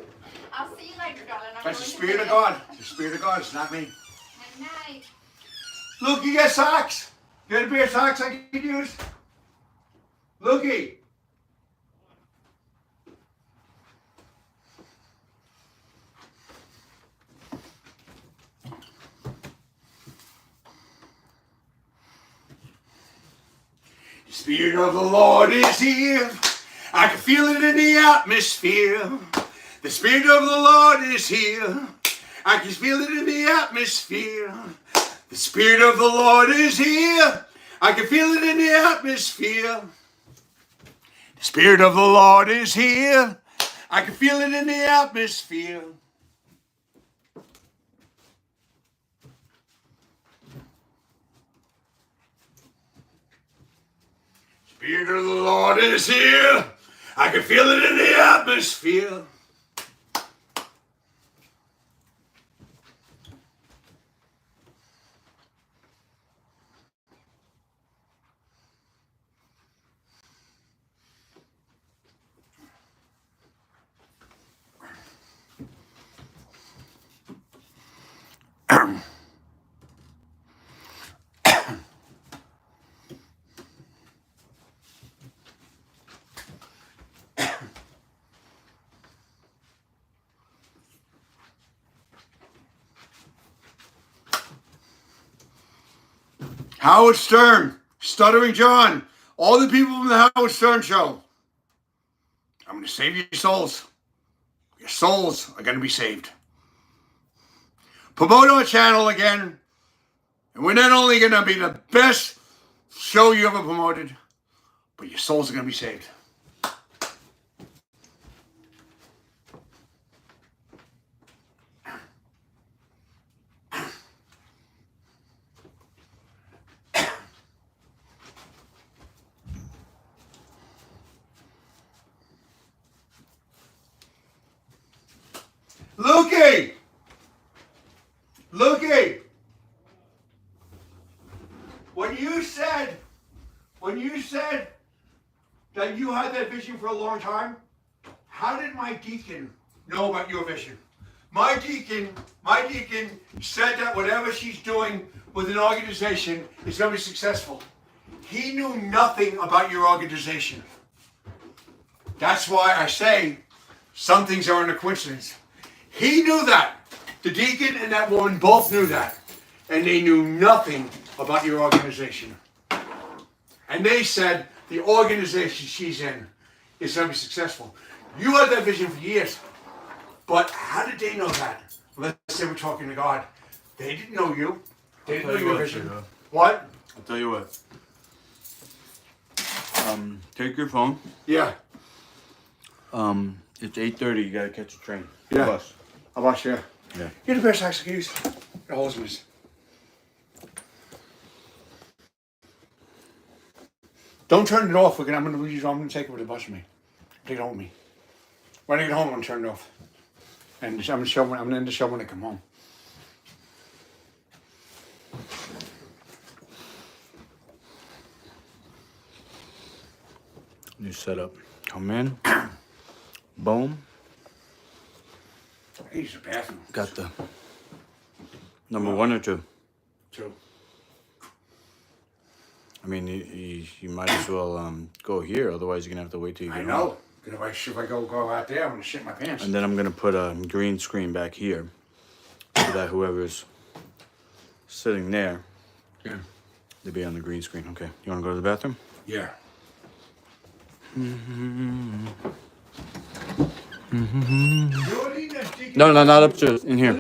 I'll see you later, darling. I'm That's the going to Spirit of bed. God. It's the Spirit of God. It's not me. Good night. Look, you got socks. You got a pair of socks I can use? Looky. The Spirit of the Lord is here. I can feel it in the atmosphere. The Spirit of the Lord is here. I can feel it in the atmosphere. The Spirit of the Lord is here. I can feel it in the atmosphere. The Spirit of the Lord is here. I can feel it in the atmosphere. Spirit of the Lord is here. I can feel it in the atmosphere. Howard Stern, Stuttering John, all the people from the Howard Stern show. I'm going to save your souls. Your souls are going to be saved. Promote our channel again. And we're not only going to be the best show you ever promoted, but your souls are going to be saved. Lukey! Lukey! When you said that you had that vision for a long time, how did my deacon know about your vision? My deacon said that whatever she's doing with an organization is going to be successful. He knew nothing about your organization. That's why I say some things aren't a coincidence. He knew that. The deacon and that woman both knew that. And they knew nothing about your organization. And they said the organization she's in is going to be successful. You had that vision for years. But how did they know that? Let's say we're talking to God. They didn't know you. They didn't know your vision. What? I'll tell you what. Take your phone. Yeah. It's 8:30. You gotta catch a train. Yeah. Bus. How about you? Yeah. Get the best tax keys. The holes in this. Don't turn it off. I'm gonna take it with the bus with me. Take it home with me. When I get home, I'm gonna turn it off. And I'm gonna end the show when I come home. New setup. Come in. Boom. Use the bathroom. Got the number 1 or 2. 2. I mean, you might as well go here. Otherwise, you're gonna have to wait till you get I home. know. If I go out there, I'm gonna shit my pants. And then I'm gonna put a green screen back here, so that whoever's sitting there, Yeah. they'll be on the green screen. Okay. You wanna go to the bathroom? Yeah. No, not upstairs. In here.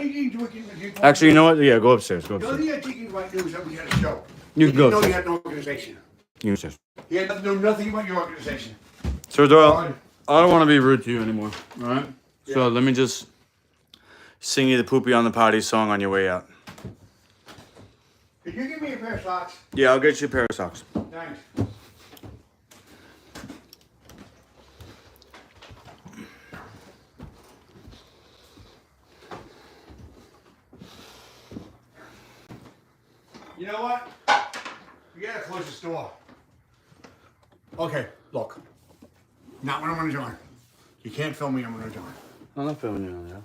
Actually, you know what? Yeah, go upstairs. Go The upstairs. only thing I think about doing something he had a show. You He can go didn't know he upstairs. had an organization. You upstairs. He had to know nothing about your organization. Sir Doyle, I don't want to be rude to you anymore. All right. So let me just sing you the poopy on the potty song on your way out. Could you give me a pair of socks? Yeah, I'll get you a pair of socks. Thanks. You know what? We gotta close this door. Okay, look. Not when I'm on a joint. You can't film me on a joint. I'm not filming you on that.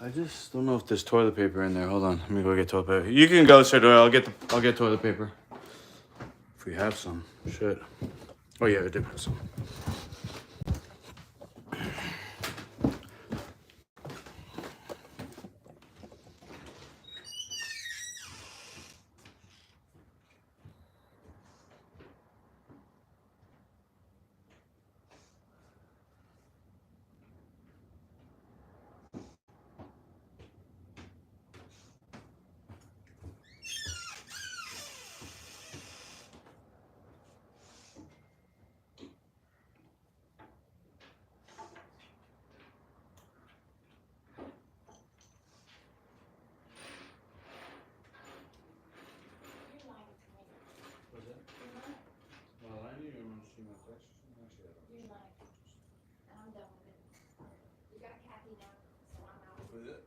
I just don't know if there's toilet paper in there. Hold on, let me go get toilet paper. You can go, Sir Doyle. I'll get toilet paper. If we have some. Shit. Oh yeah, I did have some. I'm done with it. We got Kathy now, so I'm out.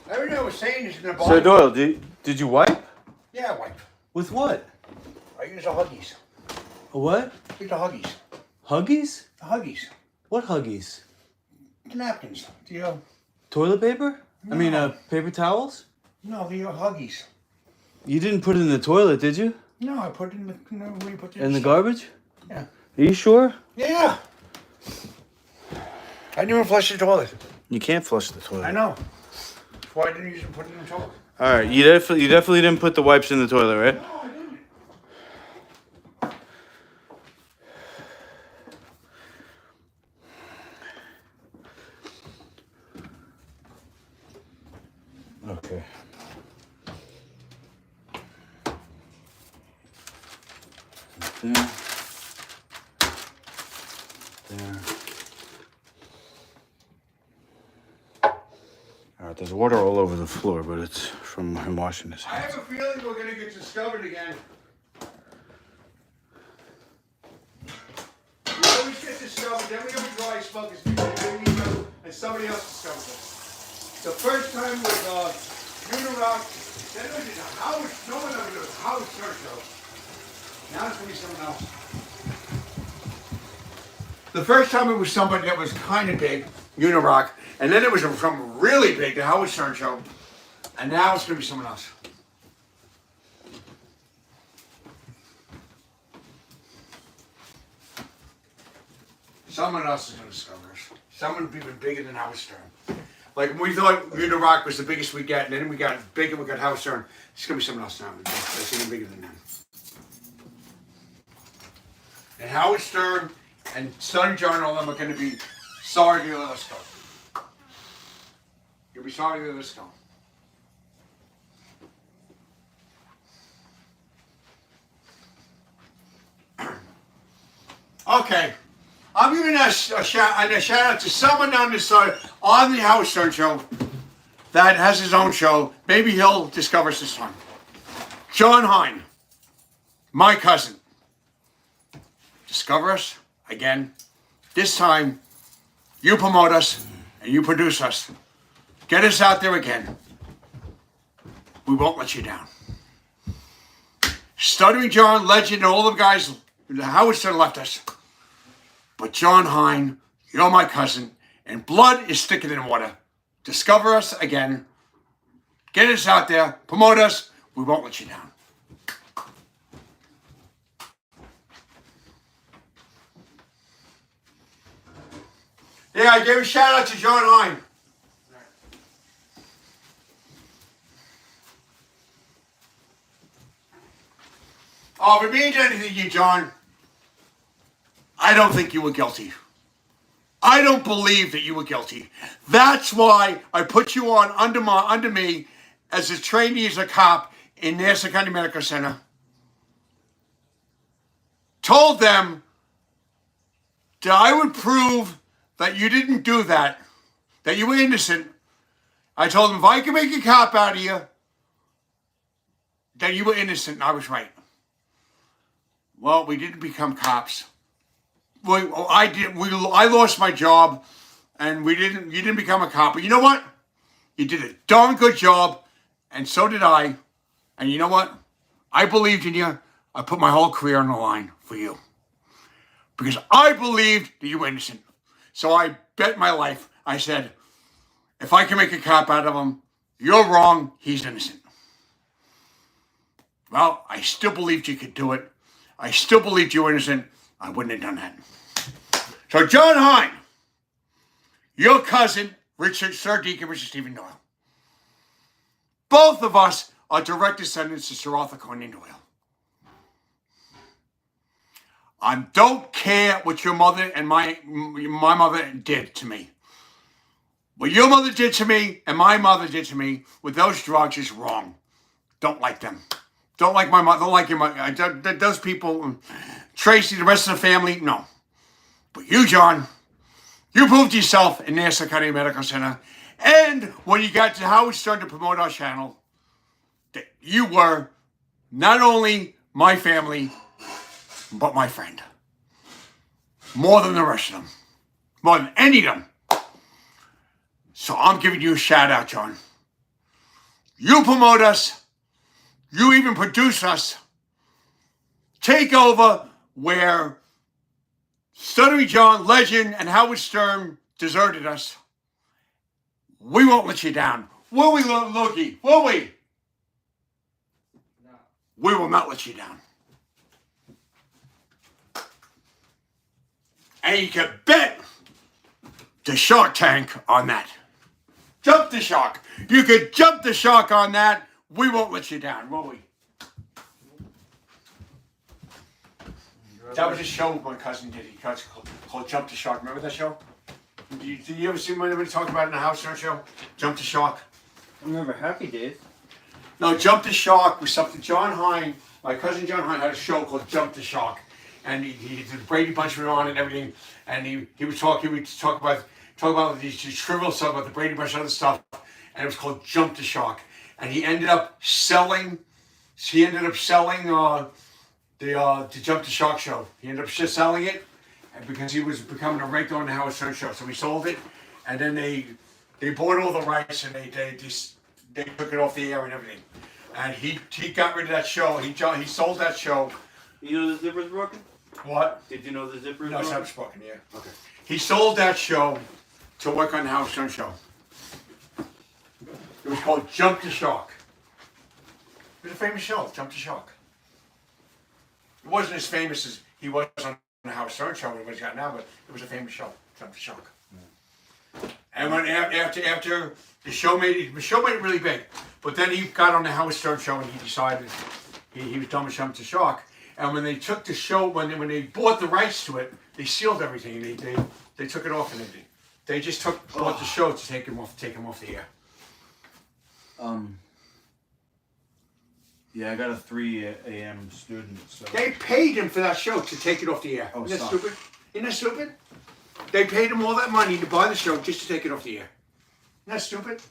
Everything I was saying is in the body. Sir Doyle, did you wipe? Yeah, I wipe. With what? I use the Huggies. A what? Use the Huggies. Huggies? The Huggies. What Huggies? The napkins. Toilet paper? I mean, paper towels? No, the Huggies. You didn't put it in the toilet, did you? No, I put it in the. Where you put In the stuff. garbage? Yeah. Are you sure? Yeah. I didn't even flush the toilet. You can't flush the toilet. I know. That's why I didn't use it. Put it in the toilet. All right, you definitely didn't put the wipes in the toilet, right? No, I didn't. Okay. There. There. All right, there's water all over the floor, but it's from him washing his I hands. have a feeling we're gonna get discovered again. discovered, then we have a dry spell because and somebody else discovered it. The first time was Unirock, then it was a Howard, no one ever did a Howard Stern show. Now it's going to be someone else. The first time it was somebody that was kind of big, Unirock, and then it was from really big, the Howard Stern show, and now it's going to be someone else. Someone else is going to discover us. Someone even bigger than Howard Stern. Like we thought Unirock was the biggest we get, and then we got bigger, we got Howard Stern. It's going to be someone else now. That's even bigger than them. And Howard Stern and Son John and all them are going to be sorry to let us go. You'll be sorry to let us go. Okay. I'm giving a shout out to someone on this on the Howard Stern show that has his own show. Maybe he'll discover us this time. John Hine, my cousin. Discover us again. This time, you promote us and you produce us. Get us out there again. We won't let you down. Stuttering John, Legend, and all the guys, Howard Stern left us. But John Hine, you're my cousin, and blood is thicker than water. Discover us again. Get us out there. Promote us. We won't let you down. Yeah, I gave a shout out to John Hine. Oh, if it means anything to you, John, I don't think you were guilty. I don't believe that you were guilty. That's why I put you on under me as a trainee as a cop in Nassau County Medical Center. Told them that I would prove that you didn't do that, that you were innocent. I told them if I could make a cop out of you, that you were innocent and I was right. Well, we didn't become cops. I lost my job, and you didn't become a cop. But you know what? You did a darn good job, and so did I. And you know what? I believed in you. I put my whole career on the line for you. Because I believed that you were innocent. So I bet my life. I said, if I can make a cop out of him, you're wrong, he's innocent. Well, I still believed you could do it. I still believed you were innocent. I wouldn't have done that. So John Hine, your cousin, Sir Deacon Richard Stephen Doyle. Both of us are direct descendants of Sir Arthur Conan Doyle. I don't care what your mother and my mother did to me. What your mother did to me and my mother did to me with those drugs is wrong. Don't like them. Don't like my mother. Don't like your mother. Those people, Tracy, the rest of the family, no. But you, John, you proved yourself in Nassau County Medical Center. And when you got to Howard Stern to promote our channel, that you were not only my family, but my friend. More than the rest of them. More than any of them. So I'm giving you a shout out, John. You promote us. You even produce us. Take over where Stuttering John, Legend, and Howard Stern deserted us. We won't let you down. Will we, Loki? Will we? No. We will not let you down. And you can bet the Shark Tank on that. Jump the shark. You could jump the shark on that. We won't let you down, will we? That was a show my cousin did. He called Jump the Shark. Remember that show? Did you ever see anybody talk about it in the House show? Jump the Shark. I remember Happy Days. No, Jump the Shark was something John Hine, my cousin John Hine, had a show called Jump the Shark. And he did Brady Bunch went on and everything. And he would talk about these trivial stuff about the Brady Bunch and other stuff. And it was called Jump the Shark. And he ended up selling the Jump the Shark show. He ended up selling it. and because he was becoming a regular on the Howard Stern show. So we sold it, and then they bought all the rights and they took it off the air and everything. And he got rid of that show. He sold that show. You know the zipper's broken? What? Did you know the zipper's No, it's broken? not spoken. Yeah. Okay. He sold that show to work on the Howard Stern show. It was called Jump the Shark. It was a famous show, Jump the Shark. It wasn't as famous as he was on the Howard Stern show and what he's got now, but it was a famous show, Jump the Shark. And when after the show made it really big, but then he got on the Howard Stern show and he decided he was done with Jump the Shark. And when they took the show, when they bought the rights to it, they sealed everything. They took it off and they just bought the show to take him off the air. Yeah, I got a 3 a.m. student, so. They paid him for that show to take it off the air. Oh, Isn't that stop. stupid? Isn't that stupid? They paid him all that money to buy the show just to take it off the air. Isn't that stupid?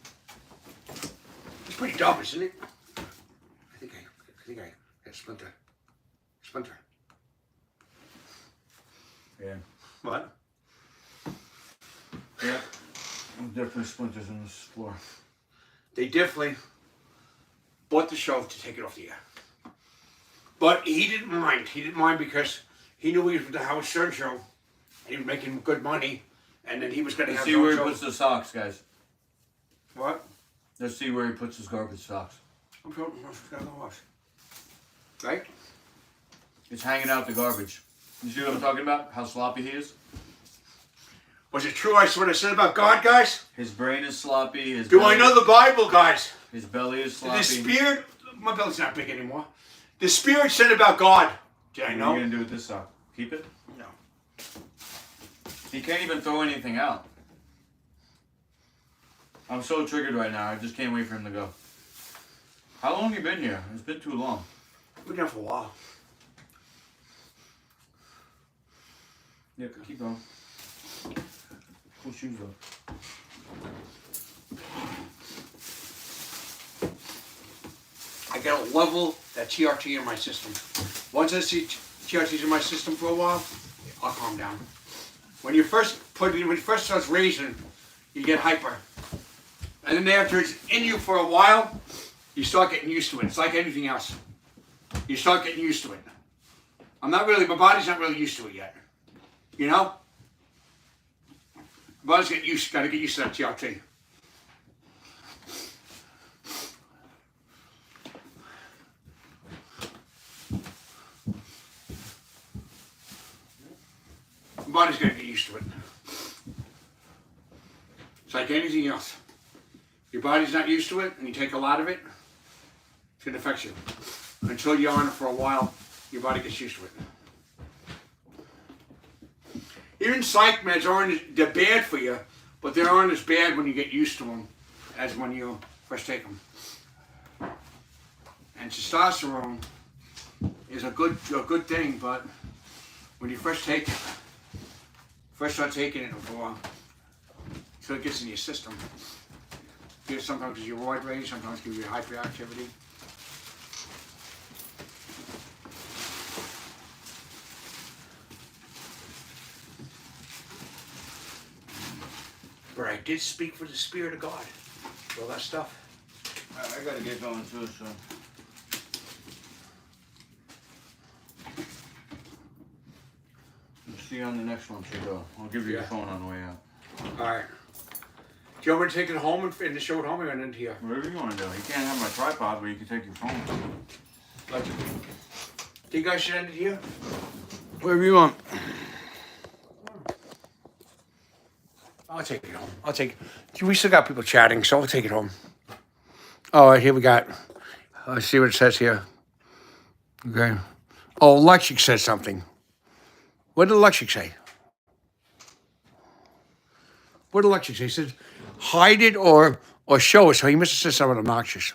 It's pretty dumb, isn't it? I think I got a splinter. Splinter. Yeah. What? Yeah. Definitely splinters in this floor. They definitely bought the show to take it off the air. But he didn't mind. He didn't mind because he knew he was with the Howard Stern show and he was making good money and then he was going to Let's have see his own where he show. puts the socks, guys. What? Let's see where he puts his garbage socks. I'm talking about right? It's hanging out the garbage. You see what I'm talking about? How sloppy he is? Was it true what I said about God, guys? His brain is sloppy. His Do belly, I know the Bible, guys? His belly is sloppy. The Spirit, my belly's not big anymore. The Spirit said about God. Did I What are know? you going to do with this sock? Keep it? No. He can't even throw anything out. I'm so triggered right now. I just can't wait for him to go. How long have you been here? It's been too long. We've been there for a while. Yeah, keep going. Pull shoes up. I gotta level that TRT in my system. Once I see TRTs in my system for a while, I'll calm down. When you first starts raising, you get hyper. And then after it's in you for a while, you start getting used to it. It's like anything else. You start getting used to it. My body's not really used to it yet. You know? My body's gotta get used to that TRT. My body's gonna get used to it. It's like anything else. Your body's not used to it, and you take a lot of it, it's gonna affect you. Until you're on it for a while, your body gets used to it. Even psych meds they're bad for you, but they aren't as bad when you get used to them as when you first take them. And testosterone is a good thing, but when you first start taking it for a while, so it gets in your system. Sometimes gives you roid rage, sometimes gives you hyperactivity. But I did speak for the Spirit of God. All that stuff. I gotta get going too, so. We'll see you on the next one, Chico. I'll give you your Yeah. phone on the way out. Alright. Do you want me to take it home and show it home or into here? Whatever you want to do. You can't have my tripod, but you can take your phone. Like, do you guys should end it here? Wherever you want. I'll take it home. We still got people chatting, so I'll take it home. All right, here we got. Let's see what it says here. Okay. Oh, Lexi said something. What did Lexi say? What did Lexi say? He said, hide it or show it. So he must have said something obnoxious.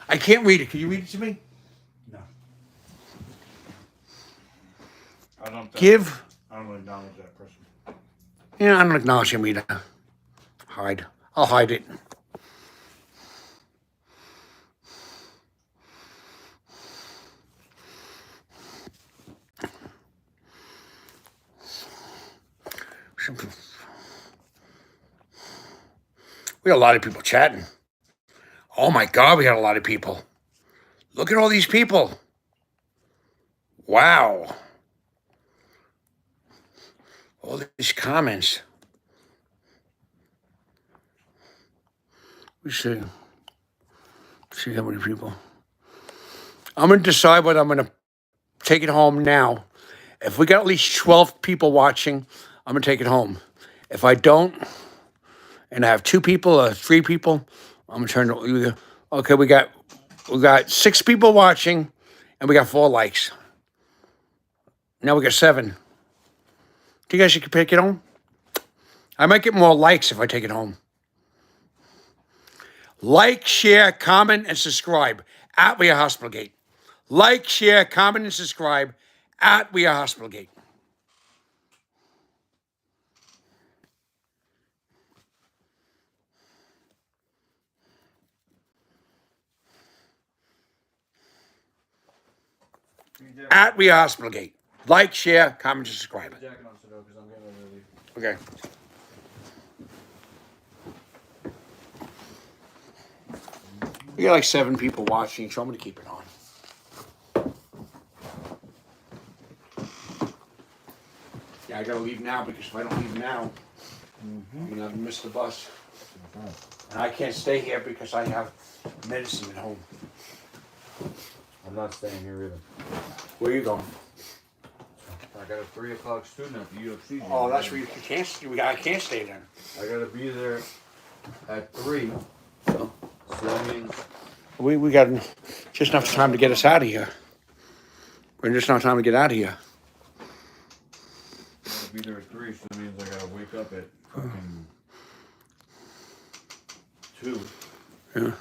I can't read it. Can you read it to me? No. I don't acknowledge that person. Yeah, I don't acknowledge him either. Hide. I'll hide it. We got a lot of people chatting. Oh my God, we got a lot of people. Look at all these people. Wow. All these comments. We see how many people. I'm going to decide whether I'm going to take it home now. If we got at least 12 people watching, I'm going to take it home. If I don't, and I have 2 people or 3 people, I'm going to turn it. Okay, we got 6 people watching, and we got 4 likes. Now we got 7. Do you guys think you can take it home? I might get more likes if I take it home. Like, share, comment, and subscribe at We Are Hospital Gate. Like, share, comment, and subscribe at We Are Hospital Gate. At We Are Hospital Gate. Like, share, comment, and subscribe. Okay. We got like 7 people watching, so I'm going to keep it on. Yeah, I got to leave now because if I don't leave now, I'm going to miss the bus. And I can't stay here because I have medicine at home. I'm not staying here either. Where are you going? I got a 3 o'clock student at the UFC. Oh, that's where you can't. I can't stay there. I gotta be there at 3. So that means we got just enough time to get us out of here. We're just enough time to get out of here. I gotta be there at 3, so that means I gotta wake up at fucking 2. Yeah.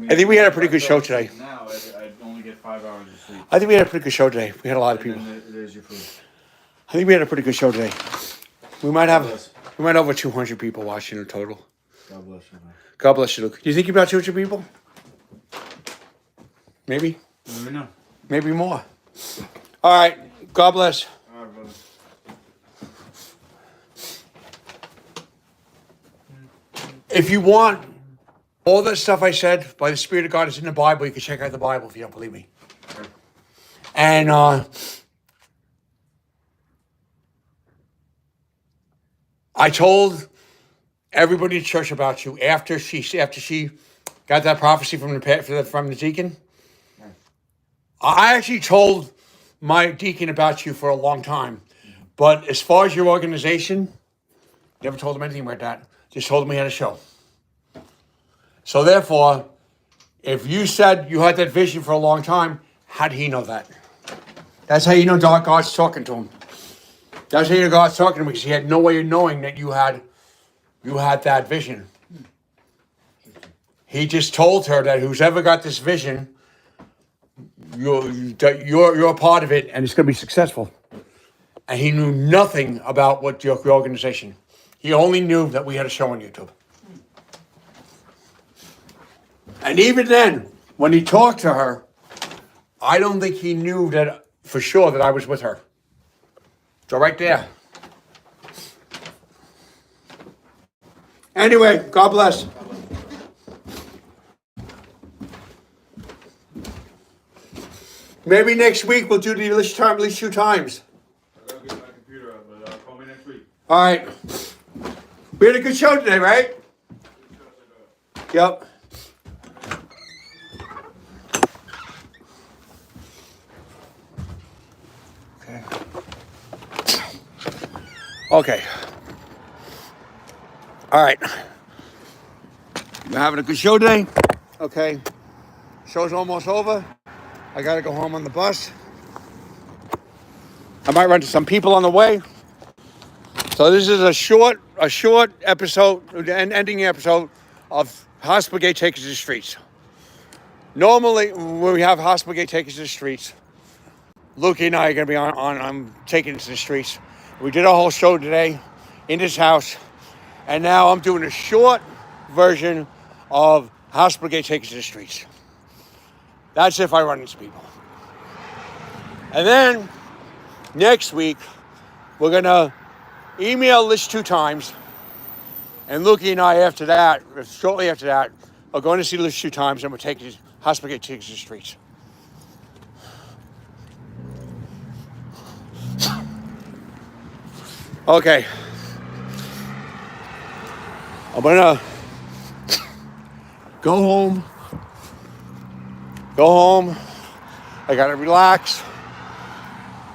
mean, I think we had a pretty if I good show fell asleep today. Now, I'd only get 5 hours of sleep. I think we had a pretty good show today. We had a lot of people. And then there's your food. I think we had a pretty good show today. We might have over 200 people watching in total. God bless you, man. God bless you, Luke. Do you think you're about 200 people? Maybe. Let me know. Maybe more. All right. God bless. All right, brother. If you want all that stuff I said by the Spirit of God is in the Bible, you can check out the Bible if you don't believe me. Okay. And I told everybody in church about you after she got that prophecy from the deacon. I actually told my deacon about you for a long time, but as far as your organization, never told him anything about that. Just told him we had a show. So therefore, if you said you had that vision for a long time, how did he know that? That's how you know God's talking to him. That's how you know God's talking to him, because he had no way of knowing that you had that vision. He just told her that who's ever got this vision, you're a part of it, and it's going to be successful. And he knew nothing about what your organization. He only knew that we had a show on YouTube. And even then, when he talked to her, I don't think he knew that for sure that I was with her. So right there. Anyway, God bless. Maybe next week we'll do the list time at least 2 times. I gotta get my computer out, but call me next week. All right. We had a good show today, right? Yep. Okay. Okay. All right. We're having a good show today. Okay. Show's almost over. I gotta go home on the bus. I might run into some people on the way. So this is a short episode, an ending episode of Hospital Gate Takers to the Streets. Normally, when we have Hospital Gate Takers to the Streets, Luke and I are going to be on taking it to the streets. We did a whole show today in this house, and now I'm doing a short version of Hospital Gate Takers to the Streets. That's if I run into people. And then next week, We're gonna email Lish 2 times, and Lukey and I after that, shortly after that, are going to see Lish 2 times, and we're taking hospital gate tickets to the streets. Okay. I'm gonna go home. Go home. I gotta relax.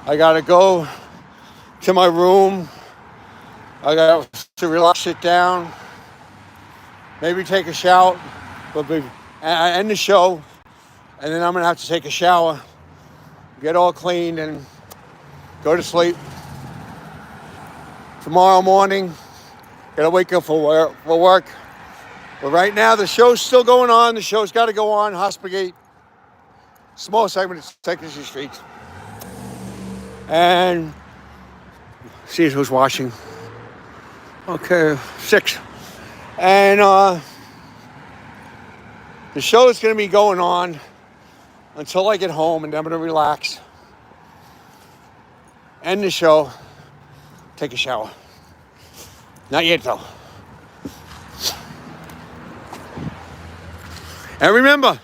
I gotta go to my room. I got to relax, sit down, maybe take a shower, but end the show, and then I'm gonna have to take a shower, get all cleaned, and go to sleep. Tomorrow morning, gotta wake up for work. But right now, the show's still going on. The show's got to go on. Hospital Gate, small segment of Texas Streets, and see who's watching. Okay, 6. And the show is going to be going on until I get home, and then I'm going to relax. End the show. Take a shower. Not yet, though. And remember,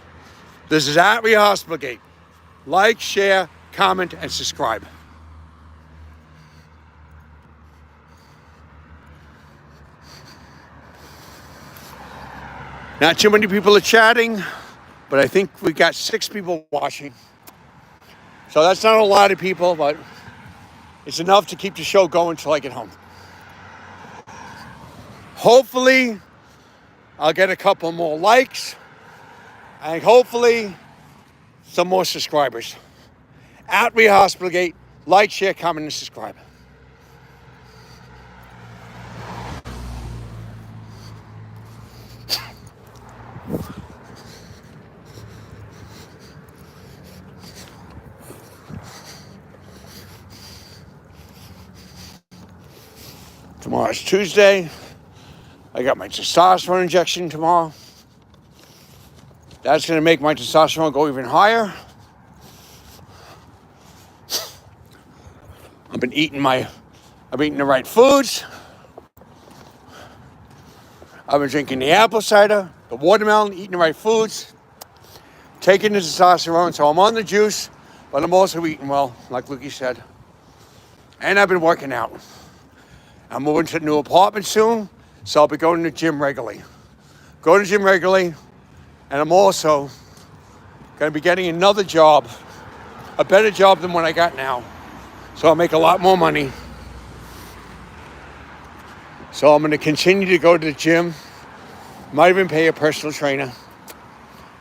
this is at Hospital Gate. Like, share, comment, and subscribe. Not too many people are chatting, but I think we got 6 people watching. So that's not a lot of people, but it's enough to keep the show going until I get home. Hopefully, I'll get a couple more likes, and hopefully, some more subscribers. At Hospital Gate, like, share, comment, and subscribe. Tomorrow's Tuesday. I got my testosterone injection tomorrow. That's going to make my testosterone go even higher. I've been eating the right foods. I've been drinking the apple cider, the watermelon, eating the right foods, taking the testosterone. So I'm on the juice, but I'm also eating well, like Lukey said. And I've been working out. I'm moving to a new apartment soon, so I'll be going to the gym regularly. Go to the gym regularly, and I'm also going to be getting another job, a better job than what I got now. So I'll make a lot more money. So I'm going to continue to go to the gym. Might even pay a personal trainer.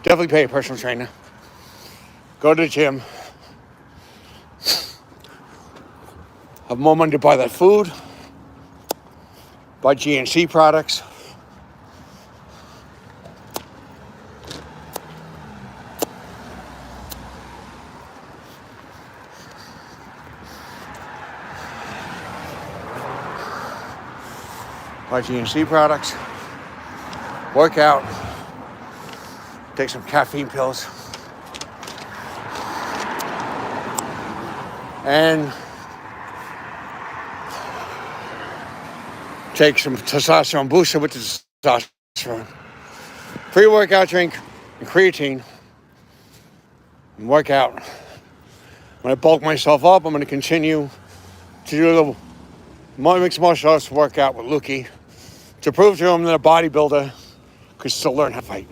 Definitely pay a personal trainer. Go to the gym. Have more money to buy that food. Buy GNC products. Buy GNC products. Work out. Take some caffeine pills. And take some testosterone booster with the testosterone. Pre-workout drink and creatine. And work out. When I bulk myself up, I'm going to continue to do the mixed martial arts workout with Lukey to prove to him that a bodybuilder could still learn how to fight.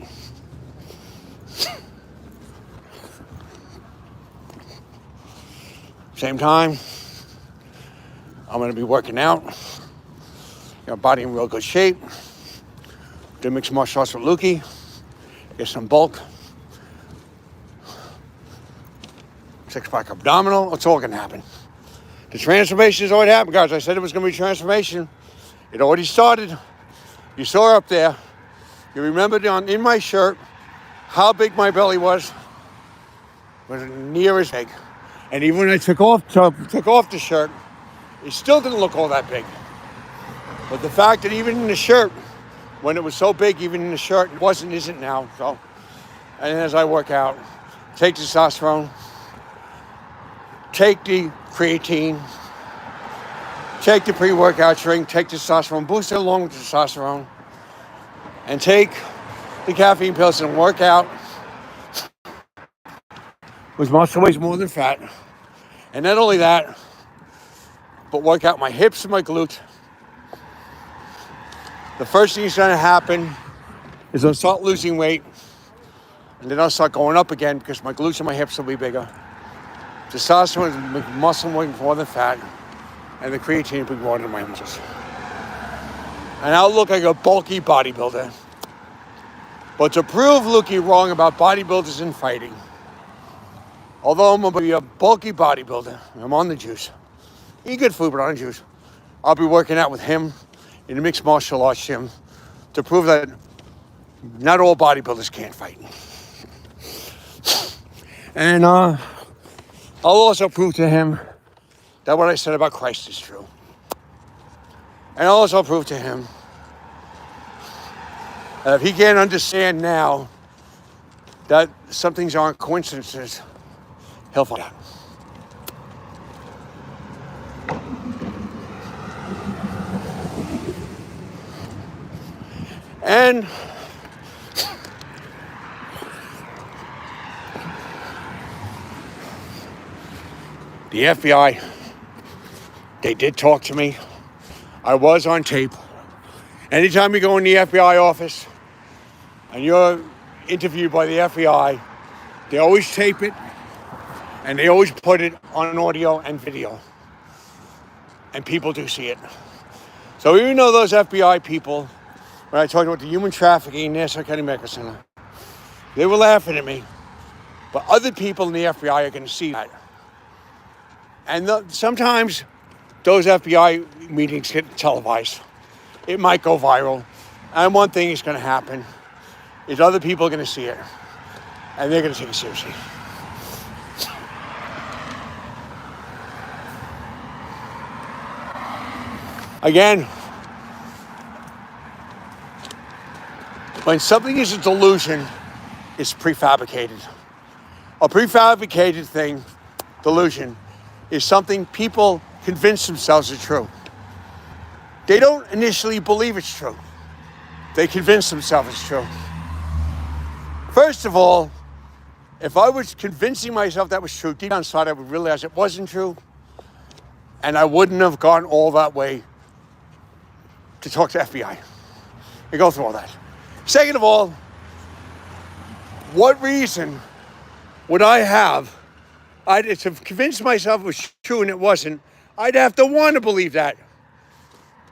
Same time, I'm going to be working out. Got my body in real good shape. Do mixed martial arts with Lukey. Get some bulk. 6-pack abdominal. It's all going to happen. The transformation has already happened, guys. I said it was going to be transformation. It already started. You saw up there. You remembered in my shirt how big my belly was. It was near as big. And even when I took off the shirt, it still didn't look all that big. But the fact that even in the shirt, when it was so big, even in the shirt, it isn't now. So, and as I work out, take testosterone, take the creatine, take the pre-workout drink, take testosterone booster along with testosterone, and take the caffeine pills and work out with muscle weighs more than fat. And not only that, but work out my hips and my glutes. The first thing that's going to happen is I'll start losing weight, and then I'll start going up again because my glutes and my hips will be bigger. Testosterone will make muscle weight more than fat, and the creatine will be more than my muscles. And I'll look like a bulky bodybuilder. But to prove Lukey wrong about bodybuilders and fighting, although I'm going to be a bulky bodybuilder, I'm on the juice. Eat good food, but on the juice. I'll be working out with him in the mixed martial arts gym to prove that not all bodybuilders can't fight. And I'll also prove to him that what I said about Christ is true. And I'll also prove to him that if he can't understand now that some things aren't coincidences, he'll find out. And the FBI, they did talk to me. I was on tape. Anytime you go in the FBI office and you're interviewed by the FBI, they always tape it and they always put it on audio and video. And people do see it. So even though those FBI people, when I talked about the human trafficking in Nassau County Medical Center, they were laughing at me. But other people in the FBI are going to see that. And sometimes those FBI meetings get televised. It might go viral. And one thing is going to happen is other people are going to see it. And they're going to take it seriously. Again, when something is a delusion, it's prefabricated. A prefabricated thing, delusion, is something people convince themselves is true. They don't initially believe it's true. They convince themselves it's true. First of all, if I was convincing myself that was true, deep down inside I would realize it wasn't true, and I wouldn't have gone all that way to talk to FBI and go through all that. Second of all, what reason would I have to convince myself it was true and it wasn't? I'd have to want to believe that.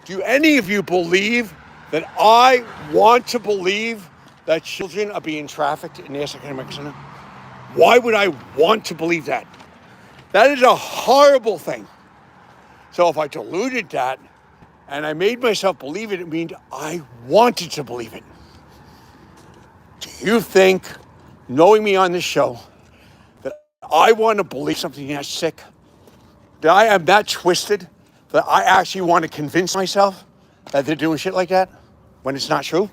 Do any of you believe that I want to believe that children are being trafficked in the Nassau County Medical Center? Why would I want to believe that? That is a horrible thing. So if I diluted that and I made myself believe it, it means I wanted to believe it. Do you think, knowing me on this show, that I want to believe something that sick? That I am that twisted that I actually want to convince myself that they're doing shit like that when it's not true?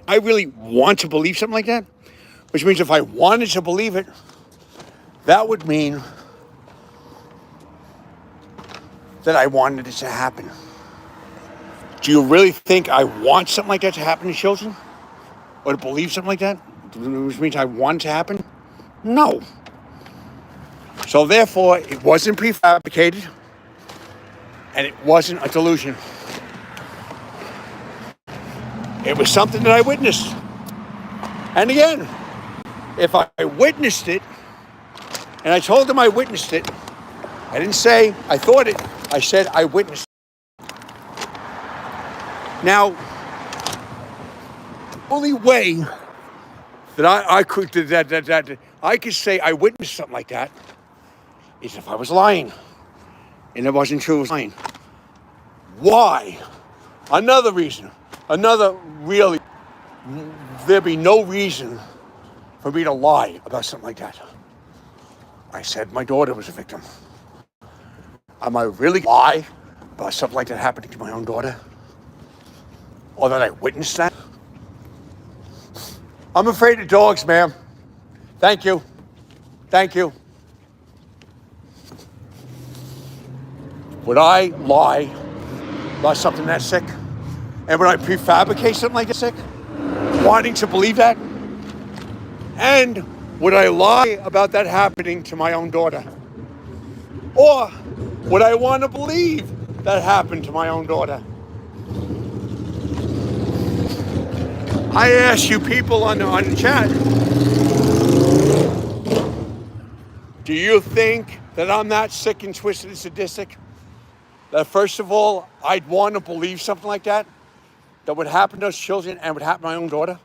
I really want to believe something like that, which means if I wanted to believe it, that would mean that I wanted it to happen. Do you really think I want something like that to happen to children? Or to believe something like that? Which means I want it to happen? No. So therefore, it wasn't prefabricated, and it wasn't a delusion. It was something that I witnessed. And again, if I witnessed it, and I told them I witnessed it, I didn't say I thought it, I said I witnessed it. Now, the only way that I could say I witnessed something like that is if I was lying. And it wasn't true, it was lying. Why? Another reason. There'd be no reason for me to lie about something like that. I said my daughter was a victim. Am I really lie about something like that happening to my own daughter? Or that I witnessed that? I'm afraid of dogs, ma'am. Thank you. Thank you. would I lie about something that sick? And would I prefabricate something like that sick? Wanting to believe that? And would I lie about that happening to my own daughter? Or would I want to believe that happened to my own daughter? I ask you people on the chat, do you think that I'm that sick and twisted and sadistic? That first of all, I'd want to believe something like that would happen to those children and would happen to my own daughter?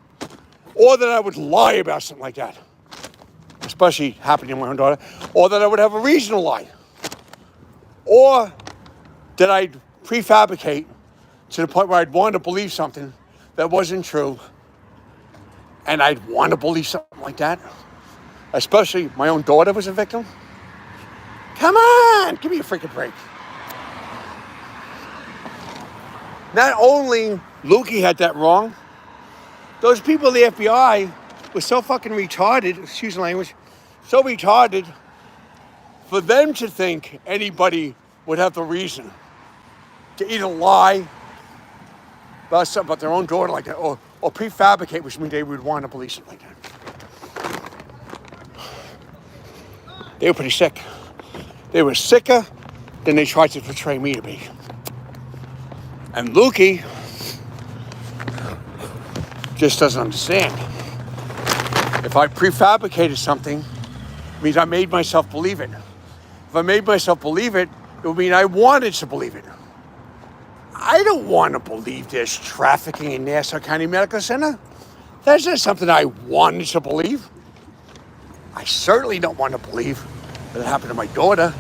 Or that I would lie about something like that, especially happening to my own daughter, or that I would have a reason to lie, or that I'd prefabricate to the point where I'd want to believe something that wasn't true, and I'd want to believe something like that, especially my own daughter was a victim. Come on, give me a freaking break. Not only Lukey had that wrong, those people in the FBI were so fucking retarded, excuse the language, so retarded for them to think anybody would have the reason to either lie about something about their own daughter like that, or prefabricate, which means they would want to believe something like that. They were pretty sick. They were sicker than they tried to portray me to be. And Lukey just doesn't understand. If I prefabricated something, it means I made myself believe it. If I made myself believe it, it would mean I wanted to believe it. I don't want to believe there's trafficking in Nassau County Medical Center. That's not something I wanted to believe. I certainly don't want to believe that it happened to my daughter.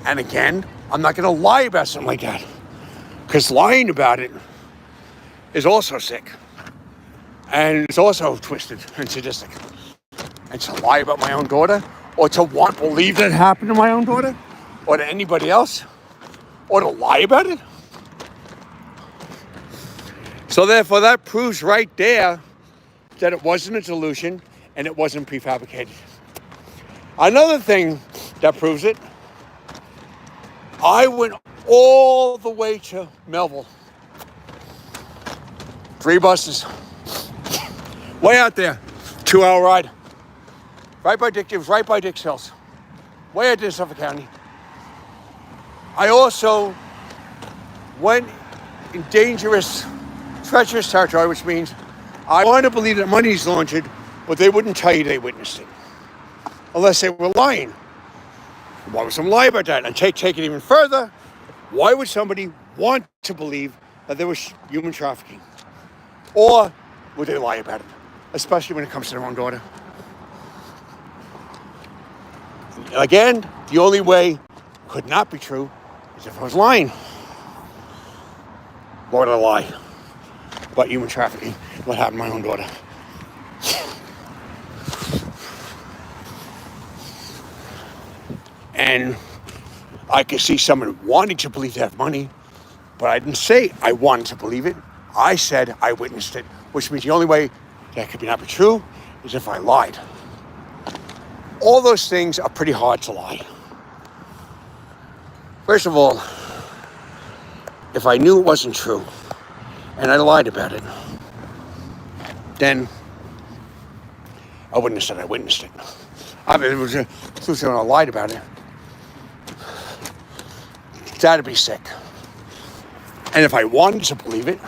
And again, I'm not going to lie about something like that, because lying about it is also sick. And it's also twisted and sadistic. And to lie about my own daughter, or to want to believe that it happened to my own daughter, or to anybody else, or to lie about it. So therefore, that proves right there that it wasn't a delusion and it wasn't prefabricated. Another thing that proves it, I went all the way to Melville. 3 buses. Way out there. 2-hour ride. Right by Dick, it was right by Dick's Hills. Way out there in Suffolk County. I also went in dangerous, treacherous territory, which means I want to believe that money's laundered, but they wouldn't tell you they witnessed it. Unless they were lying. Why would someone lie about that? And take it even further, why would somebody want to believe that there was human trafficking? Or would they lie about it? Especially when it comes to their own daughter. Again, the only way could not be true is if I was lying. Why would I lie about human trafficking? What happened to my own daughter? And I could see someone wanting to believe they have money, but I didn't say I wanted to believe it. I said I witnessed it, which means the only way that could not be true is if I lied. All those things are pretty hard to lie. First of all, if I knew it wasn't true and I lied about it, then I wouldn't have said I witnessed it. I mean, it was a truth when I lied about it. That'd be sick. And if I wanted to believe it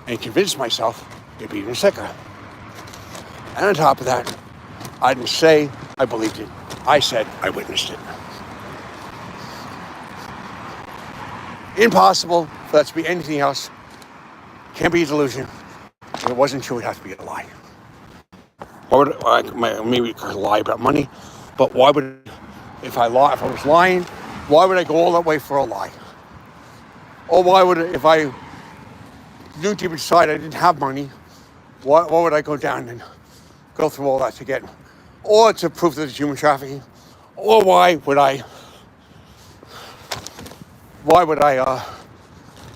and convince myself, it'd be even sicker. And on top of that, I didn't say I believed it. I said I witnessed it. Impossible for that to be anything else. Can't be a delusion. If it wasn't true, it'd have to be a lie. Why would maybe I could lie about money, but why would, if I was lying, why would I go all that way for a lie? Or why would, if I knew deep inside I didn't have money, why would I go down and go through all that to get, or to prove that it's human trafficking? Or why would I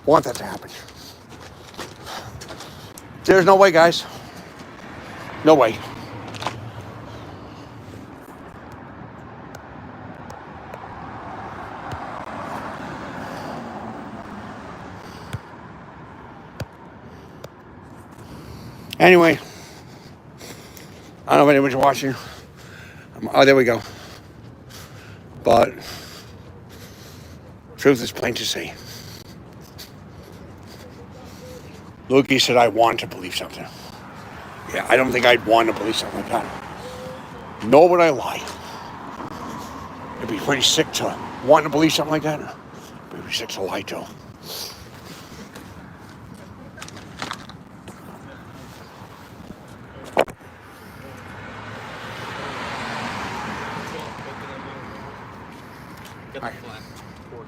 want that to happen? There's no way, guys. No way. Anyway, I don't know if anyone's watching. Oh, there we go. But truth is plain to see. Lukey said I want to believe something. Yeah, I don't think I'd want to believe something like that. Nor would I lie. It'd be pretty sick to want to believe something like that. It'd be pretty sick to lie to.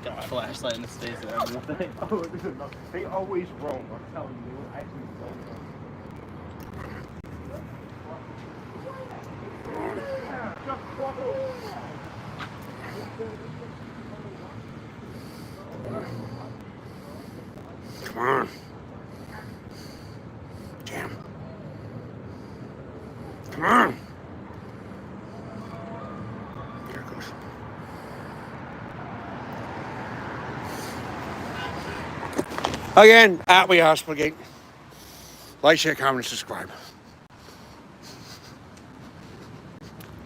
Got my flashlight and it stays there. They always roam. I'm telling you, they will actually roam. Come on. Damn. Come on. There it goes. Again, at We Hospital. Like, share, comment, subscribe.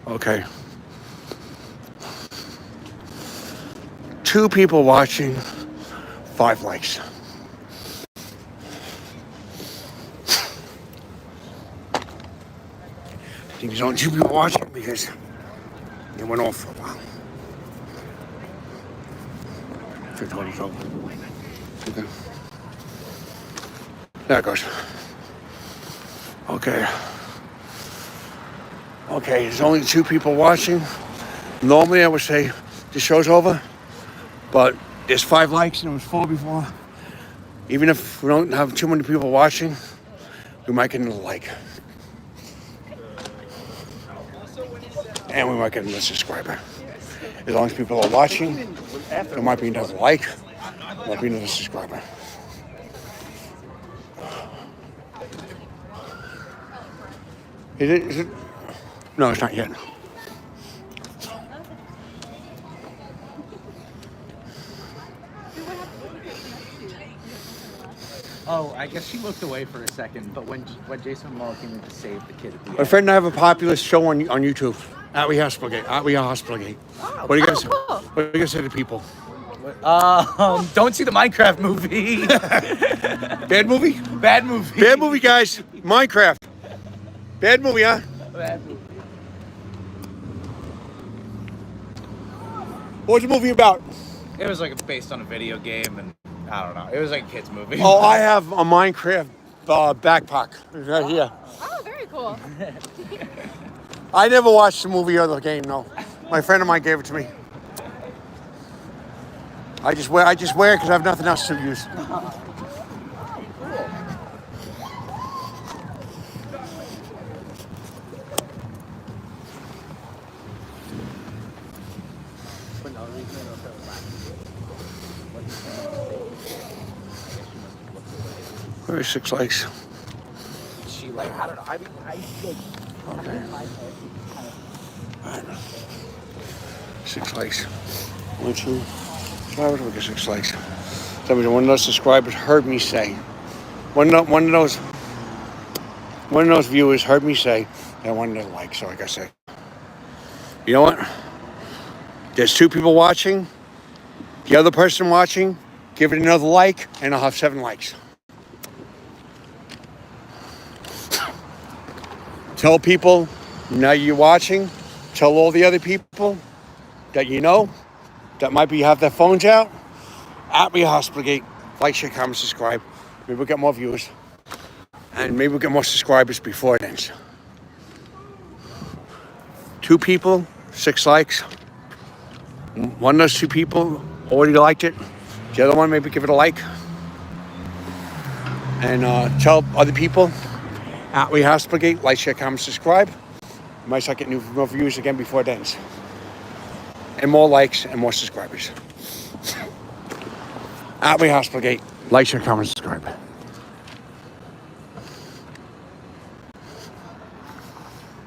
Okay. 2 people watching, 5 likes. I think there's only 2 people watching because it went off for a while. 220 total. Okay. There it goes. Okay. Okay, there's only 2 people watching. Normally I would say the show's over, but there's 5 likes and it was 4 before. Even if we don't have too many people watching, we might get another like. And we might get another subscriber. As long as people are watching, there might be another like, there might be another subscriber. Is it? No, it's not yet. Oh, I guess she looked away for a second, but when Jason Momoa came in to save the kid at the My end. friend and I have a popular show on YouTube. At We Hospital. At We Hospital. What do you guys? cool. What do you guys say to people? Don't see the Minecraft movie. Bad movie? Bad movie. Bad movie, guys. Minecraft. Bad movie, huh? Bad movie. What was the movie about? It was like based on a video game, and I don't know. It was like a kid's movie. Oh, I have a Minecraft backpack right here. Oh, very cool. I never watched the movie or the game, no. My friend of mine gave it to me. I just wear it because I have nothing else to use. Where is 6 likes? She like I don't know. I mean, Okay. Alright. 6 likes. 1, 2, 5. We get 6 likes. Somebody, one of those subscribers heard me say. One of those viewers heard me say that I wanted to like. So like I said, you know what? There's 2 people watching. The other person watching, give it another like, and I'll have 7 likes. Tell people now you're watching. Tell all the other people that you know that might be have their phones out. At Me Hospital. Like, share, comment, subscribe. Maybe we'll get more viewers. And maybe we'll get more subscribers before it ends. 2 people, 6 likes. One of those 2 people already liked it. The other one, maybe give it a like. And tell other people. At We Hospital. Like, share, comment, subscribe. You might start getting more views again before it ends. And more likes and more subscribers. At We Hospital. Like, share, comment, subscribe.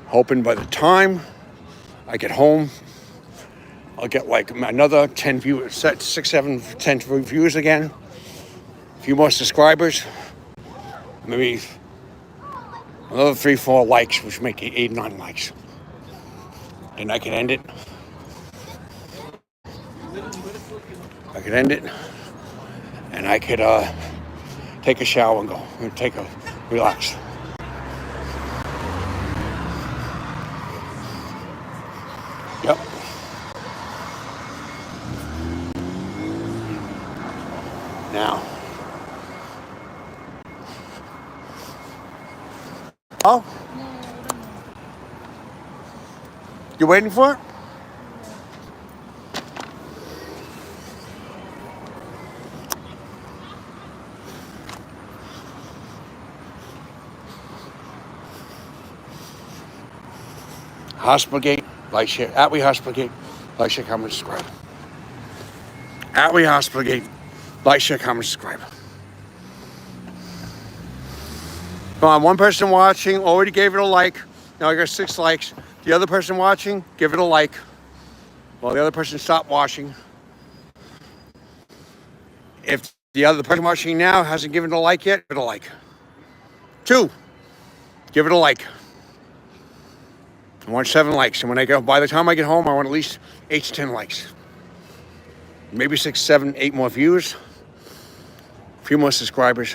Hoping by the time I get home, I'll get like another 10 viewers, 6, 7, 10 views again. A few more subscribers. Maybe Another 3, 4 likes, which make it 8, 9 likes. Then I can end it. I could end it, and I could take a shower and go and take a relax. Yep. Now. Oh? You waiting for it? Hospital Gate, like share, Atwee Hospital Gate, like, share, comment, subscribe. Atwee Hospital Gate, like, share, comment, subscribe. Come on, one person watching already gave it a like. Now I got 6 likes. The other person watching, give it a like. Well, the other person stopped watching. If the other person watching now hasn't given it a like yet, give it a like. 2, give it a like. I want 7 likes, and when I go, by the time I get home, I want at least 8 to 10 likes. Maybe 6, 7, 8 more views. A few more subscribers.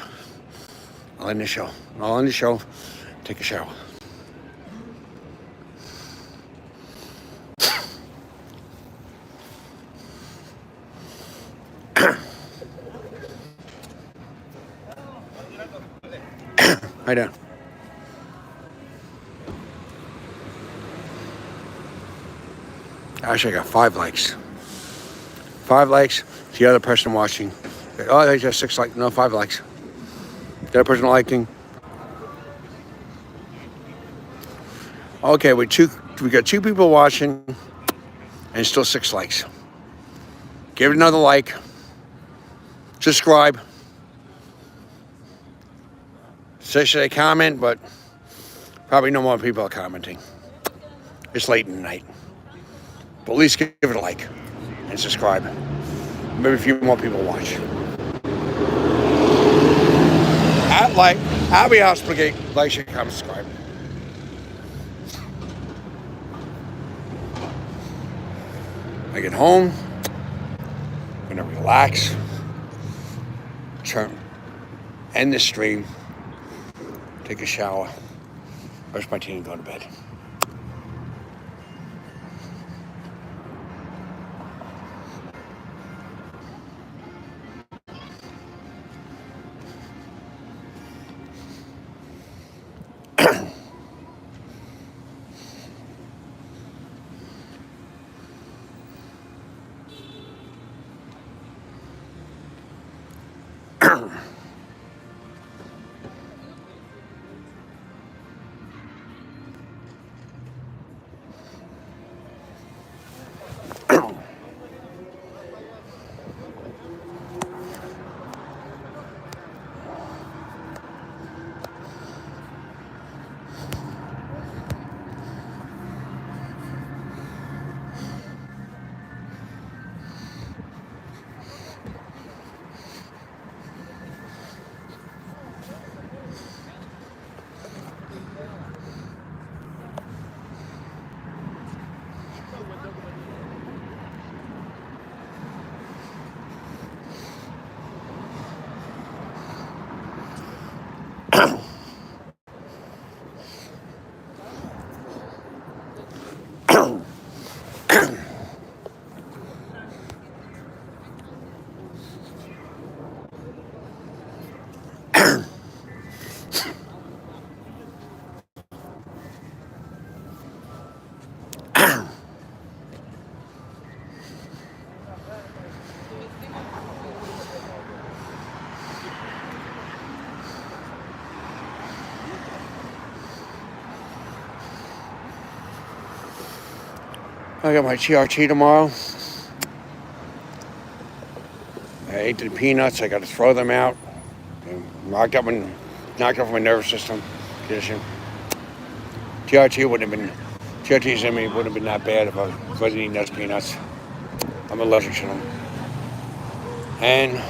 I'll end the show. I'll end the show. Take a shower. Hi there. Actually, I got 5 likes. 5 likes. The other person watching. Oh, they just 6 likes. No, 5 likes. The other person liking. Okay, we got 2 people watching, and still 6 likes. Give it another like. Subscribe. Should I comment? But probably no more people are commenting. It's late in the night. But at least give it a like and subscribe. Maybe a few more people watch. Atwee Hospital Gate, like, share, comment, subscribe. I get home, I'm gonna relax, end the stream, take a shower, brush my teeth, and go to bed. I got my TRT tomorrow. I ate the peanuts. I got to throw them out. Knocked off my nervous system condition. TRTs in me wouldn't have been that bad if I wasn't eating those peanuts. I'm allergic to them. And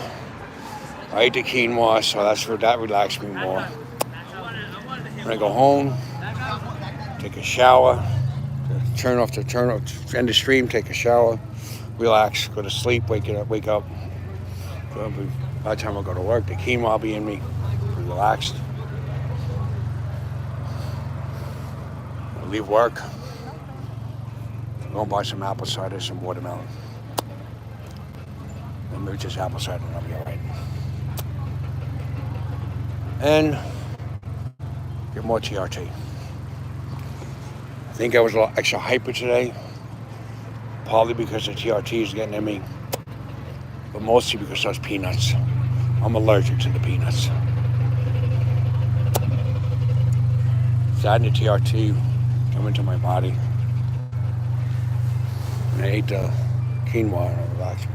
I ate the quinoa, so that relaxed me more. When I go home, take a shower, end the stream, take a shower, relax, go to sleep, wake up. By the time I go to work, the chemo will be in me, relaxed. I'll leave work, go and buy some apple cider, some watermelon. And maybe just apple cider and I'll be all right. And get more TRT. I think I was a little extra hyper today, partly because the TRT is getting in me, but mostly because those peanuts. I'm allergic to the peanuts. Starting the TRT come into my body, and I ate the quinoa and I relaxed.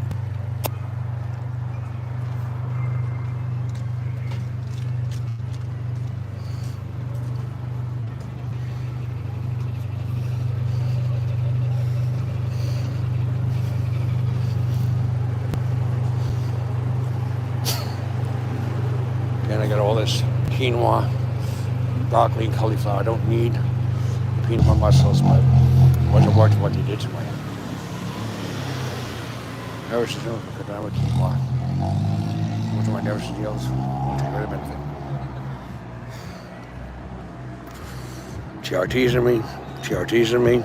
Then I got all this quinoa, broccoli, and cauliflower. I don't need peanut butter muscles, but it wasn't worth what they did to me. Nervous is doing because I would quinoa. Most of my nervous deals won't take rid of anything. TRT's in me. TRT's in me.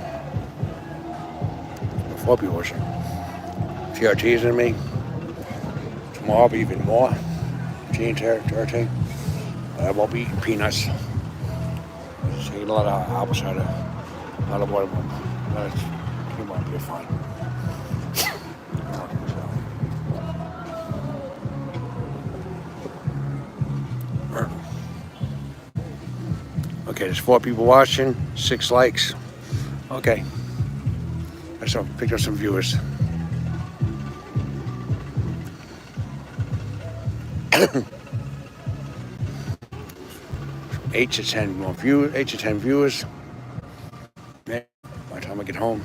Before people watching. TRT's in me. Tomorrow I'll be even more. TRT. I won't be eating peanuts. Just eating a lot of apple cider, a lot of watermelon. You might be fine. Okay, there's 4 people watching, 6 likes. Okay. I just picked up some viewers. 8 to 10 more viewers, 8 to 10 viewers. By the time I get home,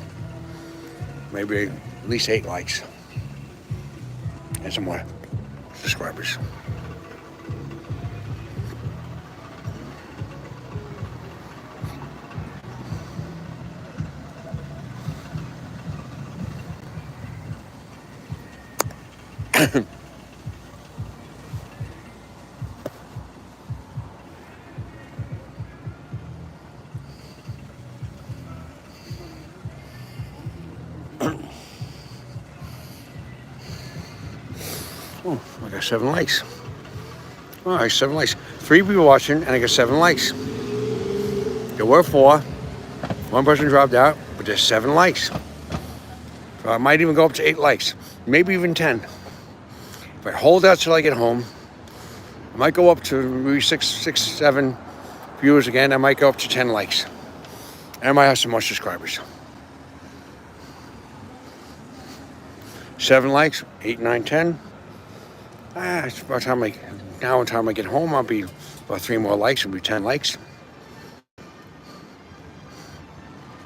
maybe at least 8 likes and some more subscribers. Oh, I got 7 likes. All right, 7 likes. 3 people watching, and I got 7 likes. There were 4. 1 person dropped out, but there's 7 likes. So I might even go up to 8 likes, maybe even 10. If I hold out till I get home, I might go up to maybe 6, 7 viewers again. I might go up to 10 likes. And I might have some more subscribers. 7 likes, 8, 9, 10. It's by the time by the time I get home, I'll be about 3 more likes. It'll be 10 likes.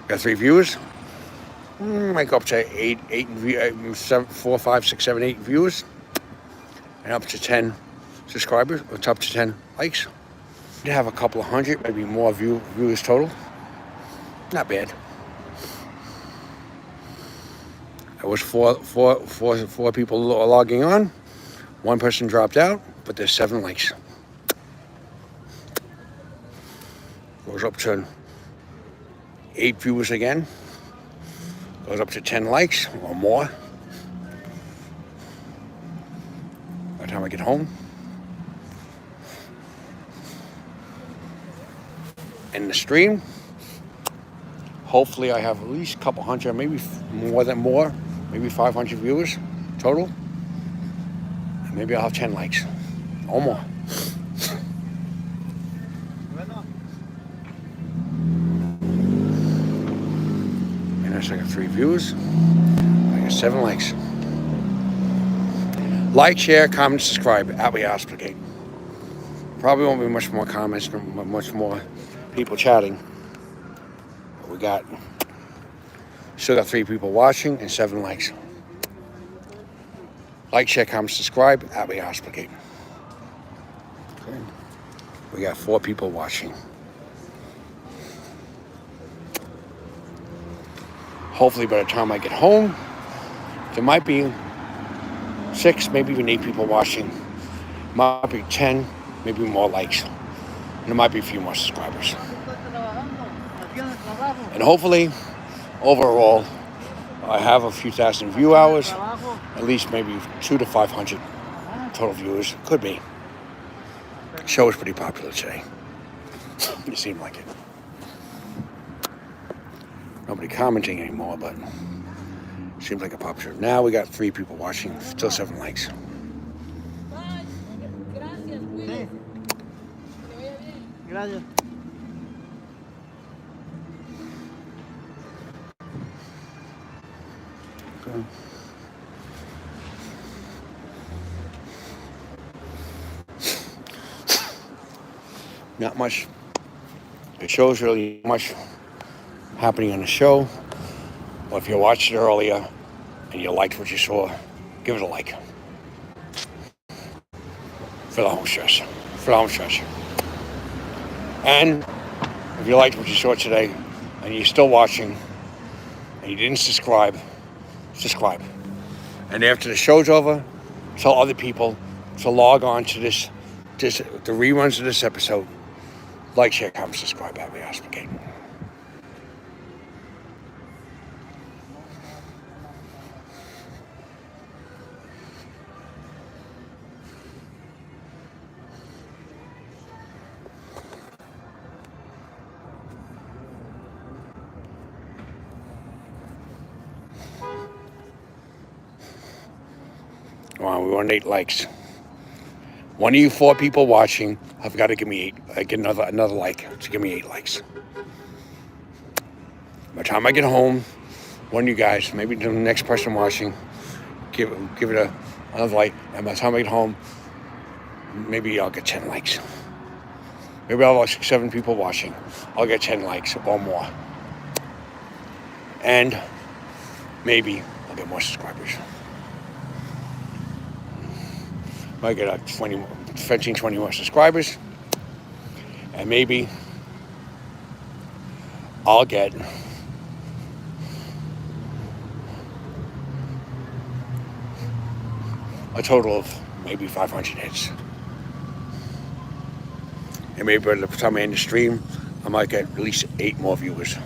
Got 3 viewers. Might go up to 4, 5, 6, 7, 8 viewers. And up to 10 subscribers, or up to 10 likes. You have a couple of hundred, maybe more viewers total. Not bad. There was four people logging on. 1 person dropped out, but there's 7 likes. Goes up to 8 viewers again. Goes up to 10 likes or more. By the time I get home. And the stream, hopefully I have at least a couple hundred, maybe more, maybe 500 viewers total. And maybe I'll have 10 likes or more. And I got 3 views. I got 7 likes. Like, share, comment, subscribe. At Hosplicate. Probably won't be much more comments, much more people chatting. But we still got 3 people watching and 7 likes. Like, share, comment, subscribe. At Hosplicate. Okay. We got 4 people watching. Hopefully by the time I get home, there might be 6, maybe even 8 people watching. Might be 10, maybe more likes. And there might be a few more subscribers. And hopefully, overall, I have a few thousand view hours, at least maybe 200 to 500 total viewers. Could be. The show is pretty popular today. It seemed like it. Nobody commenting anymore, but seems like a popular. Now we got 3 people watching, still 7 likes. Gracias. Okay. Not much. The show's really much happening on the show. Well, if you watched it earlier and you liked what you saw, give it a like. For the home stretch. For the home stretch. And if you liked what you saw today and you're still watching and you didn't subscribe, subscribe. And after the show's over, tell other people to log on to the reruns of this episode. Like, share, comment, subscribe, Happy Hospital Gate. Wow, we want 8 likes. One of you 4 people watching have got to give me 8. Get another like to give me 8 likes. By the time I get home, one of you guys, maybe the next person watching, give it another like. And by the time I get home, maybe I'll get 10 likes. Maybe I'll have 6, 7 people watching. I'll get 10 likes or more. And maybe I'll get more subscribers. Might get 15, 20 more subscribers. And maybe I'll get a total of maybe 500 hits. And maybe by the time I end the stream, I might get at least 8 more viewers.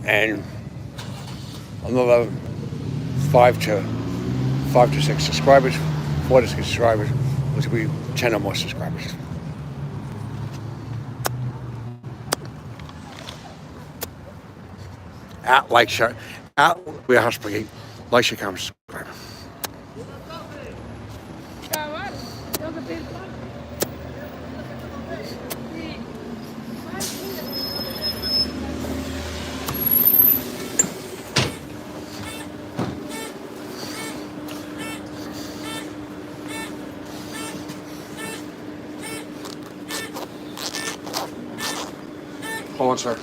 And another 5 to 6 subscribers, 4 to 6 subscribers, which will be 10 or more subscribers. Like, share, we are Hospital Gate. Like, share, comment, subscribe. Hold on, sir.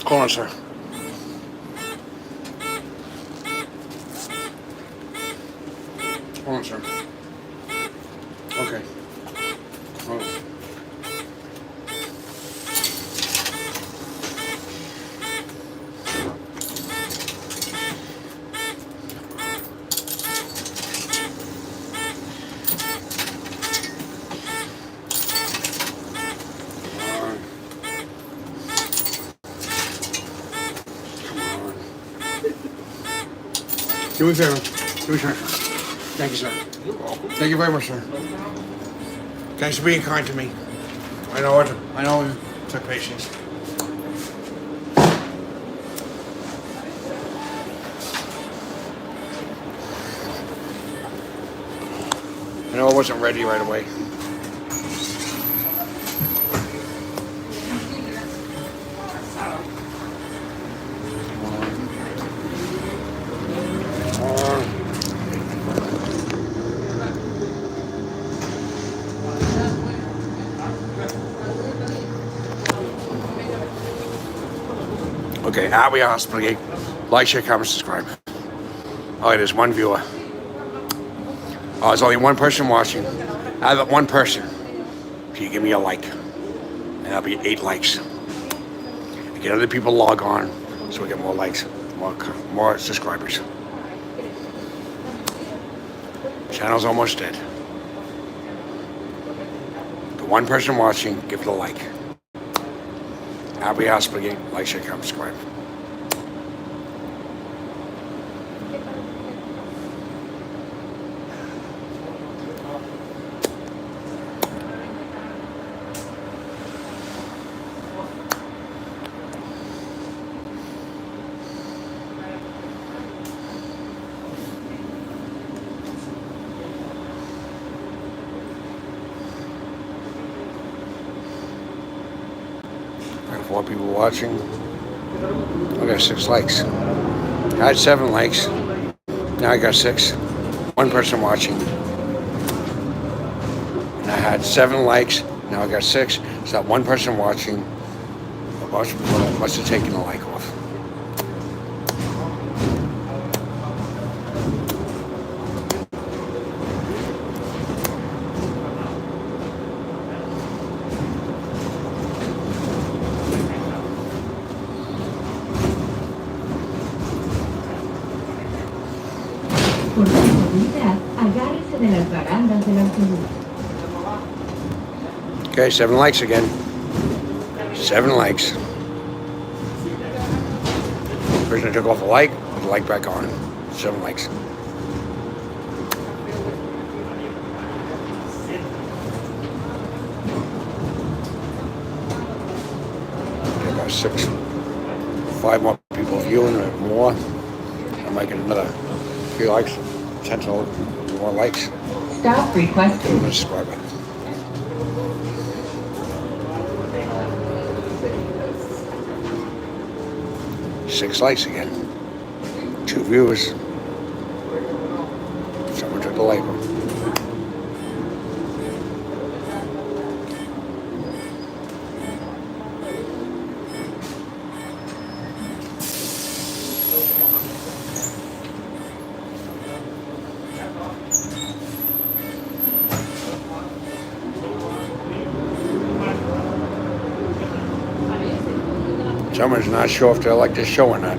Hold on, sir. Hold on, sir. Okay. Hold on. Do me a favor. Do me a favor. Thank you, sir. You're welcome. Thank you very much, sir. Thanks for being kind to me. I know it took patience. I know I wasn't ready right away. Okay, we are Hospital Gate. Like, share, comment, subscribe. Oh, there's 1 viewer. Oh, there's only 1 person watching. Out of that 1 person, can you give me a like? And that'll be 8 likes. Get other people log on so we get more likes, more subscribers. Channel's almost dead. The one person watching, give it a like. Happy Hospital, like, share, comment, subscribe. I got 4 people watching. I got 6 likes. I had 7 likes. Now I got 6. 1 person watching. And I had 7 likes. Now I got 6. So that 1 person watching. A bunch of people must have taken a like off. Por seguridad, agárrese de las barandas del autobús. Okay, 7 likes again. 7 likes. Person that took off a like, put the like back on. 7 likes. Okay, about 6, 5 more people viewing or more. I might get another 3 likes, 10 more likes. Stop requested. I'm a subscriber. Six likes again. 2 viewers. Someone took the like. Someone's not sure if they like this show or not.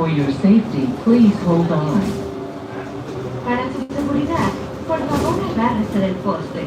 For your safety, please hold on. Para su seguridad, por favor agárrese del poste.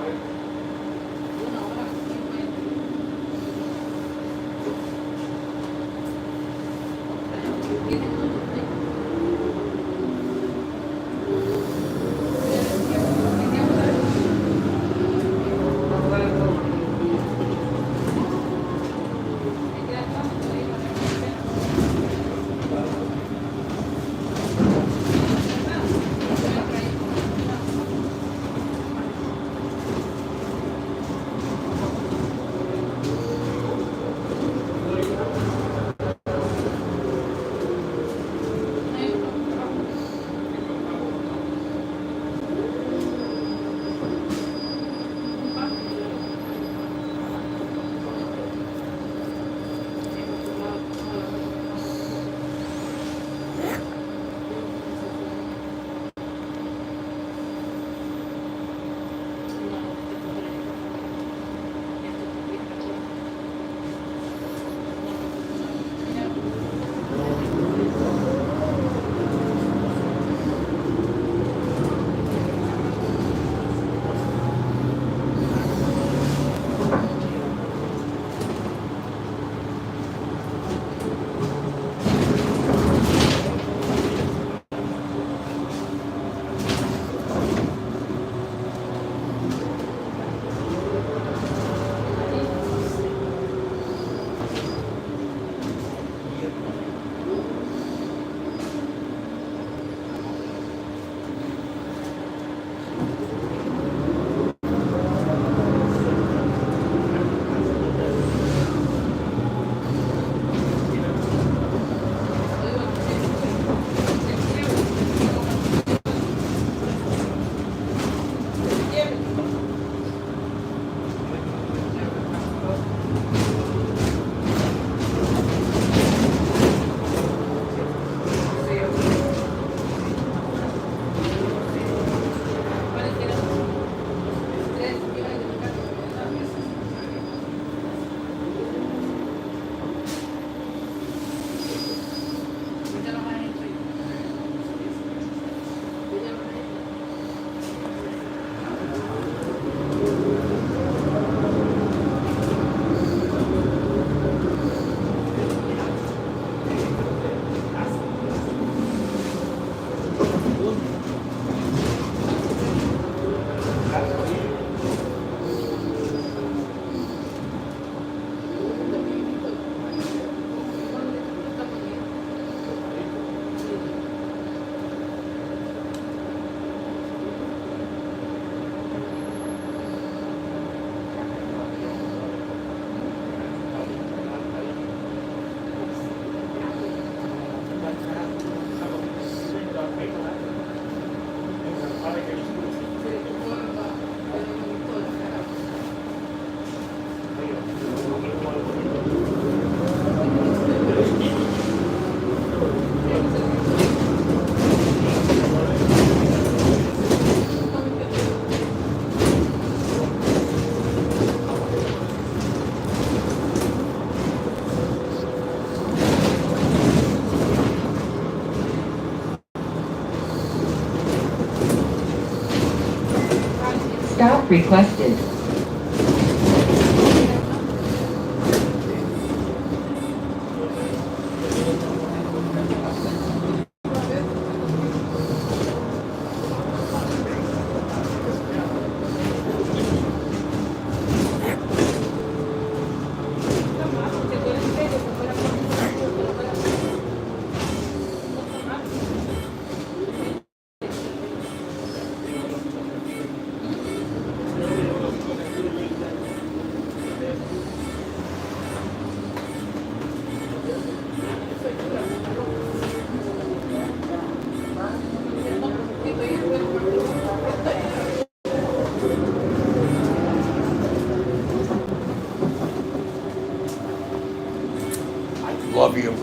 Anyway. Stop requested. Love you.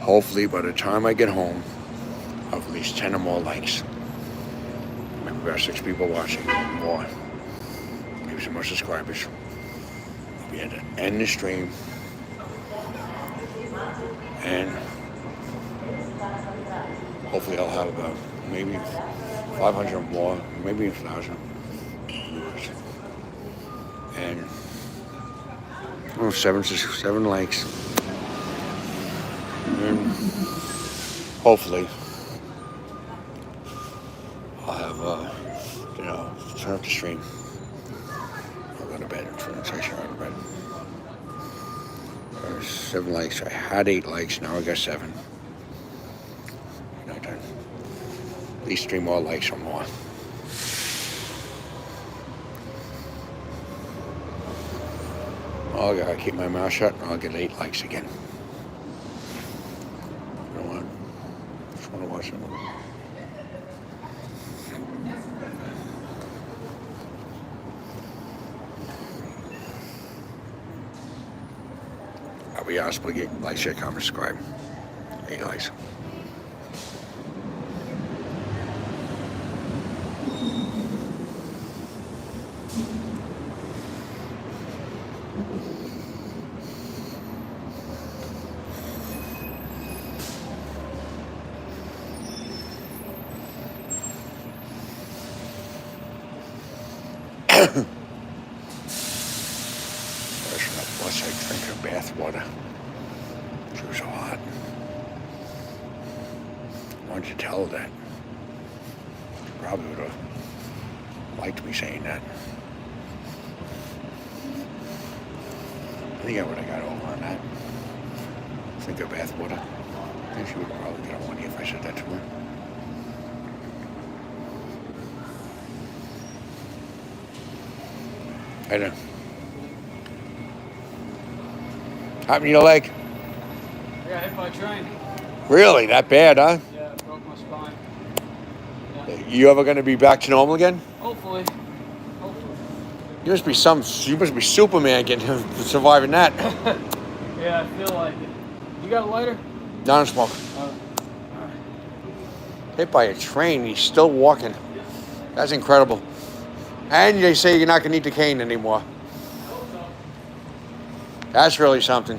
Hopefully by the time I get home, I'll have at least 10 or more likes. Maybe about 6 people watching, more. Maybe some more subscribers. We had to end the stream. And hopefully I'll have about maybe 500 or more, maybe 1,000 viewers. And 7 likes. And hopefully turn up the stream. I'll go to bed. Turn the section out of bed. There's 7 likes. I had 8 likes. Now I got 7. Not done. At least 3 more likes or more. Oh, I gotta keep my mouth shut and I'll get 8 likes again. You know what? Just wanna watch it. I'll be honest, but get like, share, comment, subscribe. 8 likes. Freshen up, plus I drink her bath water. She was so hot. Why don't you tell her that? Probably would have liked me saying that. I think I would have got over on that. Think her bath water. I think she would probably get on me if I said that to her. I know. Happened to your leg? I got hit by a train. Really? That bad, huh? Yeah, it broke my spine. You ever going to be back to normal again? Hopefully. Hopefully. You must be Superman surviving that. Yeah, I feel like it. You got a lighter? Not a smoke. Hit by a train, he's still walking. That's incredible. And they say you're not going to need the cane anymore. That's really something.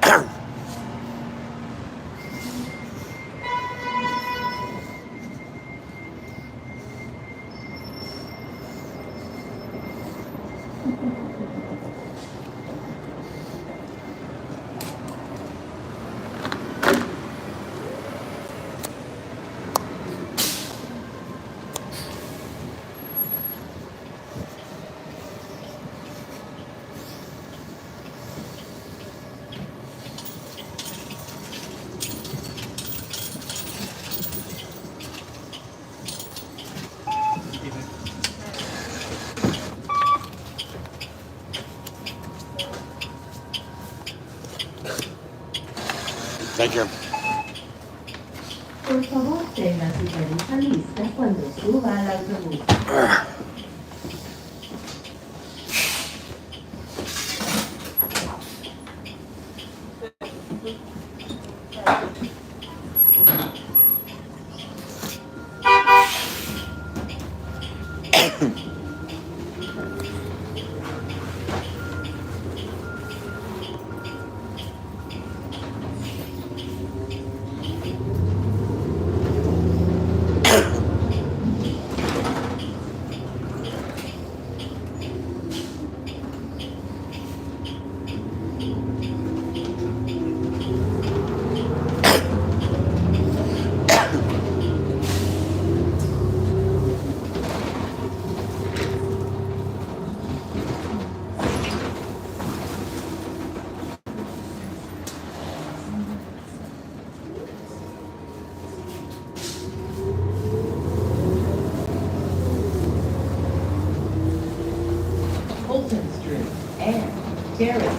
Thank you. Por favor, tenga su valija lista cuando suba al autobús. Fulton Street and Terrace